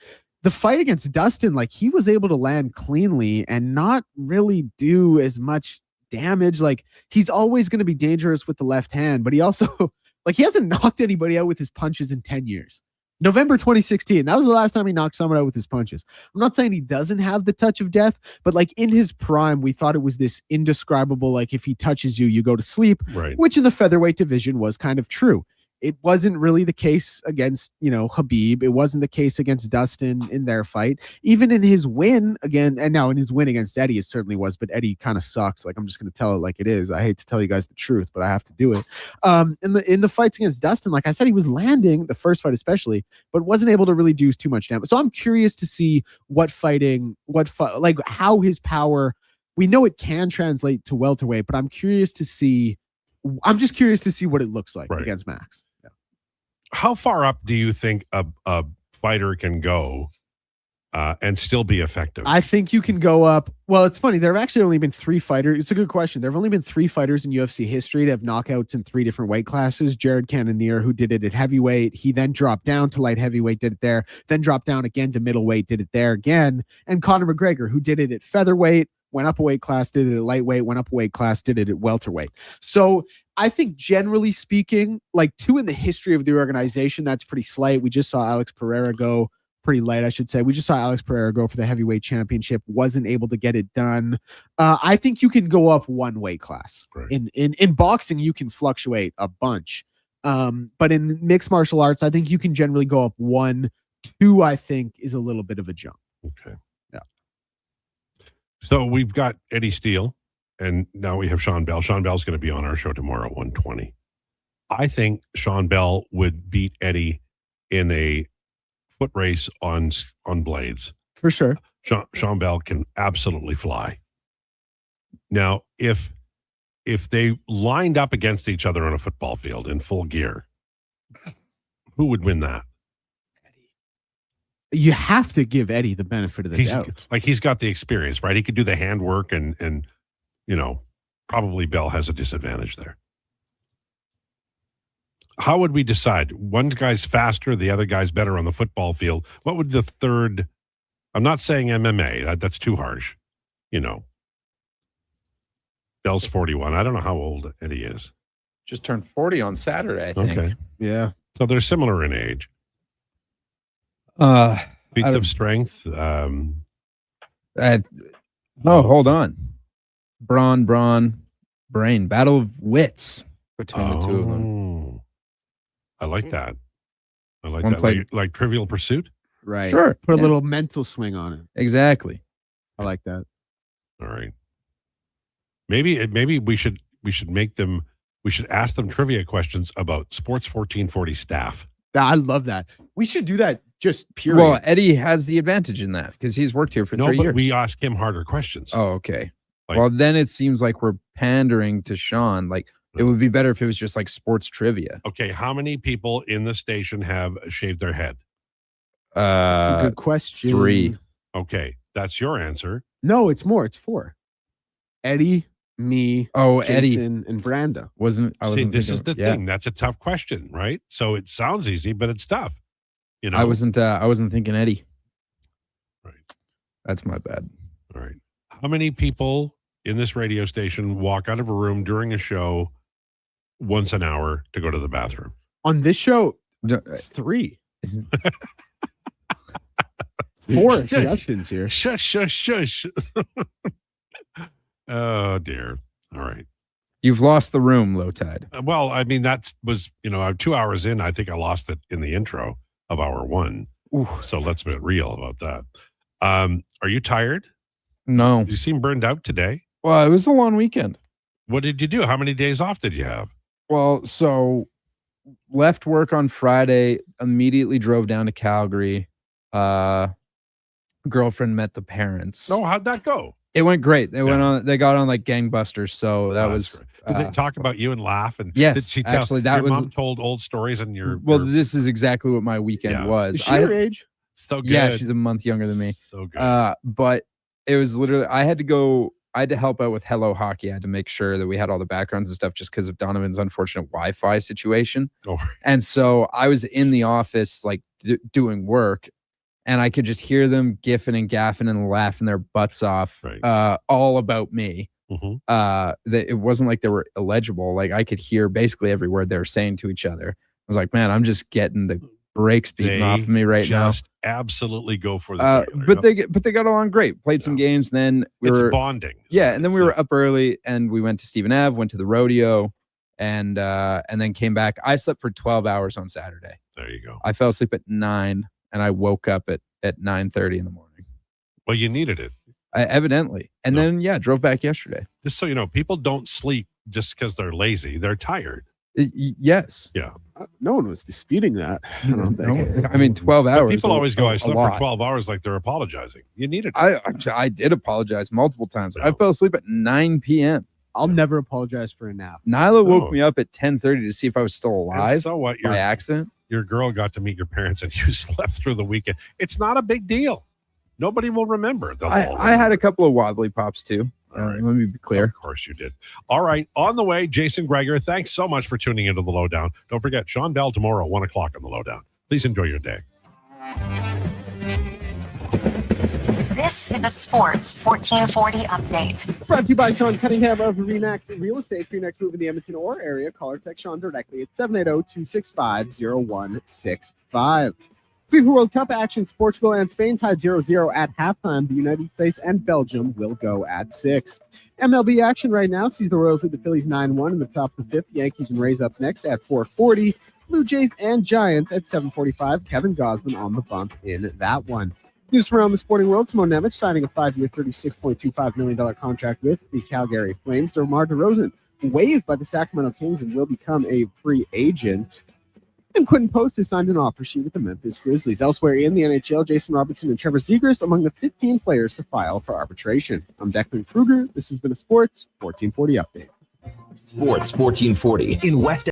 [SPEAKER 13] The fight against Dustin, like, he was able to land cleanly and not really do as much damage. Like, he's always going to be dangerous with the left hand, but he also, like, he hasn't knocked anybody out with his punches in 10 years. November 2016, that was the last time he knocked someone out with his punches. I'm not saying he doesn't have the touch of death, but like in his prime, we thought it was this indescribable, like, if he touches you, you go to sleep,
[SPEAKER 11] right?
[SPEAKER 13] Which in the featherweight division was kind of true. It wasn't really the case against, Khabib. It wasn't the case against Dustin in their fight. Even in his win again, and now in his win against Eddie, it certainly was, but Eddie kind of sucks. Like, I'm just going to tell it like it is. I hate to tell you guys the truth, but I have to do it. In the fights against Dustin, like I said, he was landing, the first fight especially, but wasn't able to really do too much damage. So I'm curious to see like how his power, we know it can translate to welterweight, but I'm just curious to see what it looks like against Max.
[SPEAKER 11] How far up do you think a fighter can go and still be effective?
[SPEAKER 13] I think you can go up. Well, it's funny. There have actually only been 3 fighters. It's a good question. There have only been 3 fighters in UFC history to have knockouts in 3 different weight classes. Jared Cannonier, who did it at heavyweight. He then dropped down to light heavyweight, did it there. Then dropped down again to middleweight, did it there again. And Conor McGregor, who did it at featherweight, went up a weight class, did it at lightweight, went up a weight class, did it at welterweight. So I think generally speaking, like 2 in the history of the organization, that's pretty slight. We just saw Alex Pereira go pretty light, I should say. We just saw Alex Pereira go for the heavyweight championship, wasn't able to get it done. I think you can go up 1 weight class.
[SPEAKER 11] Right.
[SPEAKER 13] In boxing, you can fluctuate a bunch. But in mixed martial arts, I think you can generally go up 1. 2, I think, is a little bit of a jump.
[SPEAKER 11] Okay.
[SPEAKER 13] Yeah.
[SPEAKER 11] So we've got Eddie Steele, and now we have Sean Bell. Sean Bell's going to be on our show tomorrow at 1:20. I think Sean Bell would beat Eddie in a foot race on blades.
[SPEAKER 13] For sure.
[SPEAKER 11] Sean Bell can absolutely fly. Now, if they lined up against each other on a football field in full gear, who would win that?
[SPEAKER 13] You have to give Eddie the benefit of the doubt.
[SPEAKER 11] Like, he's got the experience, right? He could do the handwork and probably Bell has a disadvantage there. How would we decide? One guy's faster, the other guy's better on the football field. What would the third? I'm not saying MMA. That's too harsh. Bell's 41. I don't know how old Eddie is.
[SPEAKER 12] Just turned 40 on Saturday, I think.
[SPEAKER 11] Okay.
[SPEAKER 13] Yeah.
[SPEAKER 11] So they're similar in age. Feats of strength.
[SPEAKER 12] Hold on. Brawn, brain. Battle of wits between the 2 of them.
[SPEAKER 11] I like that. I like
[SPEAKER 12] One
[SPEAKER 11] that.
[SPEAKER 12] play-
[SPEAKER 11] Like Trivial Pursuit?
[SPEAKER 13] Right.
[SPEAKER 12] Sure.
[SPEAKER 13] Put a
[SPEAKER 12] Yeah.
[SPEAKER 13] little mental swing on it.
[SPEAKER 12] Exactly.
[SPEAKER 13] I like that.
[SPEAKER 11] All right. Maybe we should make them. We should ask them trivia questions about Sports 1440 staff.
[SPEAKER 13] I love that. We should do that just period.
[SPEAKER 12] Well, Eddie has the advantage in that because he's worked here for 3
[SPEAKER 11] but
[SPEAKER 12] years.
[SPEAKER 11] we ask him harder questions.
[SPEAKER 12] Oh, okay.
[SPEAKER 11] Like-
[SPEAKER 12] Well, then it seems like we're pandering to Sean. Like, it would be better if it was just like sports trivia.
[SPEAKER 11] Okay, how many people in the station have shaved their head?
[SPEAKER 13] That's a good question.
[SPEAKER 12] 3.
[SPEAKER 11] Okay, that's your answer.
[SPEAKER 13] No, it's more. It's 4. Eddie, me,
[SPEAKER 12] Eddie.
[SPEAKER 13] Jason, and Branda.
[SPEAKER 11] See, this is the thing. That's a tough question, right? So it sounds easy, but it's tough.
[SPEAKER 12] I wasn't thinking Eddie.
[SPEAKER 11] Right.
[SPEAKER 12] That's my bad.
[SPEAKER 11] All right. How many people in this radio station walk out of a room during a show once an hour to go to the bathroom?
[SPEAKER 13] On this show, 3. 4 introductions here.
[SPEAKER 11] Shush. Oh, dear. All right.
[SPEAKER 12] You've lost the room, Lowetide.
[SPEAKER 11] Well, I mean, that was, 2 hours in. I think I lost it in the intro of hour one.
[SPEAKER 12] Ooh.
[SPEAKER 11] So let's be real about that. Are you tired?
[SPEAKER 12] No.
[SPEAKER 11] You seem burned out today.
[SPEAKER 12] Well, it was a long weekend.
[SPEAKER 11] What did you do? How many days off did you have?
[SPEAKER 12] Well, so left work on Friday, immediately drove down to Calgary. Girlfriend met the parents.
[SPEAKER 11] Oh, how'd that go?
[SPEAKER 12] It went great. They got on like gangbusters. So that was.
[SPEAKER 11] Did they talk about you and laugh? And
[SPEAKER 12] yes,
[SPEAKER 11] did she tell,
[SPEAKER 12] actually, that
[SPEAKER 11] your
[SPEAKER 12] was.
[SPEAKER 11] mom told old stories and
[SPEAKER 12] this is exactly what my weekend was.
[SPEAKER 13] Is she your age?
[SPEAKER 11] So good.
[SPEAKER 12] Yeah, she's a month younger than me.
[SPEAKER 11] So good.
[SPEAKER 12] But it was literally, I had to help out with Hello Hockey. I had to make sure that we had all the backgrounds and stuff just because of Donovan's unfortunate Wi-Fi situation.
[SPEAKER 11] Oh.
[SPEAKER 12] And so I was in the office, like doing work, and I could just hear them giffing and gaffing and laughing their butts off, all about me.
[SPEAKER 11] Mm-hmm.
[SPEAKER 12] It wasn't like they were illegible. Like I could hear basically every word they were saying to each other. I was like, man, I'm just getting the brakes beaten off of me right now.
[SPEAKER 11] Just absolutely go for the
[SPEAKER 12] jugular, but they got along great. Played some games. Then we
[SPEAKER 11] it's
[SPEAKER 12] were
[SPEAKER 11] bonding.
[SPEAKER 12] Yeah, and then we were up early and we went to Stephen Ave, went to the rodeo, and then came back. I slept for 12 hours on Saturday.
[SPEAKER 11] There you go.
[SPEAKER 12] I fell asleep at 9 and I woke up at 9:30 in the morning.
[SPEAKER 11] Well, you needed it.
[SPEAKER 12] Evidently. And then drove back yesterday.
[SPEAKER 11] Just so you know, people don't sleep just because they're lazy. They're tired.
[SPEAKER 12] Yes.
[SPEAKER 11] Yeah.
[SPEAKER 13] No one was disputing that. I don't think.
[SPEAKER 12] I mean, 12 hours.
[SPEAKER 11] But people always go, I slept for
[SPEAKER 12] lot.
[SPEAKER 11] 12 hours like they're apologizing. You needed
[SPEAKER 12] it. I did apologize multiple times. I fell asleep at 9 p.m.
[SPEAKER 13] I'll never apologize for a nap.
[SPEAKER 12] Nyla woke me up at 10:30 to see if I was still alive.
[SPEAKER 11] And so what?
[SPEAKER 12] By accident.
[SPEAKER 11] Your girl got to meet your parents and you slept through the weekend. It's not a big deal. Nobody will remember.
[SPEAKER 12] I had a couple of wobbly pops too. Let me be clear.
[SPEAKER 11] Of course you did. All right. On the way, Jason Krueger, thanks so much for tuning into the Lowdown. Don't forget, Sean Bell tomorrow, 1 o'clock on the Lowdown. Please enjoy your day.
[SPEAKER 9] This is a Sports 1440 update.
[SPEAKER 13] Brought to you by Sean Cunningham of Remax Real Estate. For your next move in the Edmonton or area, call or text Sean directly at 780-265-0165. FIFA World Cup action, Portugal and Spain tied 0-0 at halftime. The United States and Belgium will go at 6. MLB action right now sees the Royals lead the Phillies 9-1 in the top of the 5th. Yankees and Rays up next at 4:40. Blue Jays and Giants at 7:45. Kevin Gausman on the bump in that one. News from around the sporting world. Simone Nemec signing a 5-year, $36.25 million contract with the Calgary Flames. DeMar DeRozan waived by the Sacramento Kings and will become a free agent. And Quentin Post has signed an offer sheet with the Memphis Grizzlies. Elsewhere in the NHL, Jason Robertson and Trevor Zegras among the 15 players to file for arbitration. I'm Declan Krueger. This has been a Sports 1440 update.
[SPEAKER 4] Sports 1440 in West